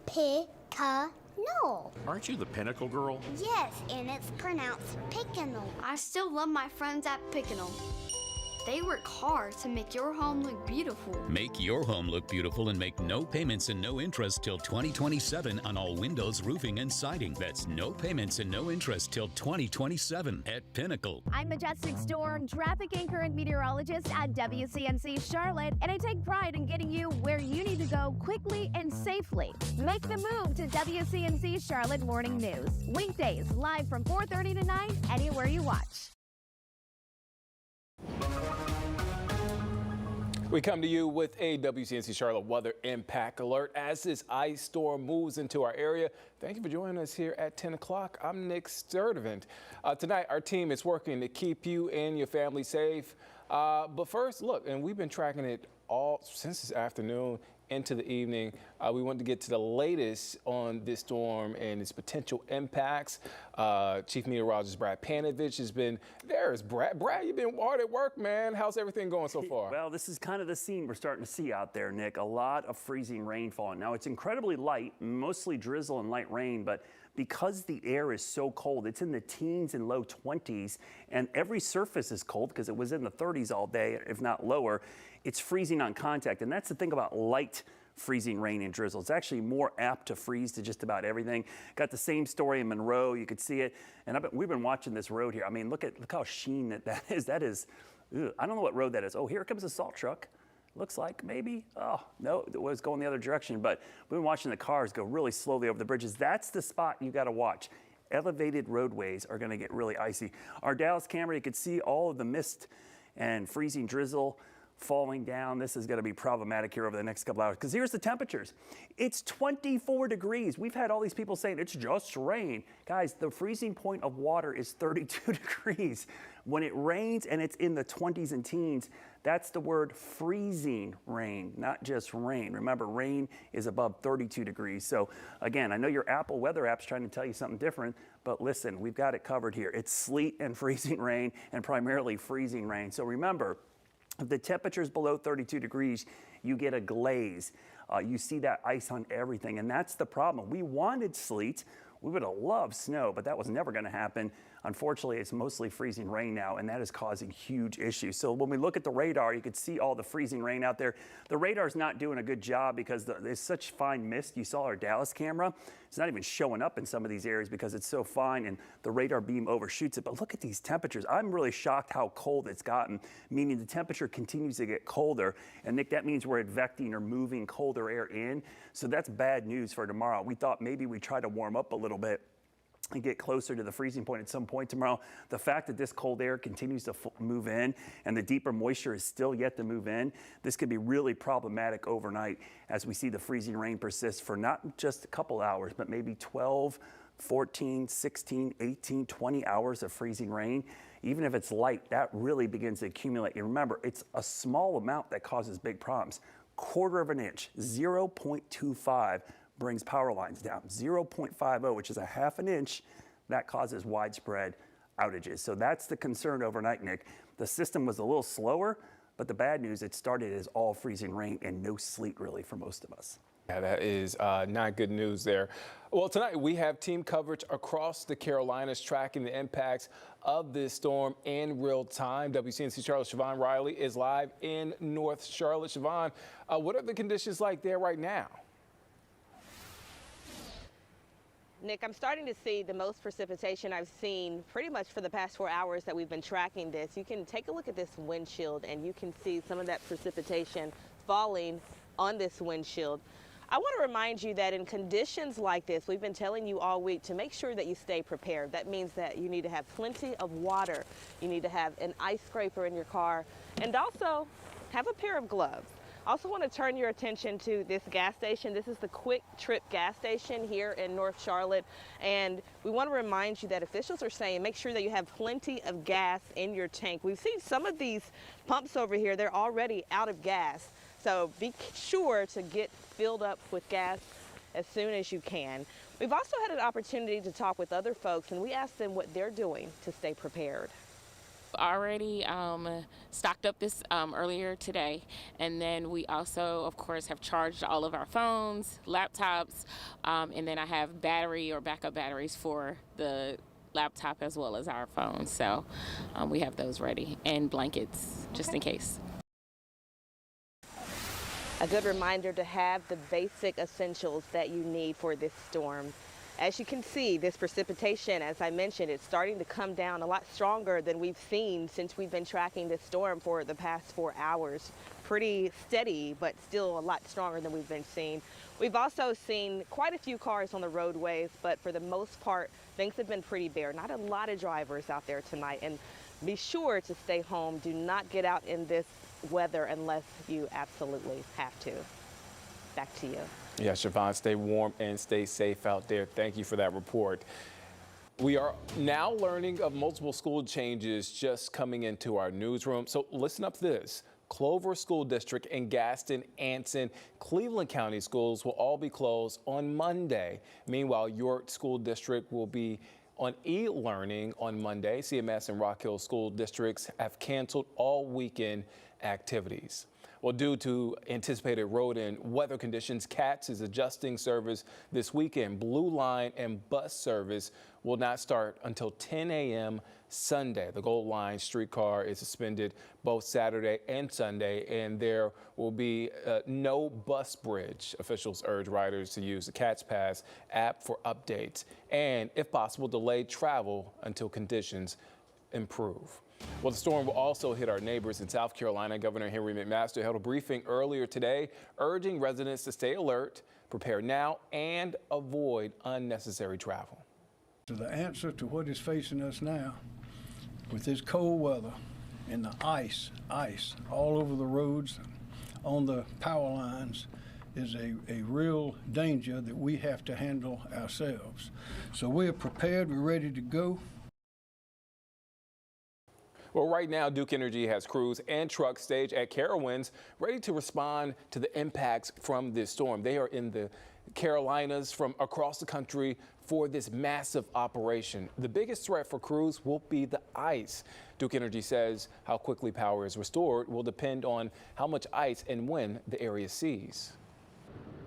Picanol. Aren't you the Pinnacle girl? Yes, and it's pronounced Picanol. I still love my friends at Picanol. They work hard to make your home look beautiful. Make your home look beautiful and make no payments and no interest till 2027 on all windows, roofing, and siding. That's no payments and no interest till 2027 at Pinnacle. I'm Majestic Storm, traffic anchor and meteorologist at WCNC Charlotte, and I take pride in getting you where you need to go quickly and safely. Make the move to WCNC Charlotte Morning News. Weekdays, live from 4:30 to 9, anywhere you watch. We come to you with a WCNC Charlotte weather impact alert as this ice storm moves into our area. Thank you for joining us here at 10 o'clock. I'm Nick Sturdivant. Tonight, our team is working to keep you and your family safe. But first, look, and we've been tracking it all since this afternoon into the evening. We want to get to the latest on this storm and its potential impacts. Chief Meteorologist Brad Panovich has been there. Brad, you've been hard at work, man. How's everything going so far? Well, this is kind of the scene we're starting to see out there, Nick. A lot of freezing rain falling. Now, it's incredibly light, mostly drizzle and light rain, but because the air is so cold, it's in the teens and low 20s, and every surface is cold because it was in the 30s all day, if not lower. It's freezing on contact, and that's the thing about light freezing rain and drizzle. It's actually more apt to freeze to just about everything. Got the same story in Monroe. You could see it, and we've been watching this road here. I mean, look how sheen that is. That is, I don't know what road that is. Oh, here comes a salt truck. Looks like maybe, oh, no, it was going the other direction, but we've been watching the cars go really slowly over the bridges. That's the spot you got to watch. Elevated roadways are going to get really icy. Our Dallas camera, you could see all of the mist and freezing drizzle falling down. This is going to be problematic here over the next couple hours because here's the temperatures. It's 24 degrees. We've had all these people saying it's just rain. Guys, the freezing point of water is 32 degrees. When it rains and it's in the 20s and teens, that's the word freezing rain, not just rain. Remember, rain is above 32 degrees. So again, I know your Apple weather app's trying to tell you something different, but listen, we've got it covered here. It's sleet and freezing rain and primarily freezing rain. So remember, if the temperature's below 32 degrees, you get a glaze. You see that ice on everything, and that's the problem. We wanted sleet. We would have loved snow, but that was never going to happen. Unfortunately, it's mostly freezing rain now, and that is causing huge issues. So when we look at the radar, you can see all the freezing rain out there. The radar's not doing a good job because there's such fine mist. You saw our Dallas camera. It's not even showing up in some of these areas because it's so fine, and the radar beam overshoots it. But look at these temperatures. I'm really shocked how cold it's gotten, meaning the temperature continues to get colder. And Nick, that means we're advecting or moving colder air in. So that's bad news for tomorrow. We thought maybe we'd try to warm up a little bit and get closer to the freezing point at some point tomorrow. The fact that this cold air continues to move in and the deeper moisture is still yet to move in, this could be really problematic overnight as we see the freezing rain persist for not just a couple hours, but maybe 12, 14, 16, 18, 20 hours of freezing rain. Even if it's light, that really begins to accumulate. And remember, it's a small amount that causes big problems. Quarter of an inch, 0.25, brings power lines down. 0.50, which is a half an inch, that causes widespread outages. So that's the concern overnight, Nick. The system was a little slower, but the bad news, it started as all freezing rain and no sleet really for most of us. Yeah, that is not good news there. Well, tonight we have team coverage across the Carolinas tracking the impacts of this storm in real time. WCNC Charlotte Siobhan Riley is live in North Charlotte. Siobhan, what are the conditions like there right now? Nick, I'm starting to see the most precipitation I've seen pretty much for the past 4 hours that we've been tracking this. You can take a look at this windshield and you can see some of that precipitation falling on this windshield. I want to remind you that in conditions like this, we've been telling you all week to make sure that you stay prepared. That means that you need to have plenty of water. You need to have an ice scraper in your car, and also have a pair of gloves. Also want to turn your attention to this gas station. This is the Quick Trip gas station here in North Charlotte. And we want to remind you that officials are saying make sure that you have plenty of gas in your tank. We've seen some of these pumps over here, they're already out of gas. So be sure to get filled up with gas as soon as you can. We've also had an opportunity to talk with other folks, and we asked them what they're doing to stay prepared. Already stocked up this earlier today, and then we also of course have charged all of our phones, laptops, and then I have battery or backup batteries for the laptop as well as our phones, so we have those ready, and blankets just in case. A good reminder to have the basic essentials that you need for this storm. As you can see, this precipitation, as I mentioned, it's starting to come down a lot stronger than we've seen since we've been tracking this storm for the past 4 hours. Pretty steady, but still a lot stronger than we've been seeing. We've also seen quite a few cars on the roadways, but for the most part, things have been pretty bare. Not a lot of drivers out there tonight, and be sure to stay home. Do not get out in this weather unless you absolutely have to. Back to you. Yeah, Siobhan, stay warm and stay safe out there. Thank you for that report. We are now learning of multiple school changes just coming into our newsroom. So listen up to this. Clover School District and Gaston, Anson, Cleveland County schools will all be closed on Monday. Meanwhile, York School District will be on e-learning on Monday. CMS and Rock Hill School Districts have canceled all weekend activities. Well, due to anticipated road and weather conditions, CATS is adjusting service this weekend. Blue Line and bus service will not start until 10 a.m. Sunday. The Gold Line streetcar is suspended both Saturday and Sunday, and there will be no bus bridge. Officials urge riders to use the CATS Pass app for updates and, if possible, delay travel until conditions improve. Well, the storm will also hit our neighbors in South Carolina. Governor Henry McMaster held a briefing earlier today, urging residents to stay alert, prepare now, and avoid unnecessary travel. So the answer to what is facing us now, with this cold weather and the ice all over the roads, on the power lines, is a real danger that we have to handle ourselves. So we are prepared, we're ready to go. Well, right now, Duke Energy has crews and trucks staged at Carowinds ready to respond to the impacts from this storm. They are in the Carolinas from across the country for this massive operation. The biggest threat for crews will be the ice. Duke Energy says how quickly power is restored will depend on how much ice and when the area sees.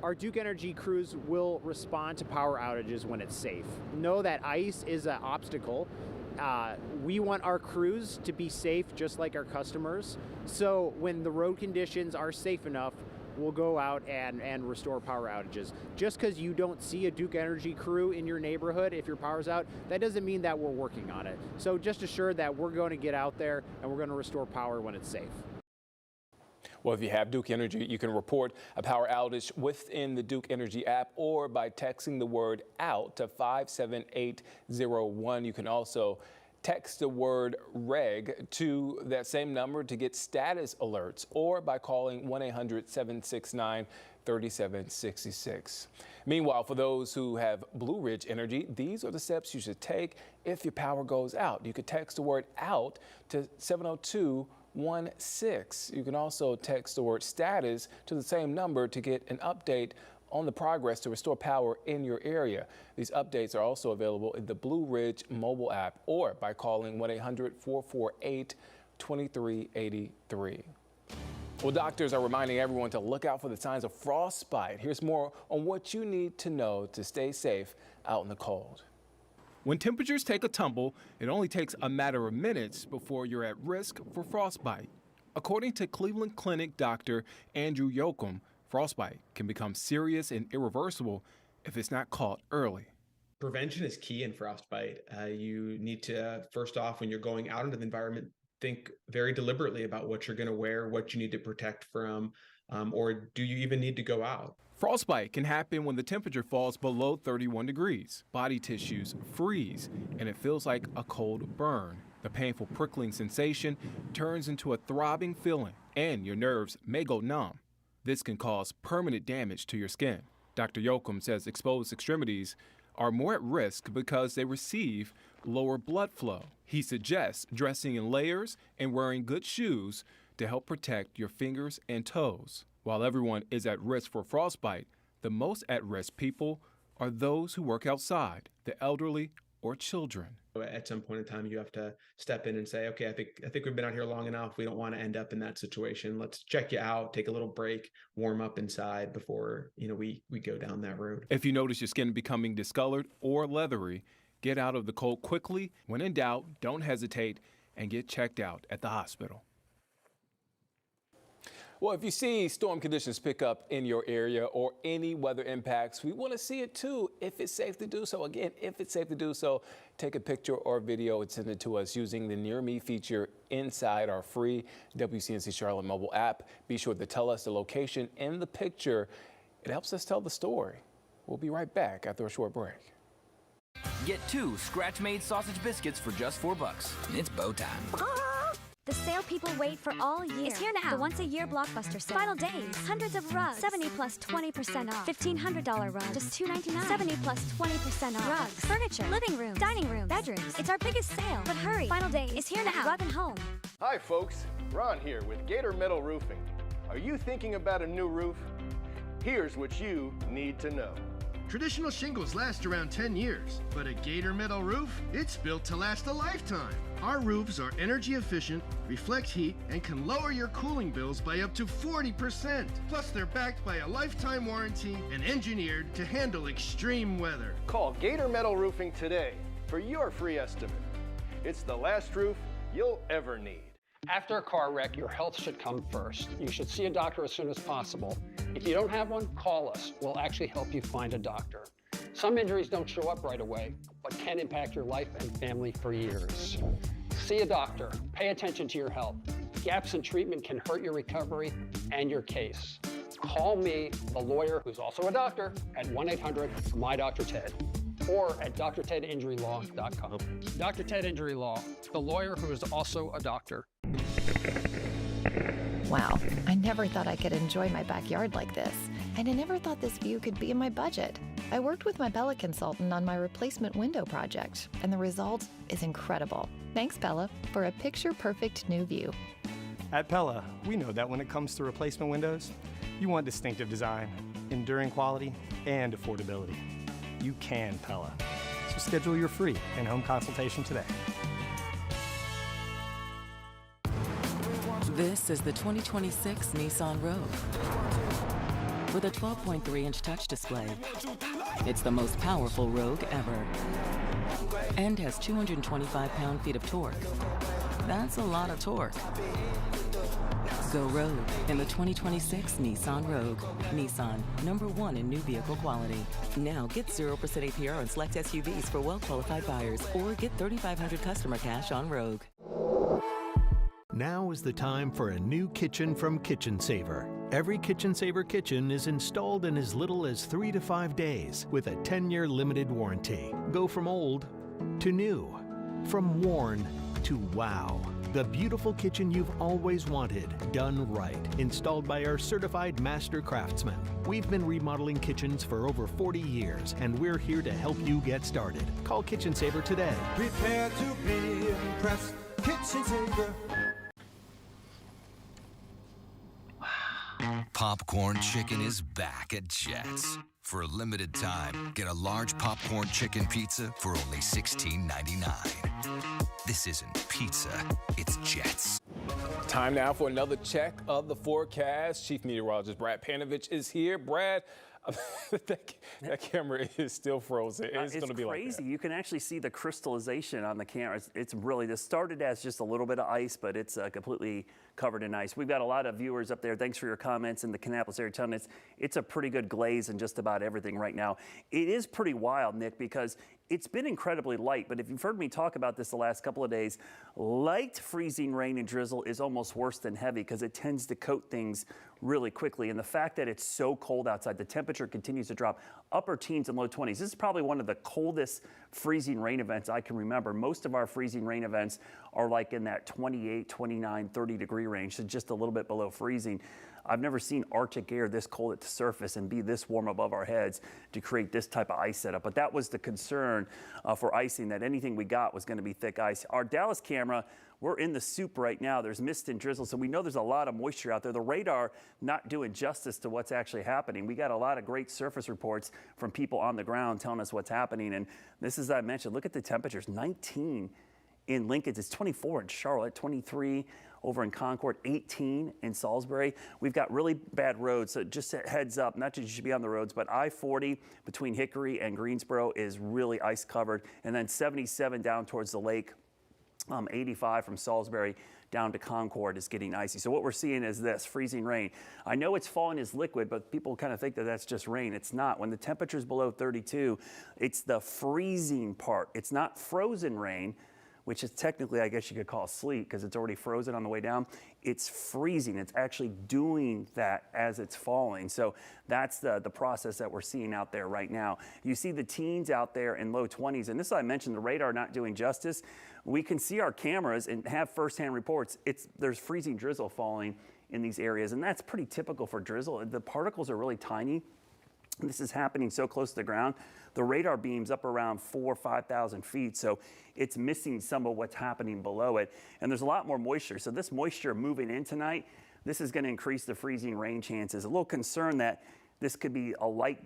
Our Duke Energy crews will respond to power outages when it's safe. Know that ice is an obstacle. We want our crews to be safe just like our customers. So when the road conditions are safe enough, we'll go out and restore power outages. Just because you don't see a Duke Energy crew in your neighborhood if your power's out, that doesn't mean that we're working on it. So just assure that we're going to get out there and we're going to restore power when it's safe. Well, if you have Duke Energy, you can report a power outage within the Duke Energy app or by texting the word OUT to 57801. You can also text the word REG to that same number to get status alerts, or by calling 1-800-769-3766. Meanwhile, for those who have Blue Ridge Energy, these are the steps you should take if your power goes out. You could text the word OUT to 70216. You can also text the word status to the same number to get an update on the progress to restore power in your area. These updates are also available in the Blue Ridge mobile app or by calling 1-800-448-2383. Well, doctors are reminding everyone to look out for the signs of frostbite. Here's more on what you need to know to stay safe out in the cold. When temperatures take a tumble, it only takes a matter of minutes before you're at risk for frostbite. According to Cleveland Clinic Dr. Andrew Yoakum, frostbite can become serious and irreversible if it's not caught early. Prevention is key in frostbite. You need to, first off, when you're going out into the environment, think very deliberately about what you're going to wear, what you need to protect from, or do you even need to go out? Frostbite can happen when the temperature falls below 31 degrees. Body tissues freeze, and it feels like a cold burn. The painful prickling sensation turns into a throbbing feeling, and your nerves may go numb. This can cause permanent damage to your skin. Dr. Yoakum says exposed extremities are more at risk because they receive lower blood flow. He suggests dressing in layers and wearing good shoes to help protect your fingers and toes. While everyone is at risk for frostbite, the most at-risk people are those who work outside, the elderly or children. At some point in time, you have to step in and say, okay, I think we've been out here long enough. We don't want to end up in that situation. Let's check you out, take a little break, warm up inside before, we go down that road. If you notice your skin becoming discolored or leathery, get out of the cold quickly. When in doubt, don't hesitate and get checked out at the hospital. Well, if you see storm conditions pick up in your area or any weather impacts, we want to see it too, if it's safe to do so. Again, if it's safe to do so, take a picture or video and send it to us using the Near Me feature inside our free WCNC Charlotte mobile app. Be sure to tell us the location in the picture. It helps us tell the story. We'll be right back after a short break. Get 2 scratch-made sausage biscuits for just $4. It's bow time. The sale people wait for all year. It's here now. The once-a-year blockbuster sale. Final days. Hundreds of rugs. 70 plus 20% off. $1,500 rug. Just $299. 70 plus 20% off. Rugs. Furniture. Living room. Dining room. Bedrooms. It's our biggest sale. But hurry. Final days. It's here now. Rug and Home. Hi, folks. Ron here with Gator Metal Roofing. Are you thinking about a new roof? Here's what you need to know. Traditional shingles last around 10 years, but a Gator Metal roof, it's built to last a lifetime. Our roofs are energy efficient, reflect heat, and can lower your cooling bills by up to 40%. Plus, they're backed by a lifetime warranty and engineered to handle extreme weather. Call Gator Metal Roofing today for your free estimate. It's the last roof you'll ever need. After a car wreck, your health should come first. You should see a doctor as soon as possible. If you don't have one, call us. We'll actually help you find a doctor. Some injuries don't show up right away, but can impact your life and family for years. See a doctor. Pay attention to your health. Gaps in treatment can hurt your recovery and your case. Call me, the lawyer who's also a doctor, at 1-800-MY-DR-TED or at drtedinjurylaw.com. Dr. Ted Injury Law, the lawyer who is also a doctor. Wow, I never thought I could enjoy my backyard like this, and I never thought this view could be in my budget. I worked with my Bella consultant on my replacement window project, and the result is incredible. Thanks, Bella, for a picture-perfect new view. At Pella, we know that when it comes to replacement windows, you want distinctive design, enduring quality, and affordability. You can Pella. So schedule your free in-home consultation today. This is the 2026 Nissan Rogue. With a 12.3-inch touch display, it's the most powerful Rogue ever. And has 225 pound-feet of torque. That's a lot of torque. Go Rogue in the 2026 Nissan Rogue. Nissan, #1 in new vehicle quality. Now get 0% APR on select SUVs for well-qualified buyers, or get $3,500 customer cash on Rogue. Now is the time for a new kitchen from Kitchen Saver. Every Kitchen Saver kitchen is installed in as little as 3 to 5 days with a 10-year limited warranty. Go from old to new, from worn to wow. The beautiful kitchen you've always wanted, done right. Installed by our certified master craftsmen. We've been remodeling kitchens for over 40 years, and we're here to help you get started. Call Kitchen Saver today. Prepare to be impressed. Kitchen Saver. Popcorn chicken is back at Jets. For a limited time, get a large popcorn chicken pizza for only $16.99. This isn't pizza, it's Jets. Time now for another check of the forecast. Chief Meteorologist Brad Panovich is here. Brad, that camera is still frozen. It's going to be crazy. Like that. You can actually see the crystallization on the camera. It's really, this started as just a little bit of ice, but it's completely covered in ice. We've got a lot of viewers up there. Thanks for your comments in the Kannapolis area town. It's a pretty good glaze in just about everything right now. It is pretty wild, Nick, because it's been incredibly light, but if you've heard me talk about this the last couple of days, light freezing rain and drizzle is almost worse than heavy because it tends to coat things really quickly. And the fact that it's so cold outside, the temperature continues to drop, upper teens and low 20s. This is probably one of the coldest freezing rain events I can remember. Most of our freezing rain events are like in that 28, 29, 30 degree range, so just a little bit below freezing. I've never seen Arctic air this cold at the surface and be this warm above our heads to create this type of ice setup. But that was the concern for icing, that anything we got was going to be thick ice. Our Dallas camera, we're in the soup right now. There's mist and drizzle, so we know there's a lot of moisture out there. The radar not doing justice to what's actually happening. We got a lot of great surface reports from people on the ground telling us what's happening. And this, as I mentioned, look at the temperatures, 19 in Lincoln. It's 24 in Charlotte, 23 over in Concord, 18 in Salisbury. We've got really bad roads, so just a heads up, not that you should be on the roads, but I-40 between Hickory and Greensboro is really ice covered. And then 77 down towards the lake, 85 from Salisbury down to Concord is getting icy. So what we're seeing is this, freezing rain. I know it's falling as liquid, but people kind of think that that's just rain. It's not. When the temperature's below 32, it's the freezing part. It's not frozen rain, which is technically, I guess you could call sleet because it's already frozen on the way down. It's freezing. It's actually doing that as it's falling. So that's the process that we're seeing out there right now. You see the teens out there in low 20s, and this I mentioned, the radar not doing justice. We can see our cameras and have firsthand reports. There's freezing drizzle falling in these areas, and that's pretty typical for drizzle. The particles are really tiny. This is happening so close to the ground. The radar beam's up around 4,000 or 5,000 feet, so it's missing some of what's happening below it. And there's a lot more moisture. So this moisture moving in tonight, this is going to increase the freezing rain chances. A little concerned that this could be a light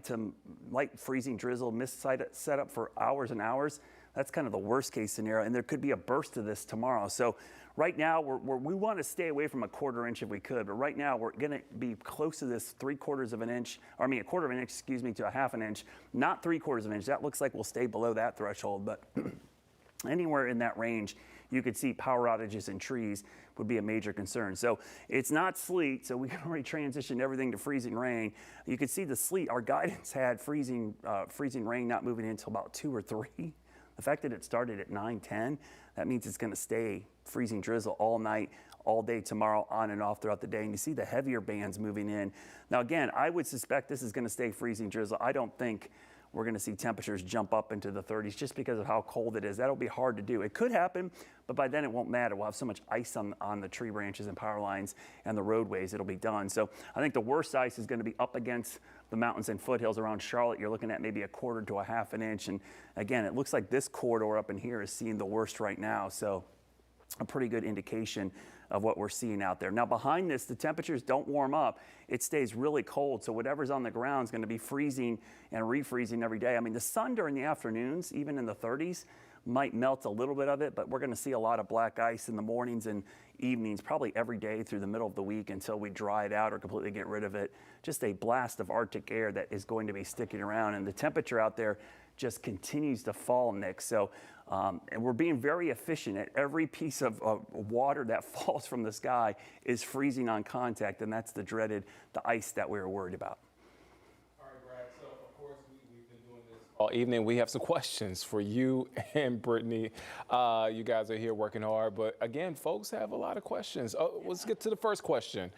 freezing drizzle mist setup for hours and hours. That's kind of the worst case scenario, and there could be a burst of this tomorrow. So right now, we want to stay away from a quarter inch if we could, but right now we're going to be close to this a quarter of an inch, to a half an inch, not 3/4 of an inch. That looks like we'll stay below that threshold, but anywhere in that range, you could see power outages in trees would be a major concern. So it's not sleet, so we can already transition everything to freezing rain. You can see the sleet. Our guidance had freezing rain not moving in until about 2 or 3. The fact that it started at 9, 10, that means it's going to stay freezing drizzle all night, all day tomorrow, on and off throughout the day. And you see the heavier bands moving in. Now, again, I would suspect this is going to stay freezing drizzle. I don't think we're going to see temperatures jump up into the 30s just because of how cold it is. That'll be hard to do. It could happen, but by then it won't matter. We'll have so much ice on the tree branches and power lines and the roadways, it'll be done. So I think the worst ice is going to be up against the mountains and foothills around Charlotte. You're looking at maybe 1/4 to a half an inch. And again, it looks like this corridor up in here is seeing the worst right now. So a pretty good indication of what we're seeing out there. Now behind this, the temperatures don't warm up. It stays really cold. So whatever's on the ground is going to be freezing and refreezing every day. I mean, the sun during the afternoons, even in the 30s, might melt a little bit of it, but we're going to see a lot of black ice in the mornings and evenings, probably every day through the middle of the week until we dry it out or completely get rid of it. Just a blast of Arctic air that is going to be sticking around, and the temperature out there just continues to fall, Nick. So and we're being very efficient at every piece of water that falls from the sky is freezing on contact, and that's the ice that we were worried about. All right, Brad. So, of course, we've been doing this all evening. We have some questions for you and Brittany. You guys are here working hard, but again, folks have a lot of questions. Let's get to the first question.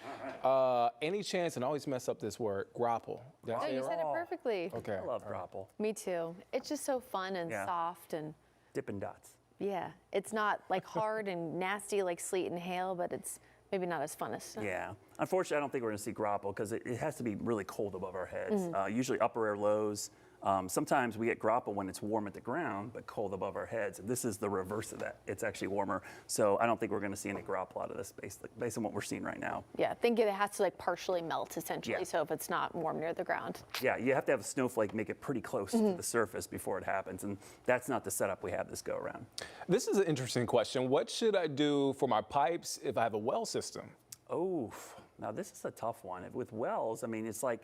All right. Any chance, and I always mess up this word, grapple. No, you said it perfectly. Okay. I love grapple. Me too. It's just so fun and soft and Dippin' Dots. Yeah, it's not like hard and nasty like sleet and hail, but it's maybe not as fun as snow. Yeah. Unfortunately, I don't think we're going to see grapple because it has to be really cold above our heads. Usually upper air lows. Sometimes we get grapple when it's warm at the ground, but cold above our heads. This is the reverse of that. It's actually warmer. So I don't think we're going to see any grapple out of this based on what we're seeing right now. Yeah, I think it has to like partially melt essentially. Yeah. So if it's not warm near the ground. Yeah, you have to have a snowflake make it pretty close to the surface before it happens. And that's not the setup we have this go around. This is an interesting question. What should I do for my pipes if I have a well system? Oh, now this is a tough one. With wells, I mean, it's like,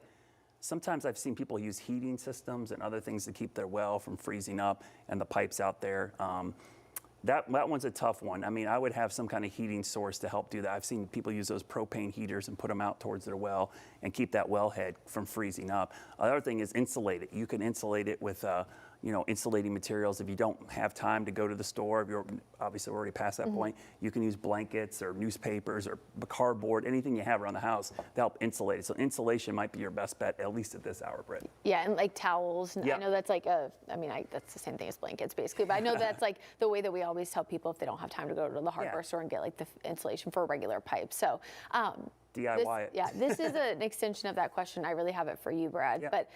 sometimes I've seen people use heating systems and other things to keep their well from freezing up and the pipes out there. That one's a tough one. I mean, I would have some kind of heating source to help do that. I've seen people use those propane heaters and put them out towards their well and keep that wellhead from freezing up. Another thing is insulate it. You can insulate it with insulating materials. If you don't have time to go to the store, if you're obviously already past that point, you can use blankets or newspapers or cardboard, anything you have around the house to help insulate it. So insulation might be your best bet, at least at this hour, Britt. Yeah, and like towels. Yeah. I know that's like that's the same thing as blankets basically, but I know that's like the way that we always tell people if they don't have time to go to the hardware store and get like the insulation for a regular pipe. So DIY it. Yeah, this is an extension of that question. I really have it for you, Brad. Yeah. But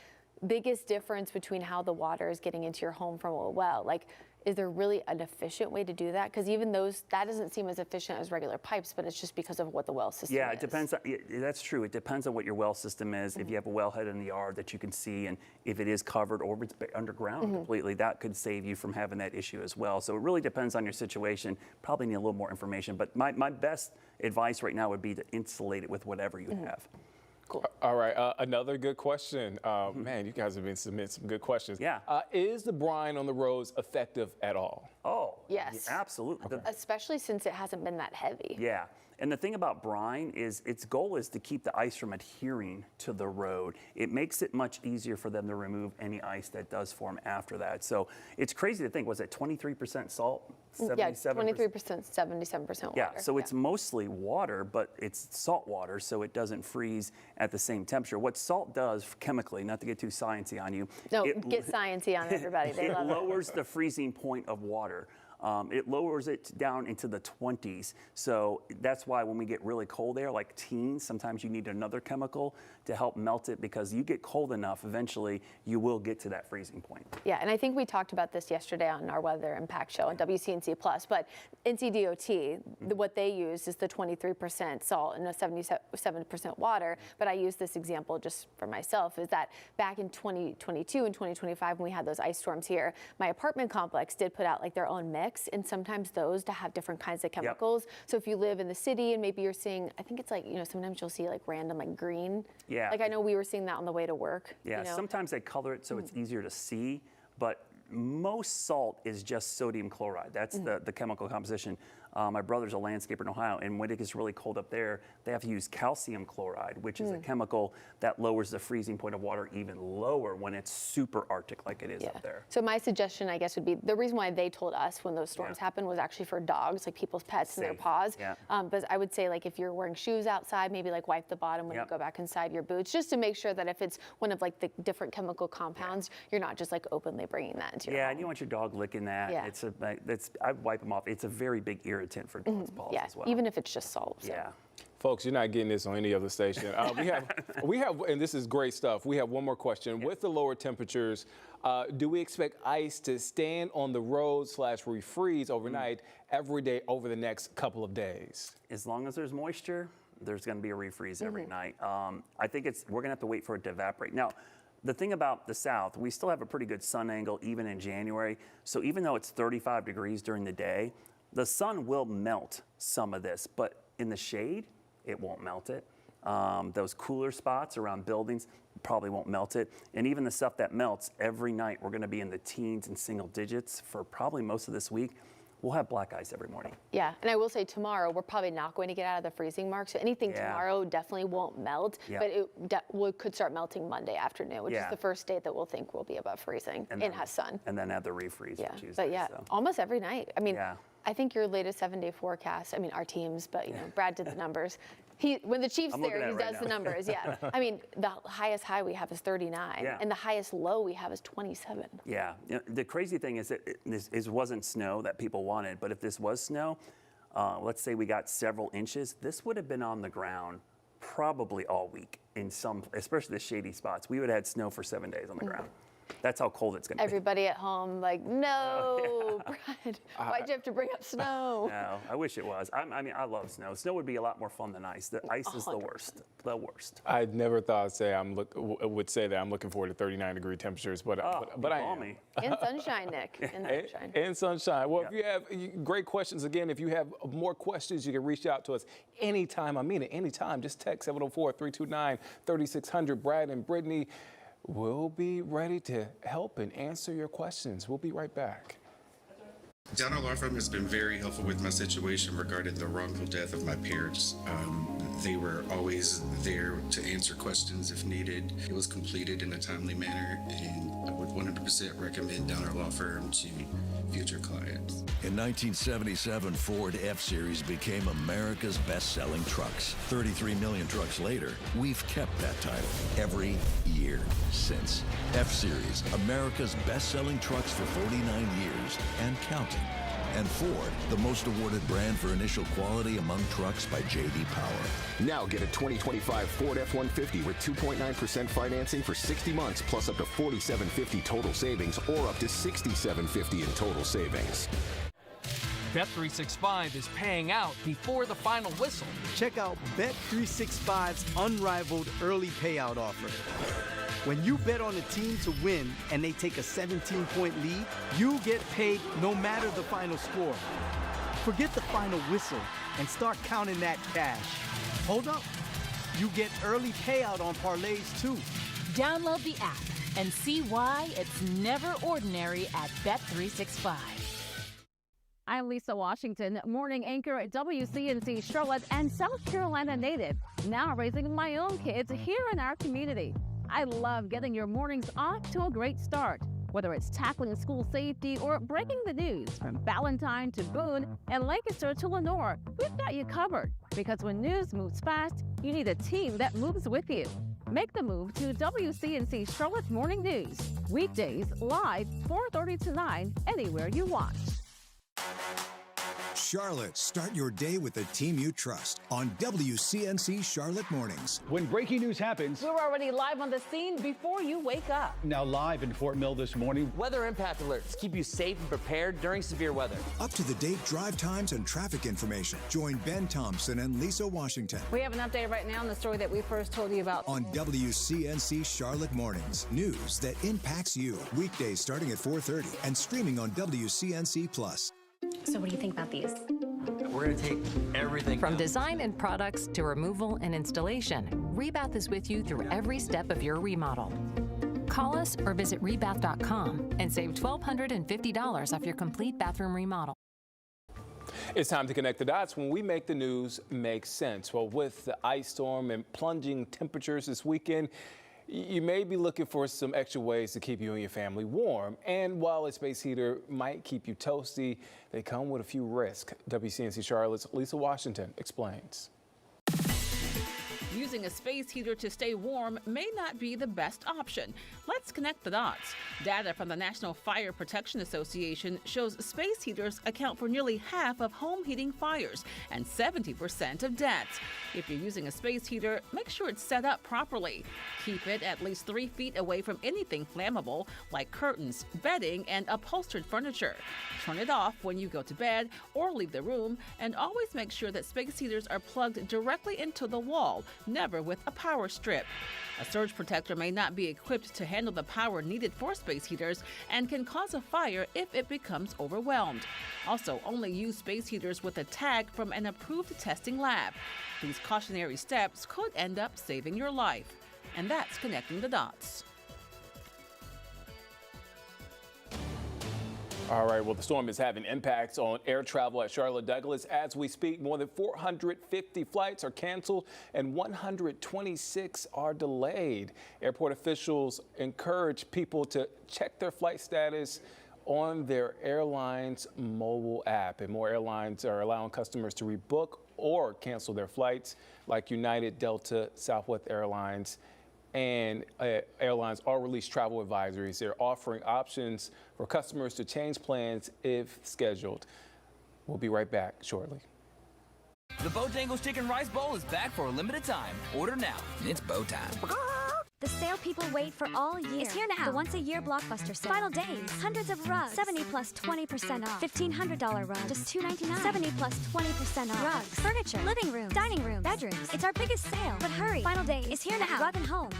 biggest difference between how the water is getting into your home from a well, like, is there really an efficient way to do that? Because even that doesn't seem as efficient as regular pipes, but it's just because of what the well system is. Yeah, it depends. That's true. It depends on what your well system is. If you have a wellhead in the yard that you can see, and if it is covered or if it's underground completely, that could save you from having that issue as well. So it really depends on your situation. Probably need a little more information. But my best advice right now would be to insulate it with whatever you have. Cool. All right, another good question. Man, you guys have been submitting some good questions. Yeah. Is the brine on the roads effective at all? Oh, yes, absolutely. Especially since it hasn't been that heavy. Yeah. And the thing about brine is its goal is to keep the ice from adhering to the road. It makes it much easier for them to remove any ice that does form after that. So it's crazy to think, was it 23% salt? 77%? Yeah, 23%, 77% water. Yeah, so it's mostly water, but it's salt water, so it doesn't freeze at the same temperature. What salt does chemically, not to get too sciencey on you. No, get sciencey on everybody. They love it. It lowers the freezing point of water. It lowers it down into the 20s. So that's why when we get really cold air, like teens, sometimes you need another chemical to help melt it, because you get cold enough, eventually you will get to that freezing point. Yeah, and I think we talked about this yesterday on our Weather Impact Show on WCNC Plus, but NCDOT, what they use is the 23% salt and the 77% water, but I use this example just for myself, is that back in 2022 and 2025 when we had those ice storms here, my apartment complex did put out like their own mix, and sometimes those to have different kinds of chemicals. So if you live in the city and maybe you're seeing, I think it's like, sometimes you'll see like random like green. Yeah. Like I know we were seeing that on the way to work. Yeah, sometimes they color it so it's easier to see, but most salt is just sodium chloride. That's the chemical composition. My brother's a landscaper in Ohio, and when it gets really cold up there, they have to use calcium chloride, which is a chemical that lowers the freezing point of water even lower when it's super Arctic like it is up there. So my suggestion, I guess, would be the reason why they told us when those storms happened was actually for dogs, like people's pets and their paws. Yeah. But I would say, like, if you're wearing shoes outside, maybe like wipe the bottom when you go back inside your boots, just to make sure that if it's one of like the different chemical compounds, you're not just like openly bringing that into your home. And you want your dog licking that. Yeah. I wipe them off. It's a very big irritant for dogs' paws as well. Even if it's just salt. So. Yeah. Folks, you're not getting this on any other station. We have, and this is great stuff. We have one more question. With the lower temperatures, do we expect ice to stand on the road / refreeze overnight every day over the next couple of days? As long as there's moisture, there's going to be a refreeze every night. I think we're going to have to wait for it to evaporate. Now, the thing about the South, we still have a pretty good sun angle even in January. So even though it's 35 degrees during the day, the sun will melt some of this, but in the shade, it won't melt it. Those cooler spots around buildings probably won't melt it. And even the stuff that melts, every night we're going to be in the teens and single digits for probably most of this week. We'll have black ice every morning. Yeah, and I will say tomorrow, we're probably not going to get out of the freezing mark, so anything tomorrow definitely won't melt, but it could start melting Monday afternoon, which is the first day that we'll think will be above freezing and has sun. And then have the refreeze for Tuesday. But almost every night. I mean, I think your latest 7-day forecast, I mean, our teams, but Brad did the numbers. When the Chief's there, he does the numbers, I mean, the highest high we have is 39, and the highest low we have is 27. Yeah, the crazy thing is that it wasn't snow that people wanted, but if this was snow, let's say we got several inches, this would have been on the ground probably all week in some, especially the shady spots. We would have had snow for 7 days on the ground. That's how cold it's going to be. Everybody at home, like, no, Brad, why'd you have to bring up snow? No, I wish it was. I mean, I love snow. Snow would be a lot more fun than ice. The ice is the worst. The worst. I never thought would say that I'm looking forward to 39-degree temperatures, but I am. And sunshine, Nick. And sunshine. And sunshine. Well, if you have great questions, again, if you have more questions, you can reach out to us anytime. I mean it, anytime. Just text 704-329-3600. Brad and Brittany will be ready to help and answer your questions. We'll be right back. Donner Law Firm has been very helpful with my situation regarding the wrongful death of my parents. They were always there to answer questions if needed. It was completed in a timely manner, and I would 100% recommend Donner Law Firm to future clients. In 1977, Ford F-Series became America's best-selling trucks. 33 million trucks later, we've kept that title every year since. F-Series, America's best-selling trucks for 49 years and counting. And Ford, the most awarded brand for initial quality among trucks by J.D. Power. Now get a 2025 Ford F-150 with 2.9% financing for 60 months, plus up to $4,750 total savings, or up to $6,750 in total savings. Bet365 is paying out before the final whistle. Check out Bet365's unrivaled early payout offer. When you bet on a team to win and they take a 17-point lead, you get paid no matter the final score. Forget the final whistle and start counting that cash. Hold up. You get early payout on parlays too. Download the app and see why it's never ordinary at Bet365. I'm Lisa Washington, morning anchor at WCNC Charlotte and South Carolina native, now raising my own kids here in our community. I love getting your mornings off to a great start, whether it's tackling school safety or breaking the news from Ballantyne to Boone and Lancaster to Lenore. We've got you covered, because when news moves fast, you need a team that moves with you. Make the move to WCNC Charlotte Morning News, weekdays live 4:30 to 9, anywhere you watch. Charlotte, start your day with the team you trust on WCNC Charlotte Mornings. When breaking news happens, We're already live on the scene before you wake up. now live in Fort Mill this morning. Weather impact alerts keep you safe and prepared during severe weather. Up-to-the-date drive times and traffic information. Join Ben Thompson and Lisa Washington We have an update right now on the story that we first told you about. on WCNC Charlotte Mornings. News that impacts you. Weekdays starting at 4:30 and streaming on WCNC Plus. So what do you think about these? We're going to take everything From design and products to removal and installation, Rebath is with you through every step of your remodel. Call us or visit rebath.com and save $1,250 off your complete bathroom remodel. It's time to connect the dots when we make the news make sense. Well, with the ice storm and plunging temperatures this weekend, you may be looking for some extra ways to keep you and your family warm. And while a space heater might keep you toasty, they come with a few risks. WCNC Charlotte's Lisa Washington explains. Using a space heater to stay warm may not be the best option. Let's connect the dots. Data from the National Fire Protection Association shows space heaters account for nearly half of home heating fires and 70% of deaths. If you're using a space heater, make sure it's set up properly. Keep it at least 3 feet away from anything flammable like curtains, bedding, and upholstered furniture. Turn it off when you go to bed or leave the room, and always make sure that space heaters are plugged directly into the wall, never with a power strip. A surge protector may not be equipped to handle the power needed for space heaters and can cause a fire if it becomes overwhelmed. Also, only use space heaters with a tag from an approved testing lab. These cautionary steps could end up saving your life. And that's connecting the dots. All right, well, the storm is having impacts on air travel at Charlotte Douglas. As we speak, more than 450 flights are canceled and 126 are delayed. Airport officials encourage people to check their flight status on their airline's mobile app. And more airlines are allowing customers to rebook or cancel their flights, like United, Delta, Southwest Airlines, and airlines all release travel advisories. They're offering options for customers to change plans if scheduled. We'll be right back shortly. The Bojangles Chicken Rice Bowl is back for a limited time. Order now. It's bow time. The sale people wait for all year. It's here now. The once-a-year blockbuster sale. Final days. Hundreds of rugs. 70 plus 20% off. $1,500 rugs. Just $299. 70 plus 20% off. Rugs. Furniture. Living rooms. Dining rooms. Bedrooms. It's our biggest sale. But hurry. Final days. It's here now. Rug and Home.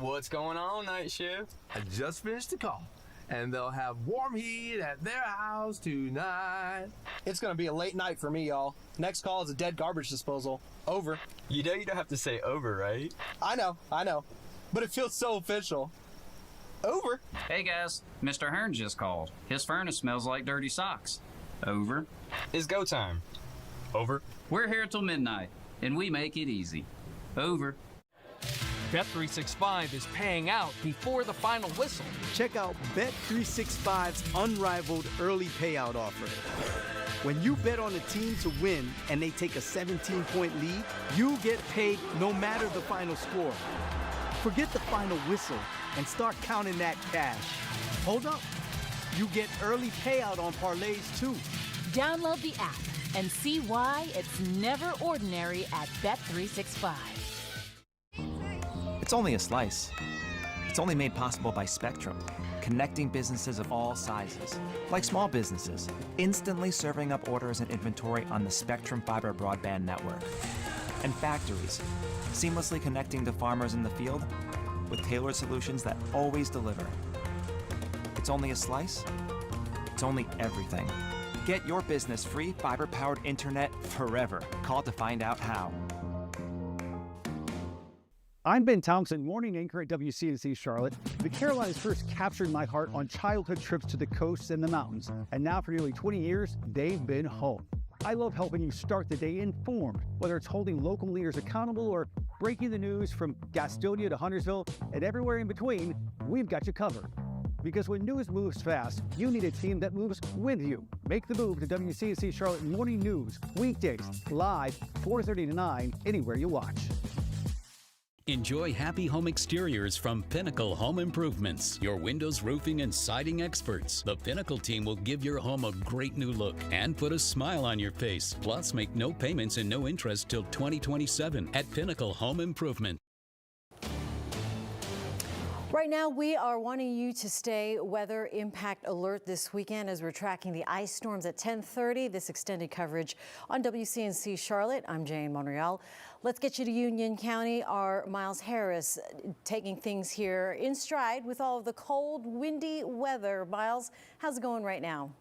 What's going on, night shift? I just finished the call, and they'll have warm heat at their house tonight. It's gonna be a late night for me, y'all. Next call is a dead garbage disposal. Over. You know you don't have to say over, right? I know. But it feels so official. Over. Hey guys, Mr. Hearn just called. His furnace smells like dirty socks. Over. It's go time. Over. We're here till midnight, and we make it easy. Over. Bet365 is paying out before the final whistle. Check out Bet365's unrivaled early payout offer. When you bet on a team to win and they take a 17-point lead, you get paid no matter the final score. Forget the final whistle and start counting that cash. Hold up. You get early payout on parlays too. Download the app and see why it's never ordinary at Bet365. It's only a slice. It's only made possible by Spectrum, connecting businesses of all sizes, like small businesses, instantly serving up orders and inventory on the Spectrum Fiber broadband network, and factories, seamlessly connecting to farmers in the field with tailored solutions that always deliver. It's only a slice. It's only everything. Get your business free fiber-powered internet forever. Call to find out how. I'm Ben Thompson, morning anchor at WCNC Charlotte. The Carolinas first captured my heart on childhood trips to the coast and the mountains, and now for nearly 20 years, they've been home. I love helping you start the day informed, whether it's holding local leaders accountable or breaking the news from Gastonia to Huntersville and everywhere in between. We've got you covered. Because when news moves fast, you need a team that moves with you. Make the move to WCNC Charlotte Morning News, weekdays, live, 4:30 to 9, anywhere you watch. Enjoy happy home exteriors from Pinnacle Home Improvements, your windows, roofing, and siding experts. The Pinnacle team will give your home a great new look and put a smile on your face. Plus, make no payments and no interest till 2027 at Pinnacle Home Improvement. Right now, we are wanting you to stay weather impact alert this weekend as we're tracking the ice storms at 10:30. This extended coverage on WCNC Charlotte. I'm Jane Monreal. Let's get you to Union County. Our Miles Harris taking things here in stride with all of the cold, windy weather. Miles, how's it going right now?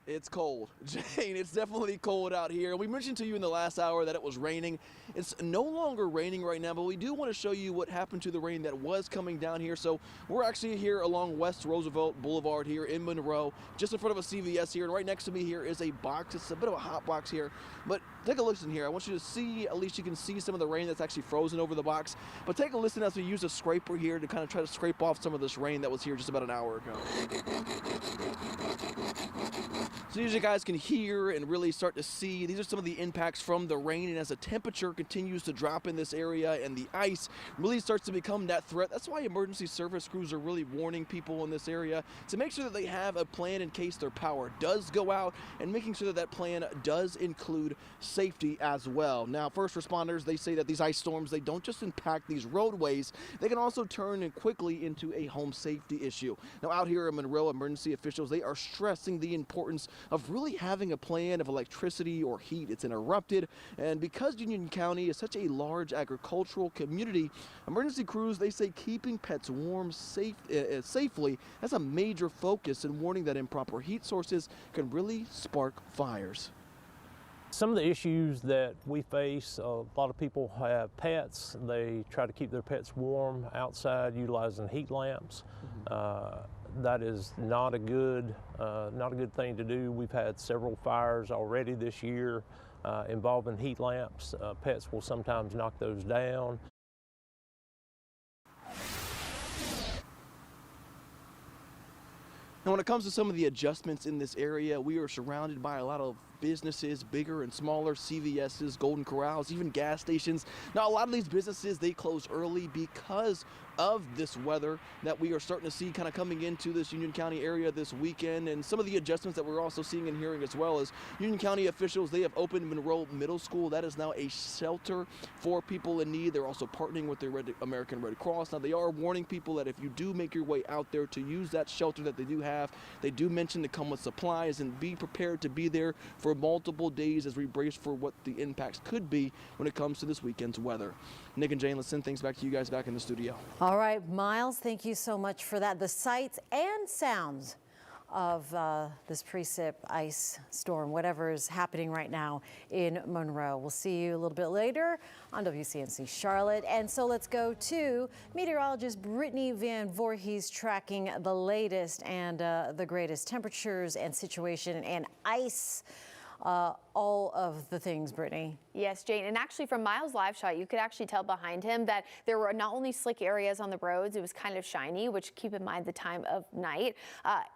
It's cold, Jane. It's definitely cold out here. We mentioned to you in the last hour that it was raining. It's no longer raining right now, but we do want to show you what happened to the rain that was coming down here. So we're actually here along West Roosevelt Boulevard here in Monroe, just in front of a CVS here. And right next to me here is a box. It's a bit of a hot box here, but take a listen here. I want you to see, at least you can see some of the rain that's actually frozen over the box. But take a listen as we use a scraper here to kind of try to scrape off some of this rain that was here just about an hour ago. So as you guys can hear and really start to see, these are some of the impacts from the rain. And as the temperature continues to drop in this area and the ice really starts to become that threat, that's why emergency service crews are really warning people in this area to make sure that they have a plan in case their power does go out, and making sure that that plan does include safety as well. Now, first responders, they say that these ice storms, they don't just impact these roadways, they can also turn quickly into a home safety issue. Now, out here in Monroe, emergency officials, they are stressing the importance of really having a plan if electricity or heat it's interrupted. And because Union County is such a large agricultural community, emergency crews, they say keeping pets warm safely, that's a major focus, and warning that improper heat sources can really spark fires. Some of the issues that we face, a lot of people have pets. They try to keep their pets warm outside utilizing heat lamps. That is not a good thing to do. We've had several fires already this year involving heat lamps. Pets will sometimes knock those down. Now, when it comes to some of the adjustments in this area, we are surrounded by a lot of businesses, bigger and smaller, CVS's, Golden Corrals, even gas stations. Now, a lot of these businesses, they close early because of this weather that we are starting to see kind of coming into this Union County area this weekend. And some of the adjustments that we're also seeing and hearing as well is Union County officials, they have opened Monroe Middle School. That is now a shelter for people in need. They're also partnering with the American Red Cross. Now, they are warning people that if you do make your way out there to use that shelter that they do have, they do mention to come with supplies and be prepared to be there for multiple days as we brace for what the impacts could be when it comes to this weekend's weather. Nick and Jane, let's send things back to you guys back in the studio. All right, Miles, thank you so much for that. The sights and sounds of this precip ice storm, whatever is happening right now in Monroe. We'll see you a little bit later on WCNC Charlotte. And so let's go to meteorologist Brittany Van Voorhees tracking the latest and the greatest temperatures and situation and ice. All of the things, Brittany. Yes, Jane, and actually from Miles' live shot, you could actually tell behind him that there were not only slick areas on the roads, it was kind of shiny, which keep in mind the time of night,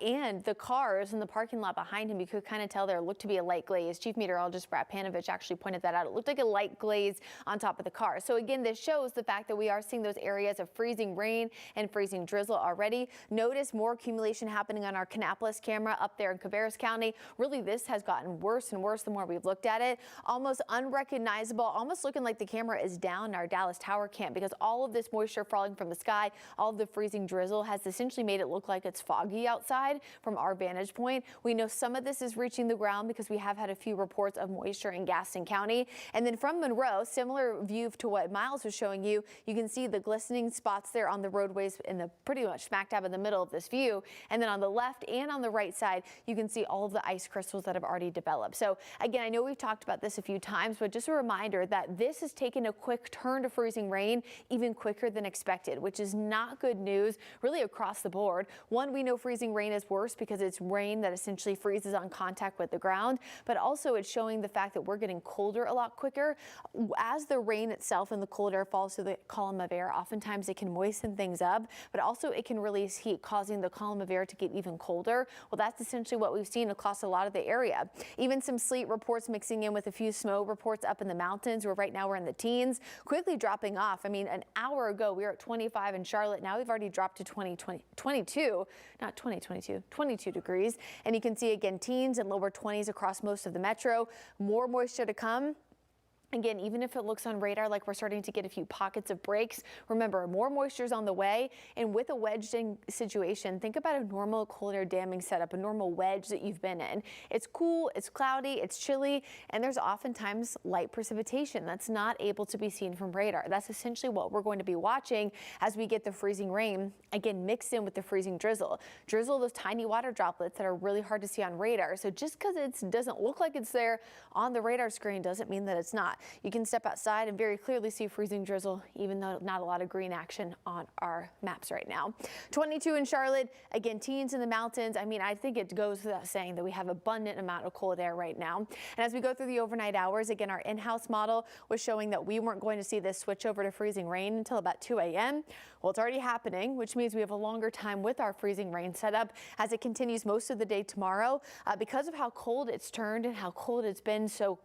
and the cars in the parking lot behind him, you could kind of tell there looked to be a light glaze. Chief Meteorologist Brad Panovich actually pointed that out. It looked like a light glaze on top of the car. So again, this shows the fact that we are seeing those areas of freezing rain and freezing drizzle already. Notice more accumulation happening on our Kannapolis camera up there in Cabarrus County. Really, this has gotten worse and worse the more we've looked at it. Almost unrecognizable, almost looking like the camera is down in our Dallas Tower camp because all of this moisture falling from the sky, all of the freezing drizzle has essentially made it look like it's foggy outside from our vantage point. We know some of this is reaching the ground because we have had a few reports of moisture in Gaston County. And then from Monroe, similar view to what Miles was showing you, you can see the glistening spots there on the roadways in the pretty much smack dab in the middle of this view. And then on the left and on the right side, you can see all of the ice crystals that have already developed. So again, I know we've talked about this a few times, but just a reminder that this has taken a quick turn to freezing rain even quicker than expected, which is not good news really across the board. One, we know freezing rain is worse because it's rain that essentially freezes on contact with the ground, but also it's showing the fact that we're getting colder a lot quicker. As the rain itself and the cold air falls through the column of air, oftentimes it can moisten things up, but also it can release heat, causing the column of air to get even colder. Well, that's essentially what we've seen across a lot of the area. Even some sleet reports mixing in with a few snow reports up in the mountains, where right now we're in the teens, quickly dropping off. I mean, an hour ago we were at 25 in Charlotte. Now we've already dropped to 22 degrees. And you can see again teens and lower 20s across most of the metro. More moisture to come. Again, even if it looks on radar like we're starting to get a few pockets of breaks, remember, more moisture is on the way. And with a wedged-in situation, think about a normal cold air damming setup, a normal wedge that you've been in. It's cool, it's cloudy, it's chilly, and there's oftentimes light precipitation that's not able to be seen from radar. That's essentially what we're going to be watching as we get the freezing rain, again, mixed in with the freezing drizzle. Drizzle, those tiny water droplets that are really hard to see on radar. So just because it doesn't look like it's there on the radar screen doesn't mean that it's not. You can step outside and very clearly see freezing drizzle, even though not a lot of green action on our maps right now. 22 in Charlotte, again, teens in the mountains. I mean, I think it goes without saying that we have abundant amount of cold air right now. And as we go through the overnight hours, again, our in-house model was showing that we weren't going to see this switch over to freezing rain until about 2 a.m. Well, it's already happening, which means we have a longer time with our freezing rain setup as it continues most of the day tomorrow because of how cold it's turned and how cold it's been. So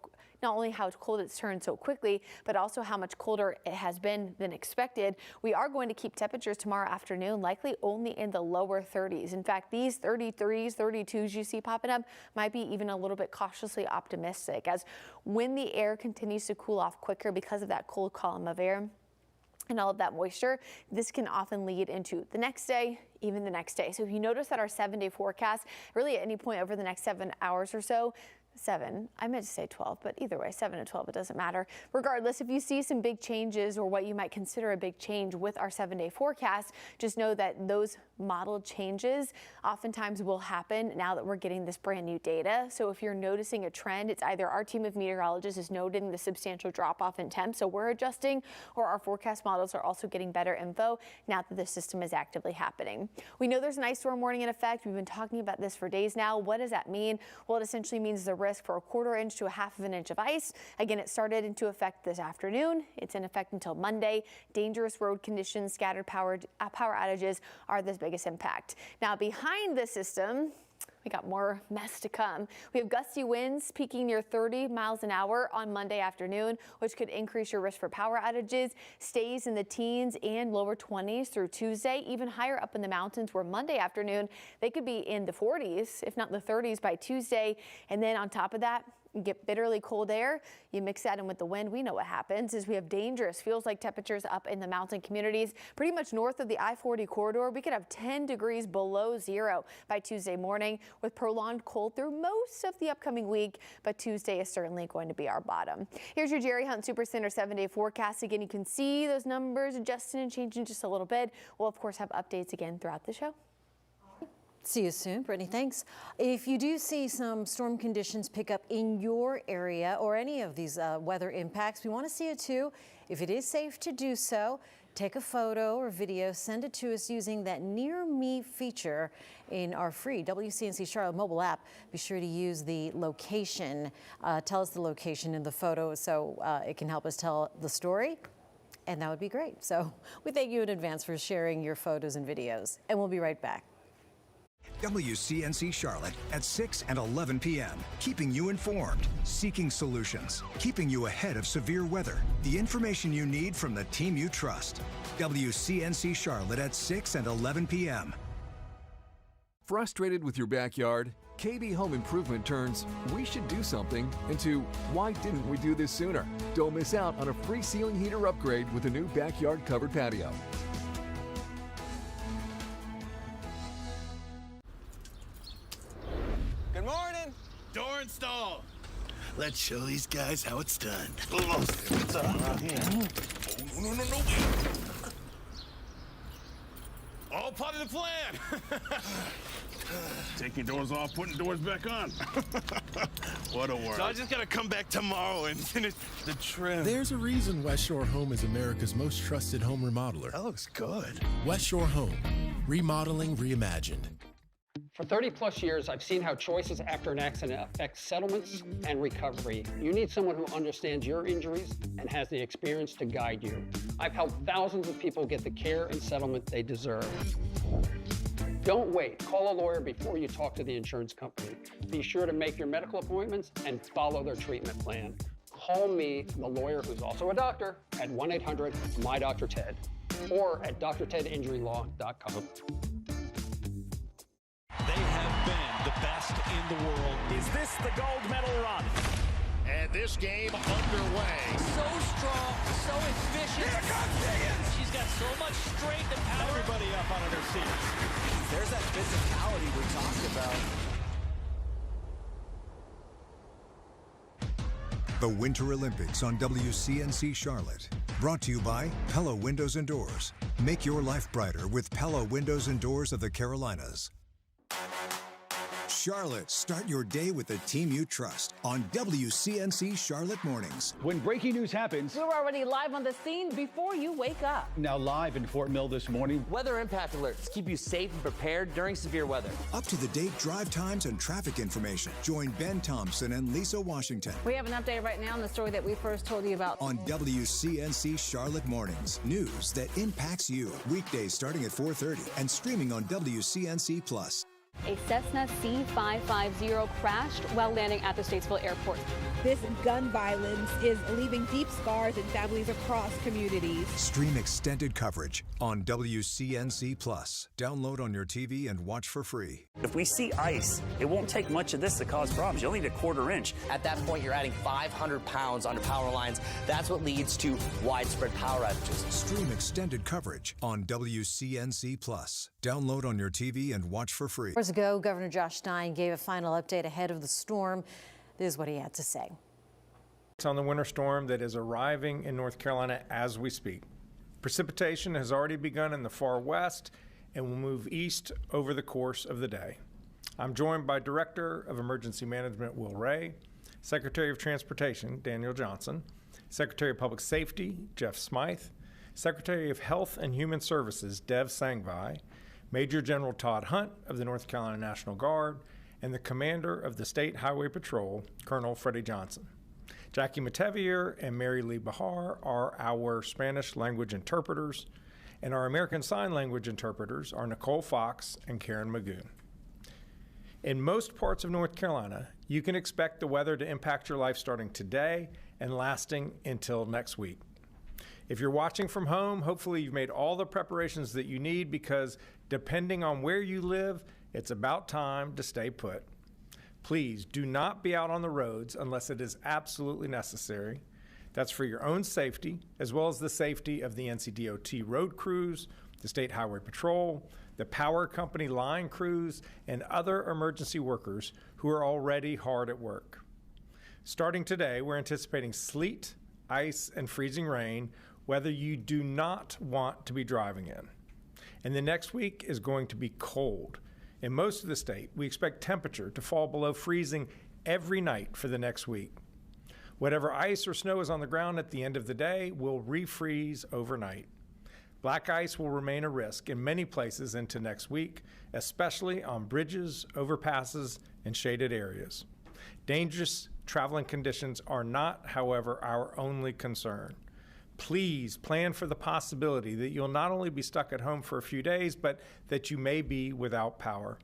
not only how cold it's turned so quickly, but also how much colder it has been than expected. We are going to keep temperatures tomorrow afternoon likely only in the lower 30s. In fact, these 33s, 32s you see popping up might be even a little bit cautiously optimistic, as when the air continues to cool off quicker because of that cold column of air and all of that moisture, this can often lead into the next day, even the next day. So if you notice that our 7-day forecast, really at any point over the next 7 hours or so, 7, I meant to say 12, but either way, 7 to 12, it doesn't matter. Regardless, if you see some big changes or what you might consider a big change with our 7-day forecast, just know that those model changes oftentimes will happen now that we're getting this brand new data. So if you're noticing a trend, it's either our team of meteorologists is noting the substantial drop off in temps, so we're adjusting, or our forecast models are also getting better info now that the system is actively happening. We know there's an ice storm warning in effect. We've been talking about this for days now. What does that mean? Well, it essentially means the risk for a 1/4 inch to a 1/2 inch of ice. Again, it started into effect this afternoon. It's in effect until Monday. Dangerous road conditions, scattered power outages are the biggest impact. Now, behind the system, we got more mess to come. We have gusty winds peaking near 30 miles an hour on Monday afternoon, which could increase your risk for power outages. Stays in the teens and lower 20s through Tuesday, even higher up in the mountains where Monday afternoon they could be in the 40s, if not the 30s by Tuesday. And then on top of that, you get bitterly cold air. You mix that in with the wind. We know what happens is we have dangerous, feels like temperatures up in the mountain communities, pretty much north of the I-40 corridor. We could have 10 degrees below zero by Tuesday morning with prolonged cold through most of the upcoming week. But Tuesday is certainly going to be our bottom. Here's your Jerry Hunt Supercenter 7-day forecast. Again, you can see those numbers adjusting and changing just a little bit. We'll, of course, have updates again throughout the show. See you soon, Brittany. Thanks. If you do see some storm conditions pick up in your area or any of these weather impacts, we want to see it too. If it is safe to do so, take a photo or video, send it to us using that Near Me feature in our free WCNC Charlotte mobile app. Be sure to use the location, tell us the location in the photo so it can help us tell the story. And that would be great. So we thank you in advance for sharing your photos and videos. And we'll be right back. WCNC Charlotte at 6 and 11 p.m. Keeping you informed, seeking solutions, keeping you ahead of severe weather. The information you need from the team you trust. WCNC Charlotte at 6 and 11 p.m. Frustrated with your backyard? KB Home Improvement turns "we should do something" into "why didn't we do this sooner?" Don't miss out on a free ceiling heater upgrade with a new backyard covered patio. Good morning. Door install. Let's show these guys how it's done. What's up around here? Oh, no. All part of the plan. Taking doors off, putting doors back on. What a world. So I just gotta come back tomorrow and finish the trim. There's a reason West Shore Home is America's most trusted home remodeler. That looks good. West Shore Home. Remodeling reimagined. For 30-plus years, I've seen how choices after an accident affect settlements and recovery. You need someone who understands your injuries and has the experience to guide you. I've helped thousands of people get the care and settlement they deserve. Don't wait. Call a lawyer before you talk to the insurance company. Be sure to make your medical appointments and follow their treatment plan. Call me, the lawyer who's also a doctor, at 1-800-MY-DR-TED or at drtedinjurylaw.com. They have been the best in the world. Is this the gold medal run? And this game underway. So strong, so efficient. Here comes Higgins! She's got so much strength and power. Everybody up on her seats. There's that physicality we talked about. The Winter Olympics on WCNC Charlotte. Brought to you by Pella Windows and Doors. Make your life brighter with Pella Windows and Doors of the Carolinas. Charlotte, start your day with the team you trust on WCNC Charlotte Mornings. When breaking news happens, we're already live on the scene before you wake up. Now live in Fort Mill this morning. Weather impact alerts keep you safe and prepared during severe weather. Up-to-the-date drive times and traffic information. Join Ben Thompson and Lisa Washington. We have an update right now on the story that we first told you about. On WCNC Charlotte Mornings. News that impacts you. Weekdays starting at 4:30 and streaming on WCNC Plus. A Cessna C550 crashed while landing at the Statesville Airport. This gun violence is leaving deep scars in families across communities. Stream extended coverage on WCNC Plus. Download on your TV and watch for free. If we see ice, it won't take much of this to cause problems. You'll need a 1/4 inch. At that point, you're adding 500 pounds onto power lines. That's what leads to widespread power outages. Stream extended coverage on WCNC Plus. Download on your TV and watch for free. Hours ago, Governor Josh Stein gave a final update ahead of the storm. This is what he had to say. It's on the winter storm that is arriving in North Carolina as we speak. Precipitation has already begun in the far west and will move east over the course of the day. I'm joined by Director of Emergency Management Will Ray, Secretary of Transportation Daniel Johnson, Secretary of Public Safety Jeff Smythe, Secretary of Health and Human Services Dev Sangvi, Major General Todd Hunt of the North Carolina National Guard, and the Commander of the State Highway Patrol, Colonel Freddie Johnson. Jackie Matevier and Mary Lee Bahar are our Spanish language interpreters, and our American Sign Language interpreters are Nicole Fox and Karen Magoon. In most parts of North Carolina, you can expect the weather to impact your life starting today and lasting until next week. If you're watching from home, hopefully you've made all the preparations that you need because depending on where you live, it's about time to stay put. Please do not be out on the roads unless it is absolutely necessary. That's for your own safety, as well as the safety of the NCDOT road crews, the State Highway Patrol, the power company line crews, and other emergency workers who are already hard at work. Starting today, we're anticipating sleet, ice, and freezing rain, whether you do not want to be driving in. And the next week is going to be cold. In most of the state, we expect temperature to fall below freezing every night for the next week. Whatever ice or snow is on the ground at the end of the day will refreeze overnight. Black ice will remain a risk in many places into next week, especially on bridges, overpasses, and shaded areas. Dangerous traveling conditions are not, however, our only concern. Please plan for the possibility that you'll not only be stuck at home for a few days, but that you may be without power.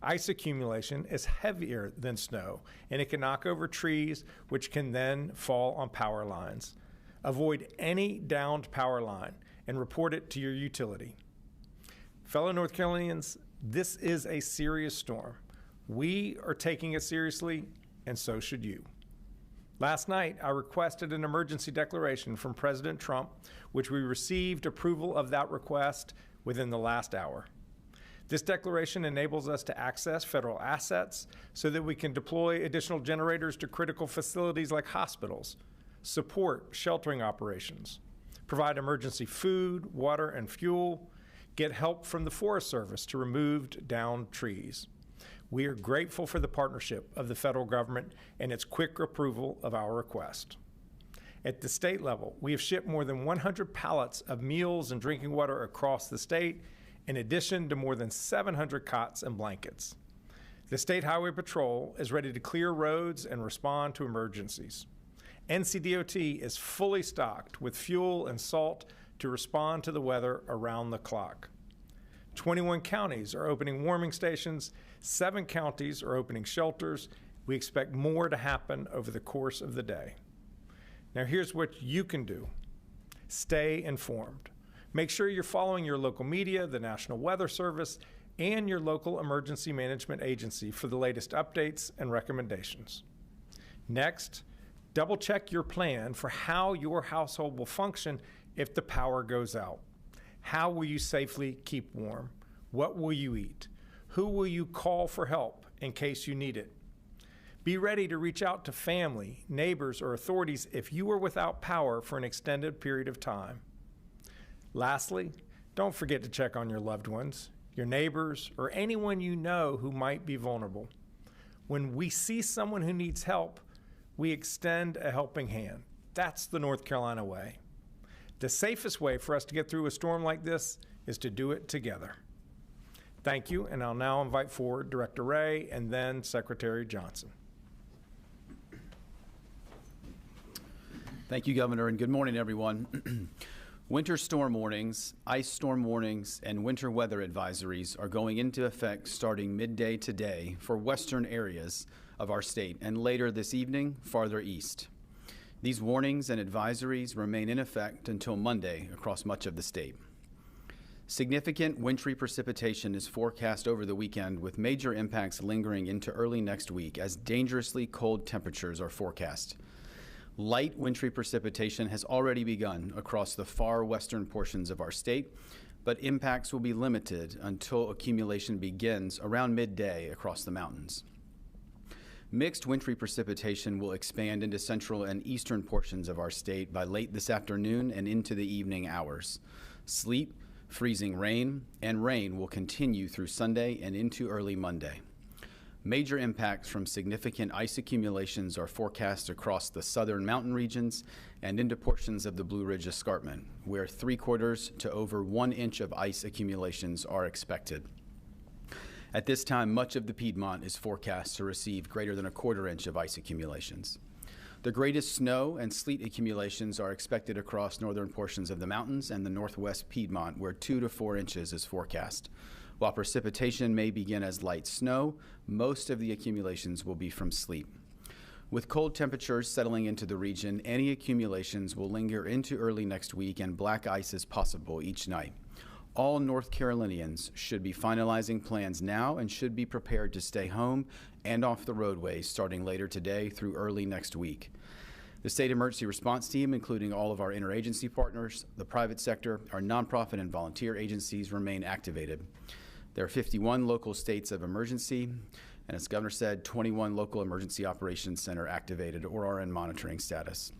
Ice accumulation is heavier than snow, and it can knock over trees, which can then fall on power lines. Avoid any downed power line and report it to your utility. Fellow North Carolinians, this is a serious storm. We are taking it seriously, and so should you. Last night, I requested an emergency declaration from President Trump, which we received approval of that request within the last hour. This declaration enables us to access federal assets so that we can deploy additional generators to critical facilities like hospitals, support sheltering operations, provide emergency food, water, and fuel, get help from the Forest Service to remove downed trees. We are grateful for the partnership of the federal government and its quick approval of our request. At the state level, we have shipped more than 100 pallets of meals and drinking water across the state, in addition to more than 700 cots and blankets. The State Highway Patrol is ready to clear roads and respond to emergencies. NCDOT is fully stocked with fuel and salt to respond to the weather around the clock. 21 counties are opening warming stations, 7 counties are opening shelters. We expect more to happen over the course of the day. Now here's what you can do. Stay informed. Make sure you're following your local media, the National Weather Service, and your local emergency management agency for the latest updates and recommendations. Next, double-check your plan for how your household will function if the power goes out. How will you safely keep warm? What will you eat? Who will you call for help in case you need it? Be ready to reach out to family, neighbors, or authorities if you are without power for an extended period of time. Lastly, don't forget to check on your loved ones, your neighbors, or anyone you know who might be vulnerable. When we see someone who needs help, we extend a helping hand. That's the North Carolina way. The safest way for us to get through a storm like this is to do it together. Thank you, and I'll now invite forward Director Ray and then Secretary Johnson. Thank you, Governor, and good morning, everyone. Winter storm warnings, ice storm warnings, and winter weather advisories are going into effect starting midday today for western areas of our state and later this evening farther east. These warnings and advisories remain in effect until Monday across much of the state. Significant wintry precipitation is forecast over the weekend with major impacts lingering into early next week as dangerously cold temperatures are forecast. Light wintry precipitation has already begun across the far western portions of our state, but impacts will be limited until accumulation begins around midday across the mountains. Mixed wintry precipitation will expand into central and eastern portions of our state by late this afternoon and into the evening hours. Sleet, freezing rain, and rain will continue through Sunday and into early Monday. Major impacts from significant ice accumulations are forecast across the southern mountain regions and into portions of the Blue Ridge Escarpment, where 3/4 to over 1 inch of ice accumulations are expected. At this time, much of the Piedmont is forecast to receive greater than 1/4 inch of ice accumulations. The greatest snow and sleet accumulations are expected across northern portions of the mountains and the northwest Piedmont, where 2 to 4 inches is forecast. While precipitation may begin as light snow, most of the accumulations will be from sleet. With cold temperatures settling into the region, any accumulations will linger into early next week and black ice is possible each night. All North Carolinians should be finalizing plans now and should be prepared to stay home and off the roadways starting later today through early next week. The State Emergency Response Team, including all of our interagency partners, the private sector, our nonprofit and volunteer agencies remain activated. There are 51 local states of emergency, and as Governor said, 21 local emergency operations center activated or are in monitoring status.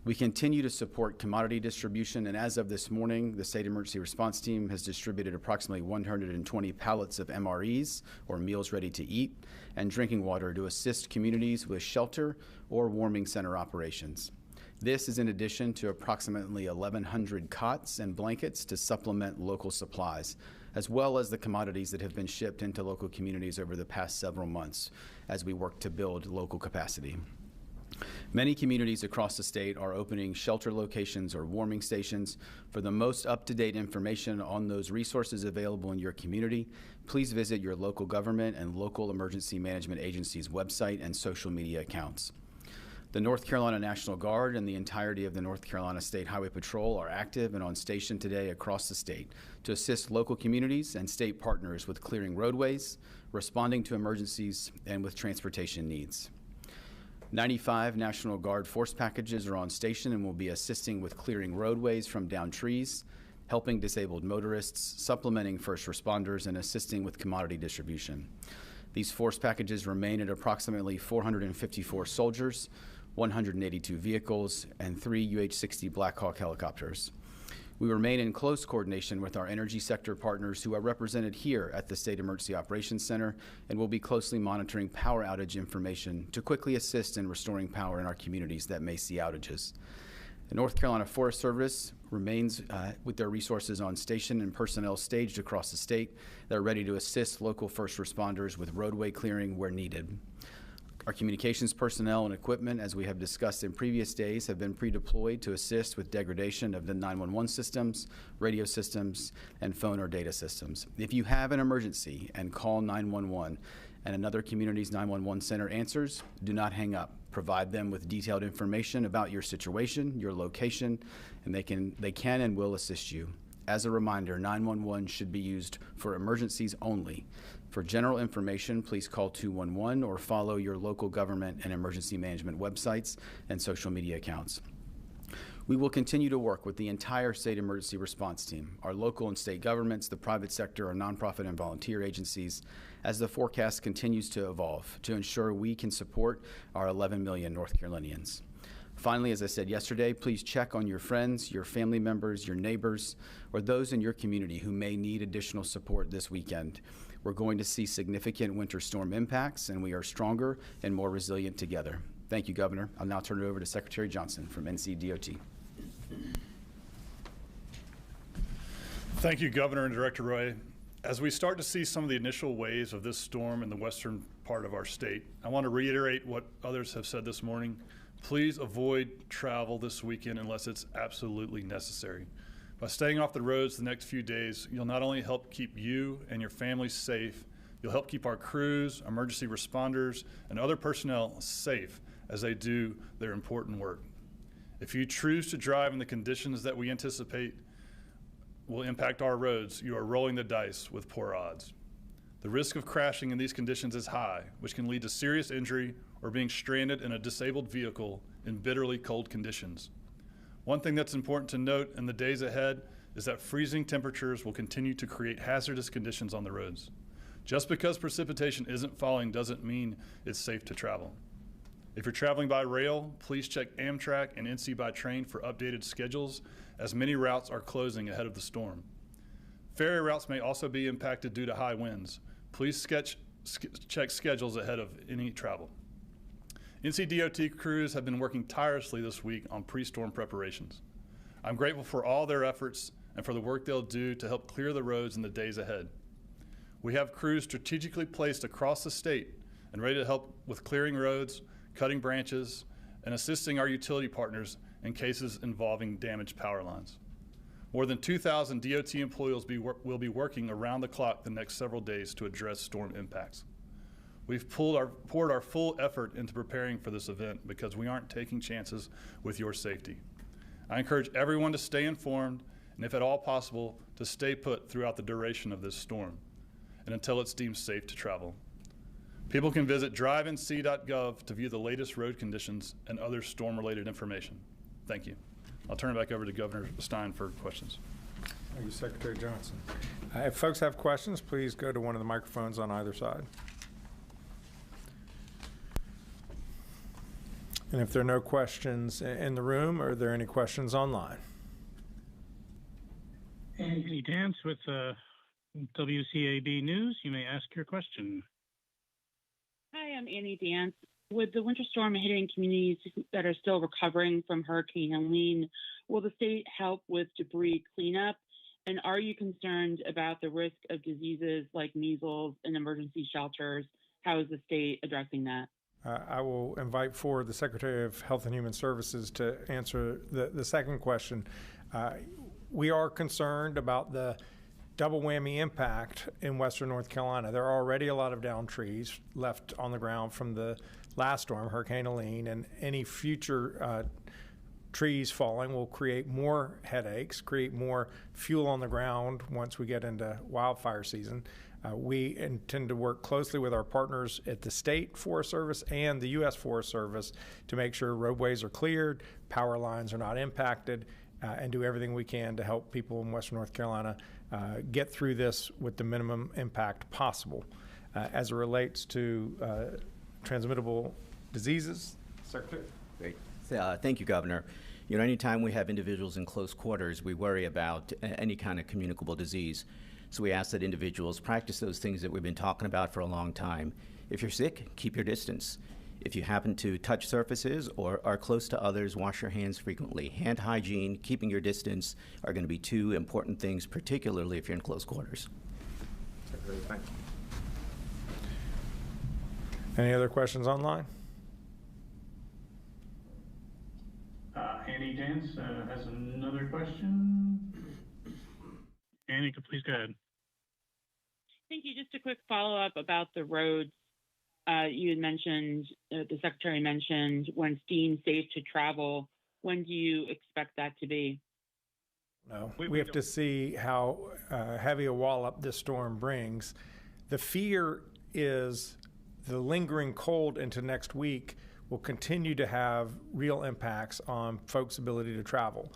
We continue to support commodity distribution, and as of this morning, the State Emergency Response Team has distributed approximately 120 pallets of MREs, or meals ready to eat, and drinking water to assist communities with shelter or warming center operations. This is in addition to approximately 1,100 cots and blankets to supplement local supplies, as well as the commodities that have been shipped into local communities over the past several months as we work to build local capacity. Many communities across the state are opening shelter locations or warming stations. For the most up-to-date information on those resources available in your community, please visit your local government and local emergency management agency's website and social media accounts. The North Carolina National Guard and the entirety of the North Carolina State Highway Patrol are active and on station today across the state to assist local communities and state partners with clearing roadways, responding to emergencies, and with transportation needs. 95 National Guard force packages are on station and will be assisting with clearing roadways from downed trees, helping disabled motorists, supplementing first responders, and assisting with commodity distribution. These force packages remain at approximately 454 soldiers, 182 vehicles, and 3 UH-60 Black Hawk helicopters. We remain in close coordination with our energy sector partners who are represented here at the State Emergency Operations Center and will be closely monitoring power outage information to quickly assist in restoring power in our communities that may see outages. The North Carolina Forest Service remains with their resources on station and personnel staged across the state that are ready to assist local first responders with roadway clearing where needed. Our communications personnel and equipment, as we have discussed in previous days, have been pre-deployed to assist with degradation of the 911 systems, radio systems, and phone or data systems. If you have an emergency and call 911 and another community's 911 center answers, do not hang up. Provide them with detailed information about your situation, your location, and they can and will assist you. As a reminder, 911 should be used for emergencies only. For general information, please call 211 or follow your local government and emergency management websites and social media accounts. We will continue to work with the entire state emergency response team, our local and state governments, the private sector, our nonprofit and volunteer agencies, as the forecast continues to evolve to ensure we can support our 11 million North Carolinians. Finally, as I said yesterday, please check on your friends, your family members, your neighbors, or those in your community who may need additional support this weekend. We're going to see significant winter storm impacts, and we are stronger and more resilient together. Thank you, Governor. I'll now turn it over to Secretary Johnson from NCDOT. Thank you, Governor and Director Roy. As we start to see some of the initial waves of this storm in the western part of our state, I want to reiterate what others have said this morning. Please avoid travel this weekend unless it's absolutely necessary. By staying off the roads the next few days, you'll not only help keep you and your families safe, you'll help keep our crews, emergency responders, and other personnel safe as they do their important work. If you choose to drive in the conditions that we anticipate will impact our roads, you are rolling the dice with poor odds. The risk of crashing in these conditions is high, which can lead to serious injury or being stranded in a disabled vehicle in bitterly cold conditions. One thing that's important to note in the days ahead is that freezing temperatures will continue to create hazardous conditions on the roads. Just because precipitation isn't falling doesn't mean it's safe to travel. If you're traveling by rail, please check Amtrak and NC by train for updated schedules, as many routes are closing ahead of the storm. Ferry routes may also be impacted due to high winds. Please check schedules ahead of any travel. NCDOT crews have been working tirelessly this week on pre-storm preparations. I'm grateful for all their efforts and for the work they'll do to help clear the roads in the days ahead. We have crews strategically placed across the state and ready to help with clearing roads, cutting branches, and assisting our utility partners in cases involving damaged power lines. More than 2,000 DOT employees will be working around the clock the next several days to address storm impacts. We've poured our full effort into preparing for this event because we aren't taking chances with your safety. I encourage everyone to stay informed and, if at all possible, to stay put throughout the duration of this storm and until it's deemed safe to travel. People can visit drivenc.gov to view the latest road conditions and other storm-related information. Thank you. I'll turn it back over to Governor Stein for questions. Thank you, Secretary Johnson. If folks have questions, please go to one of the microphones on either side. And if there are no questions in the room, are there any questions online? Andy Dance with WCAB News. You may ask your question. Hi, I'm Annie Dance. With the winter storm hitting communities that are still recovering from Hurricane Helene, will the state help with debris cleanup? And are you concerned about the risk of diseases like measles in emergency shelters? How is the state addressing that? I will invite forward the Secretary of Health and Human Services to answer the second question. We are concerned about the double whammy impact in western North Carolina. There are already a lot of downed trees left on the ground from the last storm, Hurricane Helene, and any future trees falling will create more headaches, create more fuel on the ground once we get into wildfire season. We intend to work closely with our partners at the State Forest Service and the U.S. Forest Service to make sure roadways are cleared, power lines are not impacted, and do everything we can to help people in western North Carolina get through this with the minimum impact possible. As it relates to transmittable diseases, Secretary? Great. Thank you, Governor. You know, anytime we have individuals in close quarters, we worry about any kind of communicable disease. So we ask that individuals practice those things that we've been talking about for a long time. If you're sick, keep your distance. If you happen to touch surfaces or are close to others, wash your hands frequently. Hand hygiene, keeping your distance are going to be two important things, particularly if you're in close quarters. Secretary, thank you. Any other questions online? Annie Dance has another question. Annie, please go ahead. Thank you. Just a quick follow-up about the roads. You had mentioned, the Secretary mentioned when deemed safe to travel. When do you expect that to be? No, we have to see how heavy a wallop this storm brings. The fear is the lingering cold into next week will continue to have real impacts on folks' ability to travel.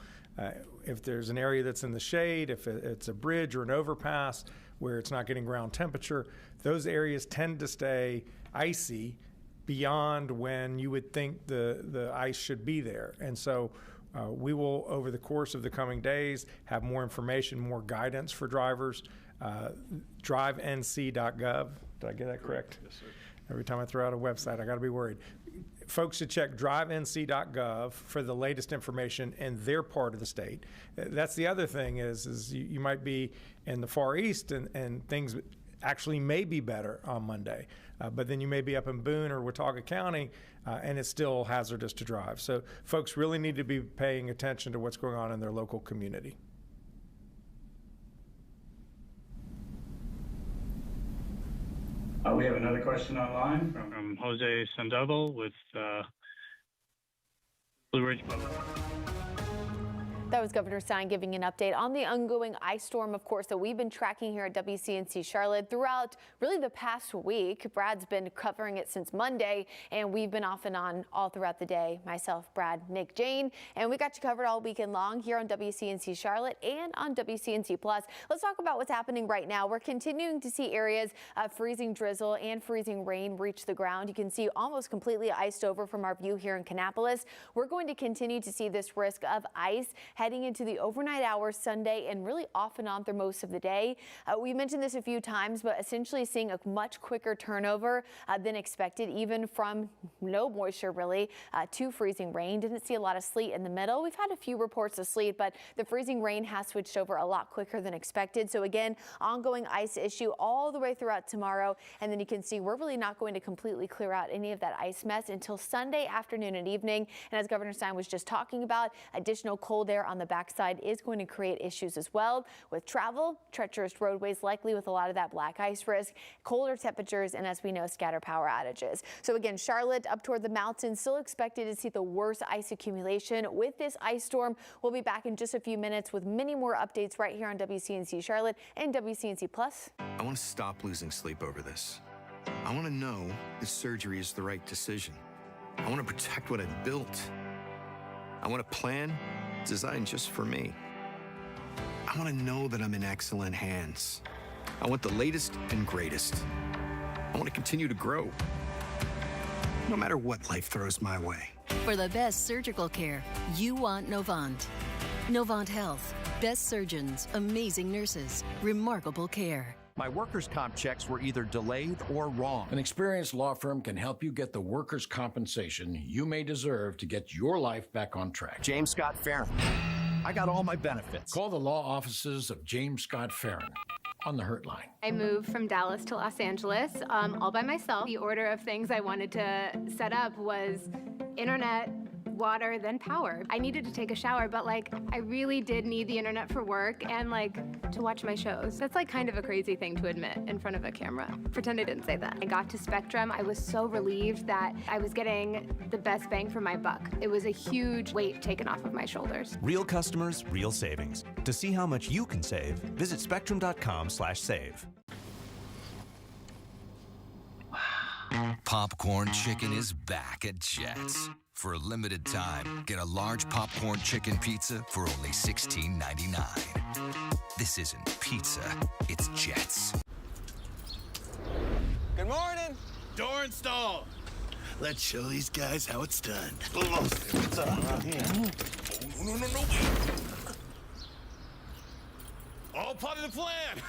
If there's an area that's in the shade, if it's a bridge or an overpass where it's not getting ground temperature, those areas tend to stay icy beyond when you would think the ice should be there. And so we will, over the course of the coming days, have more information, more guidance for drivers. drivenc.gov. Did I get that correct? Yes, sir. Every time I throw out a website, I got to be worried. Folks should check drivenc.gov for the latest information in their part of the state. That's the other thing is you might be in the Far East and things actually may be better on Monday, but then you may be up in Boone or Watauga County and it's still hazardous to drive. So folks really need to be paying attention to what's going on in their local community. We have another question online from Jose Sandoval with Blue Ridge Public. That was Governor Stein giving an update on the ongoing ice storm, of course, that we've been tracking here at WCNC Charlotte throughout really the past week. Brad's been covering it since Monday, and we've been off and on all throughout the day. Myself, Brad, Nick, Jane, and we got you covered all weekend long here on WCNC Charlotte and on WCNC Plus. Let's talk about what's happening right now. We're continuing to see areas of freezing drizzle and freezing rain reach the ground. You can see almost completely iced over from our view here in Kannapolis. We're going to continue to see this risk of ice heading into the overnight hours Sunday and really off and on through most of the day. We mentioned this a few times, but essentially seeing a much quicker turnover than expected, even from no moisture really to freezing rain. Didn't see a lot of sleet in the middle. We've had a few reports of sleet, but the freezing rain has switched over a lot quicker than expected. So again, ongoing ice issue all the way throughout tomorrow. And then you can see we're really not going to completely clear out any of that ice mess until Sunday afternoon and evening. And as Governor Stein was just talking about, additional cold air on the backside is going to create issues as well with travel, treacherous roadways likely with a lot of that black ice risk, colder temperatures, and as we know, scatter power outages. So again, Charlotte up toward the mountains, still expected to see the worst ice accumulation with this ice storm. We'll be back in just a few minutes with many more updates right here on WCNC Charlotte and WCNC Plus. I want to stop losing sleep over this. I want to know this surgery is the right decision. I want to protect what I've built. I want a plan designed just for me. I want to know that I'm in excellent hands. I want the latest and greatest. I want to continue to grow, no matter what life throws my way. For the best surgical care, you want Novant. Novant Health. Best surgeons, amazing nurses, remarkable care. My workers' comp checks were either delayed or wrong. An experienced law firm can help you get the workers' compensation you may deserve to get your life back on track. James Scott Farron. I got all my benefits. Call the law offices of James Scott Farron on the Hurt Line. I moved from Dallas to Los Angeles all by myself. The order of things I wanted to set up was internet, water, then power. I needed to take a shower, but I really did need the internet for work and to watch my shows. That's kind of a crazy thing to admit in front of a camera. Pretend I didn't say that. I got to Spectrum. I was so relieved that I was getting the best bang for my buck. It was a huge weight taken off of my shoulders. Real customers, real savings. To see how much you can save, visit spectrum.com/save. Popcorn chicken is back at Jets. For a limited time, get a large popcorn chicken pizza for only $16.99. This isn't pizza, it's Jets. Good morning. Door installed. Let's show these guys how it's done. What's up around here? Oh, no. All part of the plan.